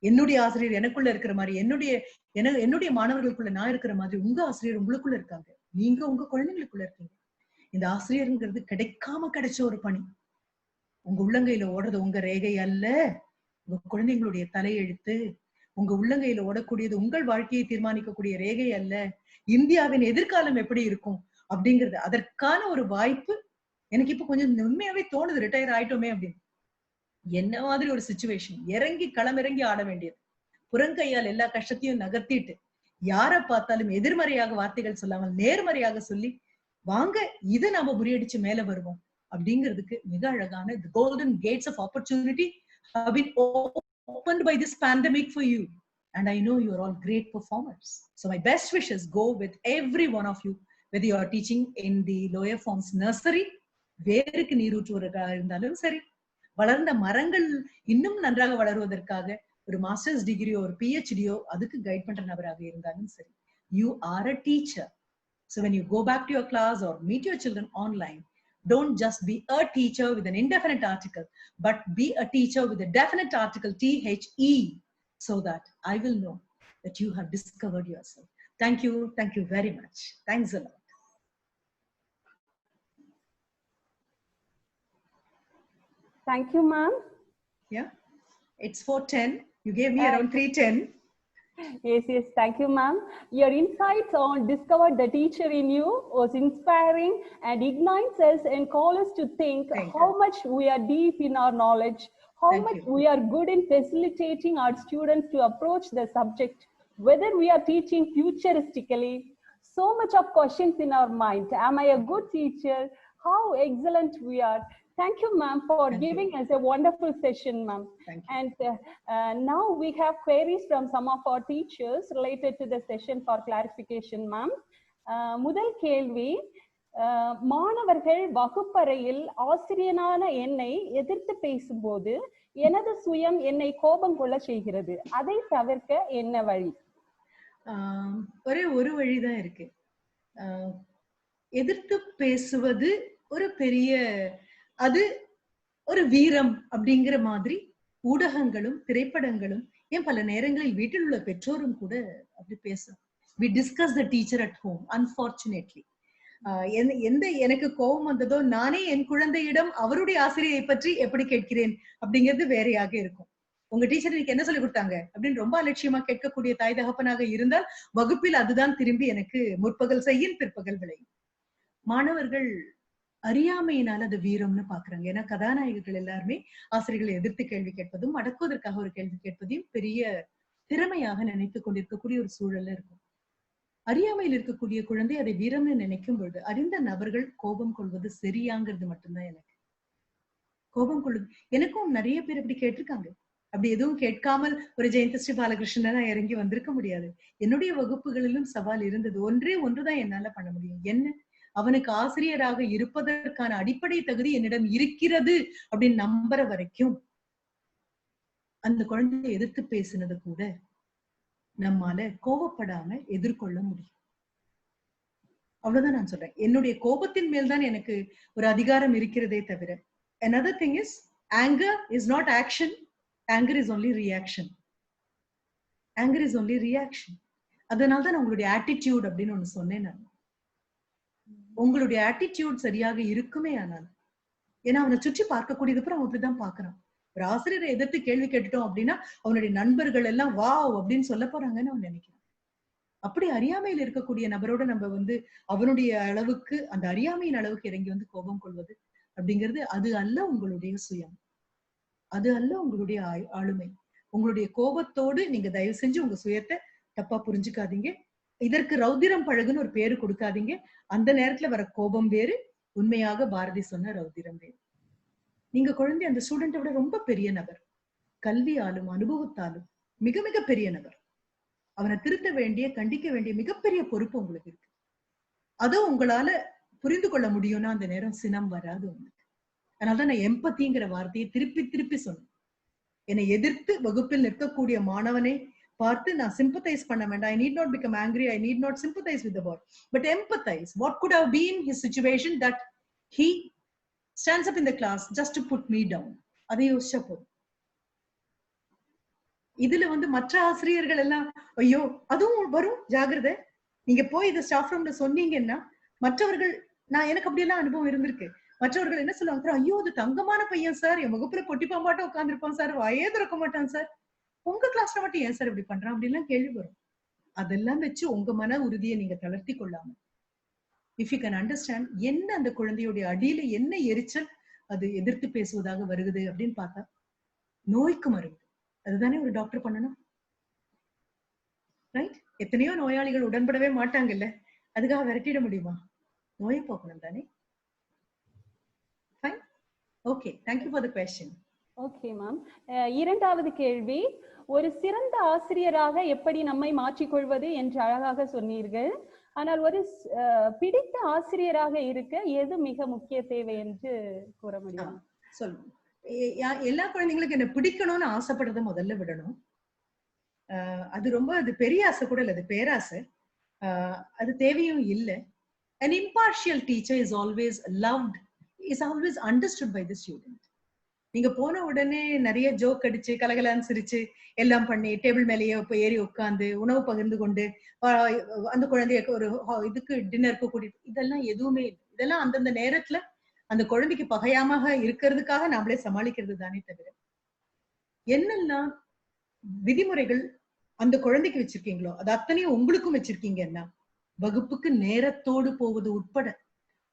என்னுடைய ஆசிரியர் எனக்குள்ள இருக்கிற மாதிரி, என்னுடைய மாணவர்களுக்குள்ள நான் இருக்கிற மாதிரி உங்க ஆசிரியர் உங்களுக்குள்ள இருக்காங்க, நீங்க உங்க குழந்தைங்களுக்குள்ள இருக்கீங்க. இந்த ஆசிரியருங்கிறது கிடைக்காம கிடைச்ச ஒரு பணி. உங்க உள்ளங்கையில ஓடுறது உங்க ரேகை அல்ல, உங்க குழந்தைங்களுடைய தலையெழுத்து. உங்க உள்ளங்கையில ஓடக்கூடியது உங்கள் வாழ்க்கையை தீர்மானிக்கக்கூடிய ரேகை அல்ல. இந்தியாவின் எதிர்காலம் எப்படி இருக்கும் அப்படிங்கிறது, அதற்கான ஒரு வாய்ப்பு எனக்கு இப்ப கொஞ்சம் உண்மையாவே தோணுது. ரிட்டையர் ஆயிட்டோமே அப்படின்னு. என்ன மாதிரி ஒரு சிச்சுவேஷன், களமிறங்கி ஆட வேண்டியது. புறங்கையால் எல்லா கஷ்டத்தையும் நகர்த்திட்டு, யாரை பார்த்தாலும் எதிர்மறையாக வார்த்தைகள் சொல்லாமல் நேர்மறையாக சொல்லி, வாங்க இதை நாம முறியடிச்சு மேல வருவோம் அப்படிங்கிறதுக்கு மிக அழகான the golden gates of opportunity have been opened by this pandemic for you, and I know you are all great performers. So my best wishes go with every one of you, whether you are teaching in the lower forms nursery, வேருக்கு நீரூற்றுவதற்காக இருந்தாலும் சரி, வளர்ந்த மரங்கள் இன்னும் நன்றாக வளருவதற்காக ஒரு masters டிகிரியோ ஒரு பிஹெச்டியோ அதுக்கு கைட் பண்ற நபராக இருந்தாலும் சரி, you are a teacher. So when you go back to your class or meet your children online, don't just be a teacher with an indefinite article, but be a teacher with a definite article, THE, so that I will know that you have discovered yourself. Thank you very much. Thanks a lot. Thank you, ma'am. Yeah, it's 4:10. You gave me around 3:10. Yes, thank you, ma'am. Your insights on Discover the Teacher in You was inspiring and ignites us and calls us to think how much we are deep in our knowledge, how much we are good in facilitating our students to approach the subject, whether we are teaching futuristically. So much of questions in our mind. Am I a good teacher? How excellent we are. Thank you, ma'am, for giving us a wonderful session, ma'am. And now we have queries from some of our teachers related to the session for clarification, ma'am. முதல் கேள்வி, மாணவர்கள் வகுப்பறையில் ஆசிரியனான என்னை எதிர்த்து பேசும்போது எனது சுயம் என்னை கோபம் கொள்ள செய்கிறது. அதை தவிர்க்க என்ன வழி? ஒரு வழிதான் இருக்கு. எதிர்த்து பேசுவது ஒரு பெரிய, அது ஒரு வீரம் அப்படிங்கிற மாதிரி ஊடகங்களும் திரைப்படங்களும் ஏன் பல நேரங்களில் வீட்டில் உள்ள பெற்றோரும் கூட அப்படி பேசும். We discuss the teacher at home, unfortunately. எனக்கு கோபம் வந்ததோ நானே என் குழந்தையிடம் அவருடைய ஆசிரியை பற்றி எப்படி கேட்கிறேன் அப்படிங்கிறது வேறையாக இருக்கும். உங்க டீச்சர் இன்னைக்கு என்ன சொல்லி கொடுத்தாங்க அப்படின்னு ரொம்ப அலட்சியமா கேட்கக்கூடிய தாய் தகப்பனாக இருந்தால் வகுப்பில் அதுதான் திரும்பி எனக்கு முற்பகல் செய்யும் பிற்பகல் விளையும். மாணவர்கள் அறியாமையினால் அது வீரம்னு பாக்குறாங்க. ஏன்னா கதாநாயகர்கள் எல்லாருமே ஆசிரியர்களை எதிர்த்து கேள்வி கேட்பதும் அடக்குவதற்காக ஒரு கேள்வி கேட்பதையும் பெரிய திறமையாக நினைத்துக் கொண்டிருக்கக்கூடிய ஒரு சூழல்ல இருக்கும். அறியாமையில் இருக்கக்கூடிய குழந்தை அதை வீரம்னு நினைக்கும் பொழுது அறிந்த நபர்கள் கோபம் கொள்வது சரியாங்கிறது மட்டும்தான் எனக்கு. கோபம் கொள்வது எனக்கும் நிறைய பேர் அப்படி கேட்டிருக்காங்க. அப்படி எதுவும் கேட்காமல் ஒரு ஜெயந்த ஸ்ரீ பாலகிருஷ்ணன் நான் இறங்கி வந்திருக்க முடியாது. என்னுடைய வகுப்புகளிலும் சவால் இருந்தது. ஒன்றுதான் என்னால பண்ண முடியும். என்ன, அவனுக்கு ஆசிரியராக இருப்பதற்கான அடிப்படை தகுதி என்னிடம் இருக்கிறது அப்படின்னு நம்புற வரைக்கும் அந்த குழந்தையை எதிர்த்து பேசினது கூட நம்மால கோபப்படாம எதிர்கொள்ள முடியும். அவ்வளவுதான் நான் சொல்றேன். என்னுடைய கோபத்தின் மேல்தான் எனக்கு ஒரு அதிகாரம் இருக்கிறதே தவிர. Another thing is, anger is not action. Anger is only reaction. Anger is only reaction. அதனால்தான் உங்களுடைய ஆட்டிடியூட் அப்படின்னு ஒண்ணு சொன்னேன் நான். உங்களுடைய ஆட்டிடியூட் சரியாக இருக்குமே ஆனால், ஏன்னா அவனை சுற்றி பார்க்கக்கூடியது அப்புறம் அவன் அப்படிதான் பாக்குறான். ஒரு ஆசிரியரை எதிர்த்து கேள்வி கேட்டுட்டோம் அப்படின்னா அவனுடைய நண்பர்கள் எல்லாம் வாவ் அப்படின்னு சொல்ல போறாங்கன்னு அவன் நினைக்கிறான். அப்படி அறியாமையில் இருக்கக்கூடிய நபரோட நம்ம அவனுடைய அளவுக்கு, அந்த அறியாமையின் அளவுக்கு இறங்கி கோபம் கொள்வது அப்படிங்கிறது அது அல்ல உங்களுடைய சுயம், அது அல்ல உங்களுடைய ஆளுமை. உங்களுடைய கோபத்தோடு நீங்க தயவு செஞ்சு உங்க சுயத்தை தப்பா புரிஞ்சுக்காதீங்க. இதற்கு ரௌதிரம் பழகுன்னு ஒரு பேரு கொடுக்காதீங்க. அந்த நேரத்துல வர கோபம் வேறு, உண்மையாக பாரதி சொன்ன ரௌதிரம் வேறு. நீங்க குழந்தை அந்த ஸ்டூடெண்ட்டை விட ரொம்ப பெரிய நபர், கல்வியாலும் அனுபவத்தாலும் மிக மிக பெரிய நபர். அவனை திருத்த வேண்டிய, கண்டிக்க வேண்டிய மிகப்பெரிய பொறுப்பு உங்களுக்கு இருக்கு. அதுவும் உங்களால புரிந்து கொள்ள முடியும்னா அந்த நேரம் சினம் வராது உங்களுக்கு. அதனாலதான் நான் எம்பத்திங்கிற வார்த்தையை திருப்பி திருப்பி சொன்னேன். என்னை எதிர்த்து வகுப்பில் நிற்கக்கூடிய மாணவனை பார்த்து நான் sympathize பண்ண வேண்டாம். I need not become angry. I need not sympathize with the boy, but empathize. What could have been his situation that he stands up in the class just to put me down? அதை யோசிச்சா போதும். இதுல மற்ற ஆசிரியர்கள் எல்லாம் ஐயோ அதுவும் வரும், ஜாகிரதை, நீங்க போய் இதை ஸ்டாஃப் ரூம்ல சொன்னீங்கன்னா மற்றவர்கள், எனக்கு அப்படியெல்லாம் அனுபவம் இருந்திருக்கு. மற்றவர்கள் என்ன சொல்லுவாங்க, ஐயோ அது தங்கமான பையன் சார், என் வகுப்புல பொட்டி பாம்பாட்டம் உட்காந்துருப்பான் சார், வாயே திறக்க மாட்டான் சார், உங்க கிளாஸ்ல மட்டும் ஏன் சார் இப்படி பண்றான் அப்படின்லாம் கேள்வி வரும். அதெல்லாம் வச்சு உங்க மன உறுதியை நீங்க தளர்த்தி கொள்ளாம, இஃப் யூ கேன் அண்டர்ஸ்டாண்ட் என்ன அந்த குழந்தையுடைய அடியில என்ன எரிச்சல் அது எதிர்த்து பேசுவதாக வருகுது அப்படின்னு பார்த்தா நோய்க்கு மருந்து. அதுதானே ஒரு டாக்டர் பண்ணணும், ரைட்? எத்தனையோ நோயாளிகள் உடன்படவே மாட்டாங்கல்ல, அதுக்காக விரட்டிட முடியுமா? நோயை போக்கணும் தானே. Fine, okay, thank you for the question. Okay ma'am, இரண்டாவது கேள்வி, ஒரு சிறந்த ஆசிரியராக எப்படி நம்மை மாற்றிக்கொள்வது என்று அழகாக சொன்னீர்கள். ஆனால் ஒரு பிடித்த ஆசிரியராக இருக்க எது மிக முக்கிய தேவை என்று கூற முடியும்? சொல்லுங்க. எல்லா குழந்தைங்களுக்கு என்ன பிடிக்கணும்னு ஆசைப்படுறத முதல்ல விடணும். அது பெரிய ஆசை கூட இல்ல, அது பேராசை. அது தேவையும் இல்லை. An impartial teacher is always loved, is always understood by the student. நீங்க போன உடனே நிறைய ஜோக் அடிச்சு கலகலான்னு சிரிச்சு எல்லாம் பண்ணி டேபிள் மேலேயே ஏறி உட்காந்து உணவு பகிர்ந்து கொண்டு அந்த குழந்தைய ஒரு இதுக்கு டின்னருக்கு கூட்டிட்டு, இதெல்லாம் எதுவுமே இல்லை. இதெல்லாம் அந்தந்த நேரத்துல அந்த குழந்தைக்கு பகையாம இருக்கிறதுக்காக நாமளே சமாளிக்கிறது தானே தவிர, என்னெல்லாம் விதிமுறைகள் அந்த குழந்தைக்கு வச்சிருக்கீங்களோ அது அத்தனையும் உங்களுக்கும் வச்சிருக்கீங்கன்னா, வகுப்புக்கு நேரத்தோடு போவது உட்பட.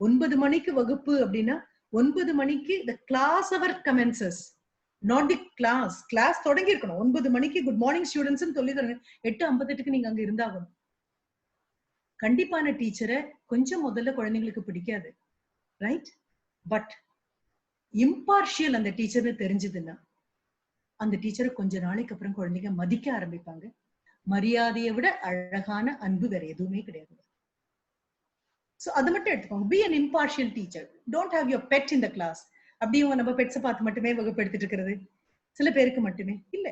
9 மணிக்கு வகுப்பு அப்படின்னா 9 மணிக்கு the class hour commences, not the class. Class தொடங்கி இருக்கணும். 9 மணிக்கு குட் மார்னிங் ஸ்டூடெண்ட்ஸ் சொல்லி தரணும். 8:58க்கு நீங்க அங்க இருந்தாகணும். கண்டிப்பான டீச்சரை கொஞ்சம் முதல்ல குழந்தைங்களுக்கு பிடிக்காது, ரைட்? பட் இம்பார்ஷியல் அந்த டீச்சர்னு தெரிஞ்சதுன்னா அந்த டீச்சரை கொஞ்ச நாளைக்கு அப்புறம் குழந்தைங்க மதிக்க ஆரம்பிப்பாங்க. மரியாதையை விட அழகான அன்பு வேற எதுவுமே கிடையாது. So அது மட்டும் எடுத்துக்கோங்க. Be an impartial teacher. Don't have your pet in the class. அப்படியும் நம்ம பெட்ஸை பார்த்து மட்டுமே வகுப்பு எடுத்துட்டு இருக்கிறது சில பேருக்கு மட்டுமே இல்ல.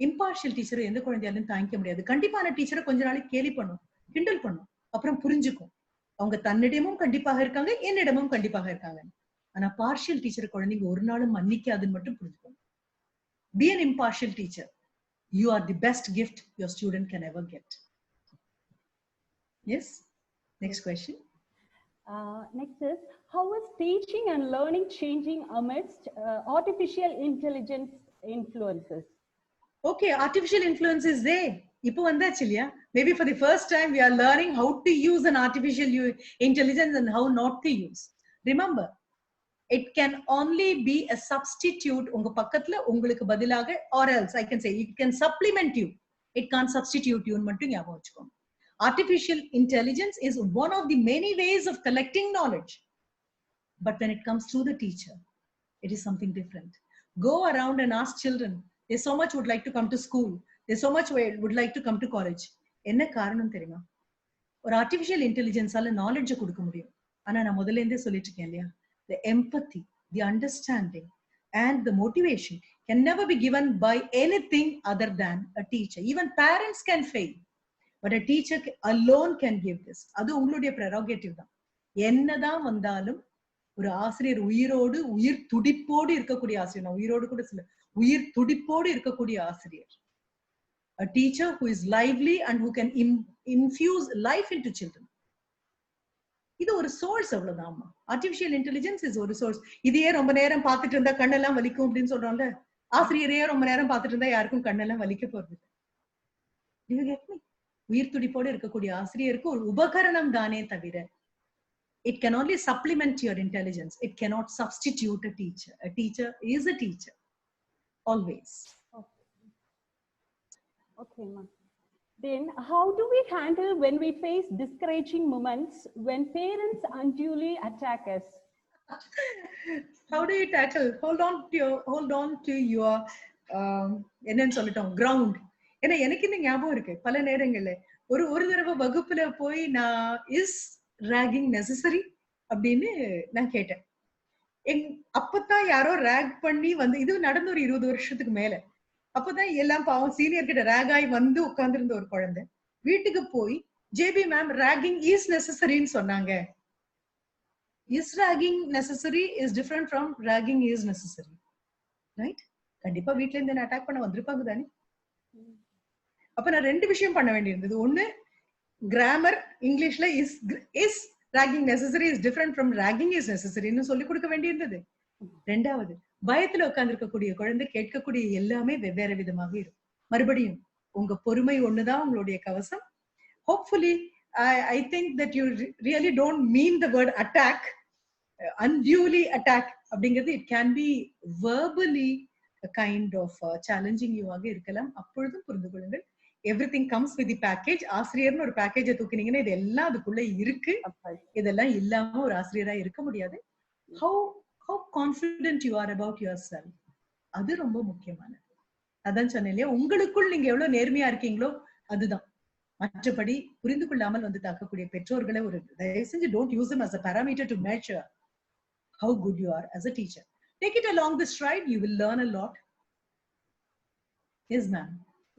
இம்பார்ஷியல் டீச்சரை எந்த குழந்தையாலும் தாங்கிக்க முடியாது. கண்டிப்பான டீச்சரை கொஞ்ச நாளைக்கு கேலி பண்ணும், கிண்டல் பண்ணும், அப்புறம் புரிஞ்சுக்கும் அவங்க தன்னிடமும் கண்டிப்பாக இருக்காங்க, என்னிடமும் கண்டிப்பாக இருக்காங்க. ஆனா பார்ஷியல் டீச்சர் குழந்தைங்க ஒரு நாளும் மன்னிக்காதுன்னு மட்டும் புரிஞ்சுக்கணும். Be an impartial teacher. You are the best gift your student can ever get. Yes. Next question. Next is, how is teaching and learning changing amidst artificial intelligence influences? Okay, artificial influence is there. இப்போ வந்தாச்சு இல்லையா? Maybe for the first time we are learning how to use an artificial intelligence and how not to use. Remember, it can only be a substitute உங்க பக்கத்துல உங்களுக்கு பதிலாக, or else I can say it can supplement you. It can't substitute you மட்டும் ஞாபகம் வச்சுக்கோங்க. Artificial intelligence is one of the many ways of collecting knowledge. But when it comes to the teacher, it is something different. Go around and ask children. They so much would like to come to school. They so much would like to come to college. என்ன காரணம் தெரியுமா? ஒரு artificial intelligence ஆல knowledge கொடுக்க முடியும். ஆனா நான் முதல்ல இருந்தே சொல்லிட்டு இருக்கேன் இல்லையா? The empathy, the understanding, and the motivation can never be given by anything other than a teacher. Even parents can fail, but a teacher alone can give this. அது உங்களுடைய prerogative தான். என்னதான் வந்தாலும் ஒரு ஆசிரியர் உயிரோடு, உயிர் துடிப்போடு இருக்கக்கூடிய ஆசிரியர், நான் உயிரோடு கூட சொல்ல, உயிர் துடிப்போடு இருக்கக்கூடிய ஆசிரியர். A teacher who is lively and who can infuse life into children. இது ஒரு சோர்ஸ், அவ்வளவுதான். ஆர்டிபிஷியல் இன்டெலிஜென்ஸ் இஸ் ஒரு சோர்ஸ். இதையே ரொம்ப நேரம் பார்த்துட்டு இருந்தா கண்ணெல்லாம் வலிக்கும் அப்படின்னு சொல்றோம்ல, ஆசிரியரையே ரொம்ப நேரம் பார்த்துட்டு இருந்தா யாருக்கும் கண்ணெல்லாம் வலிக்க போறது இல்லை. உயிர் துடிப்போடு இருக்கக்கூடிய ஆசிரியருக்கு ஒரு உபகரணம் தானே தவிர, it can only supplement your intelligence. It cannot substitute a teacher. A teacher is a teacher. Always. Okay, ma'am. Then how do we handle when we face discouraging moments when parents unduly attack us? How do you tackle? Hold on to your என்னன்னு சொல்லிட்டோம், ground. ஏன்னா எனக்கு இந்த ஞாபகம் இருக்கு, பல நேரங்கள்ல ஒரு தடவை வகுப்புல போய் நான் இஸ் ragging necessary அப்படின்னு நான் கேட்டேன். அப்பதான் யாரோ ரேக் பண்ணி வந்து, இது நடந்து ஒரு 20 வருஷத்துக்கு மேல. அப்பதான் எல்லாம் பாவம் சீனியர் கிட்ட ரேக் ஆகி வந்து உட்கார்ந்து இருந்த ஒரு குழந்தை வீட்டுக்கு போய், JP ma'am ragging is necessary ன்னு சொன்னாங்க. Is ragging necessary is different from ragging is necessary, right? கண்டிப்பா வீட்ல இருந்து என்ன அட்டாக் பண்ண வந்திருப்பாங்க தானே. அப்ப நான் ரெண்டு விஷயம் பண்ண வேண்டியிருந்தது. ஒண்ணு, கிராமர் இங்கிலீஷ்ல is ragging necessary is different from ragging is necessary ன்னு சொல்லி கொடுக்க வேண்டியிருந்தது. ரெண்டாவது, பயத்துல உட்கார்ந்து இருக்கக்கூடிய குழந்தை கேட்கக்கூடிய எல்லாமே வெவ்வேறு விதமாக இருக்கும். மறுபடியும் உங்க பொறுமை ஒண்ணுதான் உங்களுடைய கவசம். Hopefully I think that you really don't mean the word attack, unduly attack அப்படிங்கிறது. It can be verbally a kind of challenging you ஆக இருக்கலாம். அப்பொழுதும் புரிந்து கொள்ளுங்கள், everything comes with the package. ஆசிரியர்னு ஒரு பேக்கேஜை தூக்கினீங்கன்னா இது எல்லாம் அதுக்குள்ள இருக்கு. இதெல்லாம் இல்லாம ஒரு ஆசிரியரா இருக்க முடியாது. how confident you are about yourself, அது ரொம்ப முக்கியமானது. அதான் சொன்னேன் இல்லையா, உங்களுக்குள் நீங்க எவ்வளவு நேர்மையா இருக்கீங்களோ அதுதான். மற்றபடி புரிந்து கொள்ளாமல் வந்து தாக்கக்கூடிய பெற்றோர்களை ஒரு தயவு செஞ்சு don't use them as a parameter to measure how good you are as a teacher. Take it along this ride, you will learn a lot. Yes ma'am.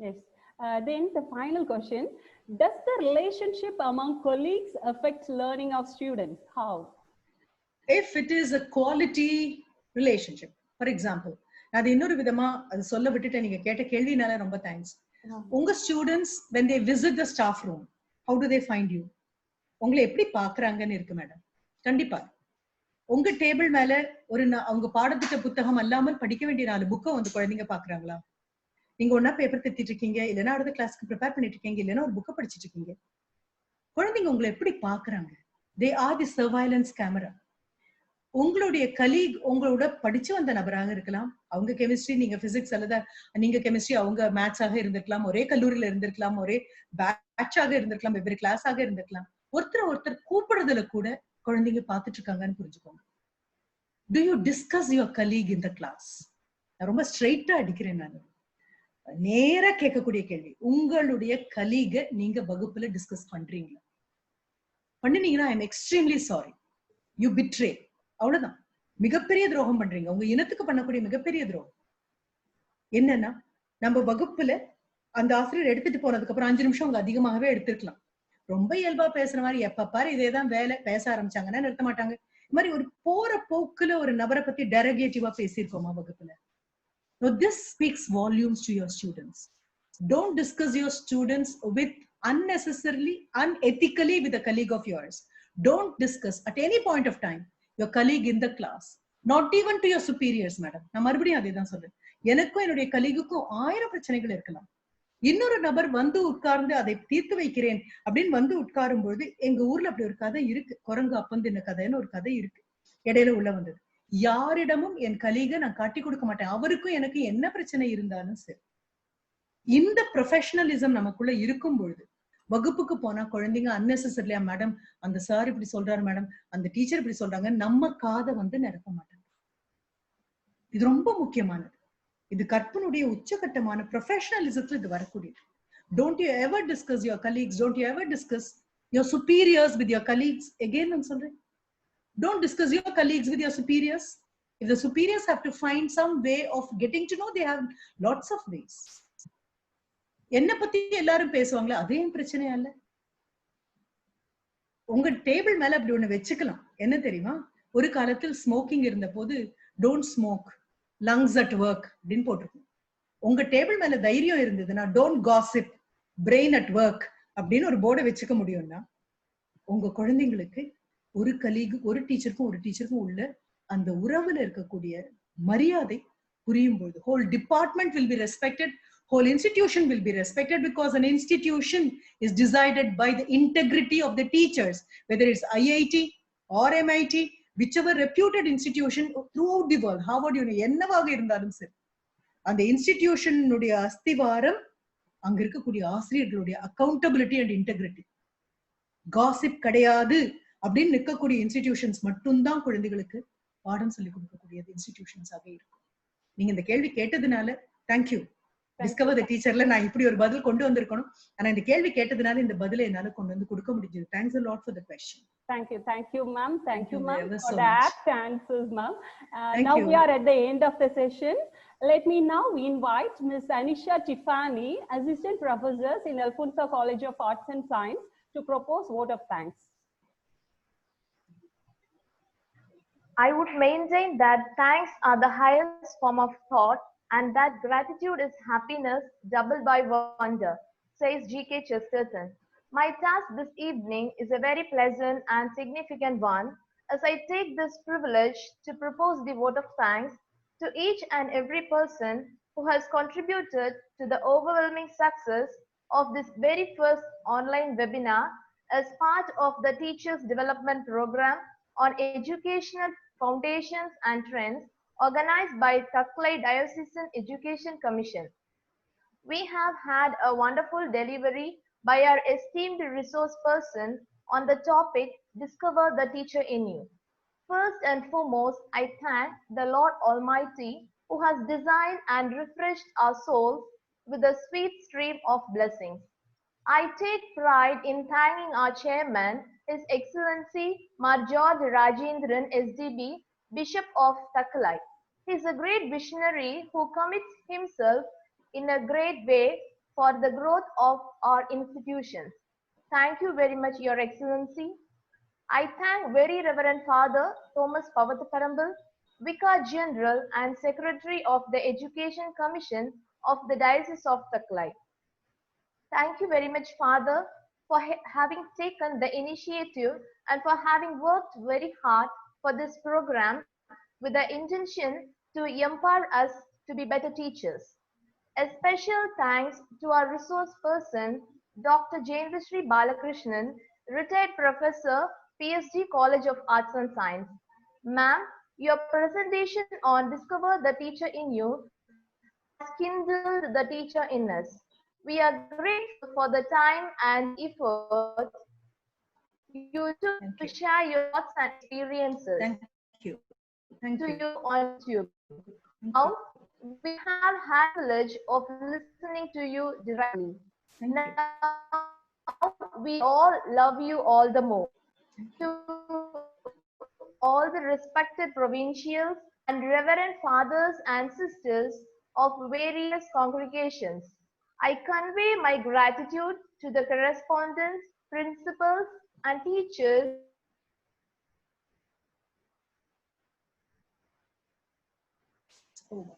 Yes. Then the final question, does the relationship among colleagues affect learning of students? How? If it is a quality relationship, for example, அது இன்னொரு விதமா அது சொல்ல விட்டுட்டு நீங்க கேட்ட கேள்வினால ரொம்ப thanks. உங்க students when they visit the staff room, how do they find you? உங்களை எப்படி பாக்குறாங்கன்னு இருக்கு மேடம். கண்டிப்பா உங்க டேபிள் மேல ஒரு அவங்க பாடத்திட்ட புத்தகம் அல்லாமல் படிக்க வேண்டிய 4 புக்கை வந்து குழந்தைங்க பாக்குறாங்களா? நீங்க ஒன்னா பேப்பர் திட்டிட்டு இருக்கீங்க, இல்லைன்னா அடுத்த கிளாஸ்க்கு ப்ரிப்பேர் பண்ணிட்டு இருக்கீங்க, இல்லைன்னா ஒரு புக்கை படிச்சுட்டு இருக்கீங்க. குழந்தைங்க உங்களை எப்படி பாக்குறாங்க? They are the surveillance camera. உங்களுடைய கலீக் உங்களோட படிச்சு வந்த நபராக இருக்கலாம். அவங்க கெமிஸ்ட்ரி, நீங்க பிசிக்ஸ், அல்லது நீங்க கெமிஸ்ட்ரி, அவங்க மேத்ஸாக இருந்திருக்கலாம். ஒரே கல்லூரியில இருந்திருக்கலாம், ஒரே பேட்சாக இருந்திருக்கலாம், வெவ்வேறு கிளாஸாக இருந்திருக்கலாம். ஒருத்தர் கூப்பிடுறதுல கூட குழந்தைங்க பார்த்துட்டு இருக்காங்கன்னு புரிஞ்சுக்கோங்க. Do you discuss your colleague in the class? நான் ரொம்ப ஸ்ட்ரெயிட்டா அடிக்கிறேன். நான் நேரா கேட்கக்கூடிய கேள்வி, உங்களுடைய கலீக நீங்க வகுப்புல டிஸ்கஸ் பண்றீங்களா? பண்ணினீங்கன்னா I am extremely sorry, you betray. அவ்வளவுதான், மிகப்பெரிய துரோகம் பண்றீங்க. உங்க இனத்துக்கு பண்ணக்கூடிய மிகப்பெரிய துரோகம் என்னன்னா, நம்ம வகுப்புல அந்த ஆசிரியர் எடுத்துட்டு போனதுக்கு அப்புறம் 5 நிமிஷம் அவங்க அதிகமாகவே எடுத்துருக்கலாம். ரொம்ப இயல்பா பேசுற மாதிரி எப்ப பாரு இதேதான் வேலை, பேச ஆரம்பிச்சாங்கன்னா நிறுத்த மாட்டாங்க. இந்த மாதிரி ஒரு போற போக்குல ஒரு நபரை பத்தி டெரகேட்டிவா பேசியிருக்கோமா வகுப்புல? No, this speaks volumes to your students. Don't discuss your students with unnecessarily, unethically with a colleague of yours. Don't discuss at any point of time your colleague in the class. Not even to your superiors madam. நான் மறுபடியும் அதே தான் சொல்றேன். எனக்கும் என்னுடைய கலீகுக்கும் 1000 பிரச்சனைகள் இருக்கலாம். இன்னொரு நபர் வந்து உட்கார்ந்து அதை தீர்த்து வைக்கிறேன் அப்படின்னு வந்து உட்காரும் பொழுது, எங்க ஊர்ல அப்படி ஒரு கதை இருக்கு. குரங்கு அப்பந்தின கதைன்னு ஒரு கதை இருக்கு. இடையில உள்ள வந்தது. யாரிடமும் என் கலீக நான் காட்டி கொடுக்க மாட்டேன். அவருக்கும் எனக்கு என்ன பிரச்சனை இருந்தாலும் சரி. இந்த ப்ரொஃபஷனலிசம் நமக்குள்ள இருக்கும் பொழுது, வகுப்புக்கு போனா குழந்தைங்க அன்னெசரியா மேடம் அந்த சார் இப்படி சொல்றாரு மேடம், அந்த டீச்சர் இப்படி சொல்றாங்க, நம்ம காதை வந்து நிரப்ப மாட்டாங்க. இது ரொம்ப முக்கியமானது. இது கற்பனுடைய உச்சகட்டமான ப்ரொஃபஷனலிசத்துல இது வரக்கூடியது. Don't you ever discuss your colleagues, don't you ever discuss your superiors with your colleagues. Again I'm sorry, don't discuss your colleagues with your superiors. If the superiors have to find some way of getting to know, they have lots of ways. என்ன பத்தி எல்லாரும் பேசுவாங்களா, அதே பிரச்சனையா இல்ல? உங்க table மேல அப்படி ஒண்ணு வச்சுக்கலாம். என்ன தெரியுமா, ஒரு காலத்தில் ஸ்மோக்கிங் இருந்த போது don't smoke, lungs at work அப்படின்னு போட்டிருக்கும். உங்க டேபிள் மேல தைரியம் இருந்ததுன்னா don't gossip, brain at work அப்படின்னு ஒரு போர்டை வச்சுக்க முடியும்னா, உங்க குழந்தைங்களுக்கு ஒரு கலீகு ஒரு டீச்சருக்கும் உள்ள அந்த உறவுல இருக்கக்கூடிய மரியாதை புரியும் பொழுது, whole department will be respected, whole institution will be respected, because an institution is decided by the integrity of the teachers, whether it's IIT or MIT, whichever reputed institution throughout the world, Harvard University, என்னவாக இருந்தாலும் சரி, அந்த இன்ஸ்டிடியூஷனுடைய அஸ்திவாரம் அங்க இருக்கக்கூடிய ஆசிரியர்களுடைய accountability and integrity. Gossip கிடையாது அப்படின்னு நிற்கக்கூடிய இன்ஸ்டிடியூஷன்ஸ் மட்டும்தான் குழந்தைகளுக்கு பாடம் சொல்லி கொடுக்கக்கூடிய இன்ஸ்டிடியூஷன்ஸாக இருக்கும். நீங்க இந்த கேள்வி கேட்டதுனால தேங்க்யூ. டிஸ்கவர் த டீச்சர்ல நான் இப்படி ஒரு பதில் கொண்டு வந்திருக்கணும். ஆனா இந்த கேள்வி கேட்டதுனால இந்த பதிலை என்னால கொண்டு வந்து கொடுக்க முடிஞ்சது. Thanks a lot for the question. Thank you, ma'am. Thank you, ma'am, ever for so the much. apt answers, ma'am. Thank Now you. we are at the end of the session. Let me now invite Ms. Anisha Tiffany, Assistant Professors in Alfonso College of Arts and Science, to propose vote of thanks. I would maintain that thanks are the highest form of thought, and that gratitude is happiness doubled by wonder, says G.K. Chesterton. My task this evening is a very pleasant and significant one, as I take this privilege to propose the vote of thanks to each and every person who has contributed to the overwhelming success of this very first online webinar as part of the Teachers Development Program on Educational Foundations and Trends, organized by Thaklai Diocesan Education Commission. We have had a wonderful delivery by our esteemed resource person on the topic, Discover the Teacher in You. First and foremost, I thank the Lord Almighty, who has designed and refreshed our souls with a sweet stream of blessings. I take pride in thanking our chairman, His Excellency Marjod Rajendran SDB, Bishop of Thaklai. He is a great visionary who commits himself in a great way for the growth of our institutions. Thank you very much, Your Excellency. I thank Very Reverend Father Thomas Pavathaparambal, Vicar General and Secretary of the Education Commission of the Diocese of Thaklai. Thank you very much, Father, for having taken the initiative and for having worked very hard for this program with the intention to empower us to be better teachers. A special thanks to our resource person, Dr. Jayendra Balakrishnan, retired professor, PSG College of Arts and Science. Ma'am, your presentation on Discover the Teacher in You has kindled the teacher in us. We are grateful for the time and effort you took to share your thoughts and experiences. Thank you. Thank to you. you on YouTube. Now, we have had the privilege of listening to you directly. Thank you. Now, we all love you all the more. To all the respected provincials and reverend fathers and sisters of various congregations, I convey my gratitude to the correspondents, principals, and teachers Oh.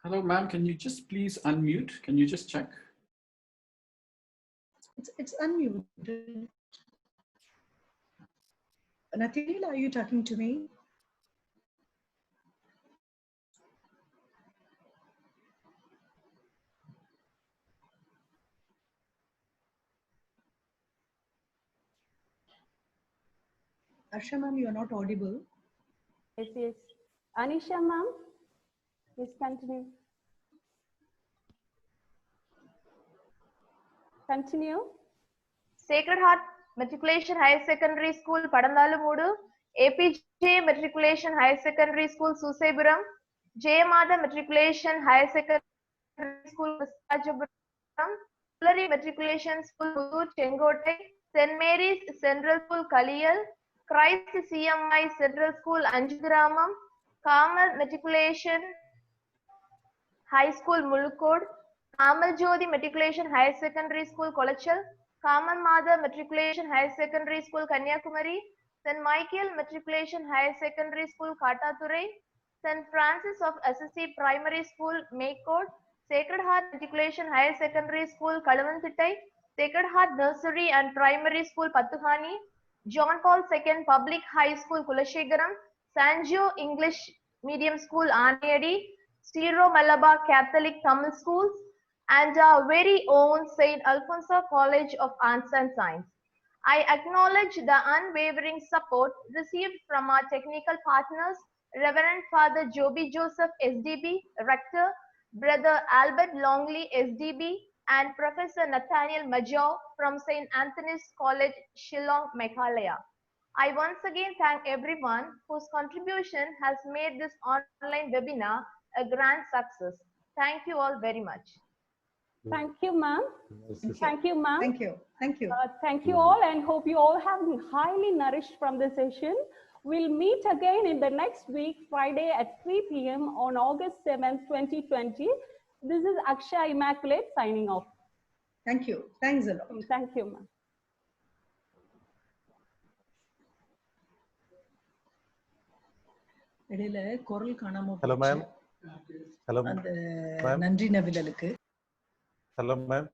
Hello, ma'am. Can you just please unmute? Can you just check? It's unmuted. Nathaniel, are you talking to me? Asha ma'am, you are not audible. Yes, yes. Anisha ma'am, please continue. Continue. Sacred Heart Matriculation Higher Secondary School, Padandalamoodu. APJ Matriculation Higher Secondary School, Susaipuram. Jayamada Matriculation Higher Secondary School, Visakhapatnam. Pulari Matriculation School, Puttur, Chengotai. St. Mary's Central School, Kaliyal. Christ CMI Central School, Anjugramam. Carmel Matriculation High School, Mulukod. Kamal Jyoti Matriculation Higher Secondary School, Kolachal. Kamal Mother Matriculation Higher Secondary School, Kanyakumari. St. Michael Matriculation Higher Secondary School, Kataturai. St. Francis of Assisi Primary School, Maycode. Sacred Heart Matriculation Higher Secondary School, Kalavantittai. Sacred Heart Nursery and Primary School, Pattuhani. John Paul II Public High School, Kulashekaram. Sanjo English Medium School, Aneyadi. Syro Malabar Catholic Tamil Schools, and our very own St. Alfonso College of Arts and Science. I acknowledge the unwavering support received from our technical partners, Reverend Father Joby Joseph SDB, Rector, Brother Albert Longley SDB, and Professor Nathaniel Major from St. Anthony's College, Shillong, Meghalaya. I once again thank everyone whose contribution has made this online webinar a grand success. Thank you all very much. Thank you, ma'am. Thank you, ma'am. Thank you. Thank you. Thank you all, and hope you all have been highly nourished from the session. We'll meet again in the next week, Friday at 3 p.m. on August 7th, 2020. This is Aksha Immaculate signing off. Thank you. Thanks a lot. Thank you, ma'am. இடையில குரல் காணாம Hello, ma'am. போச்சு. Hello, அந்த ma'am. நன்றி நவிதலுக்கு. Hello, ma'am.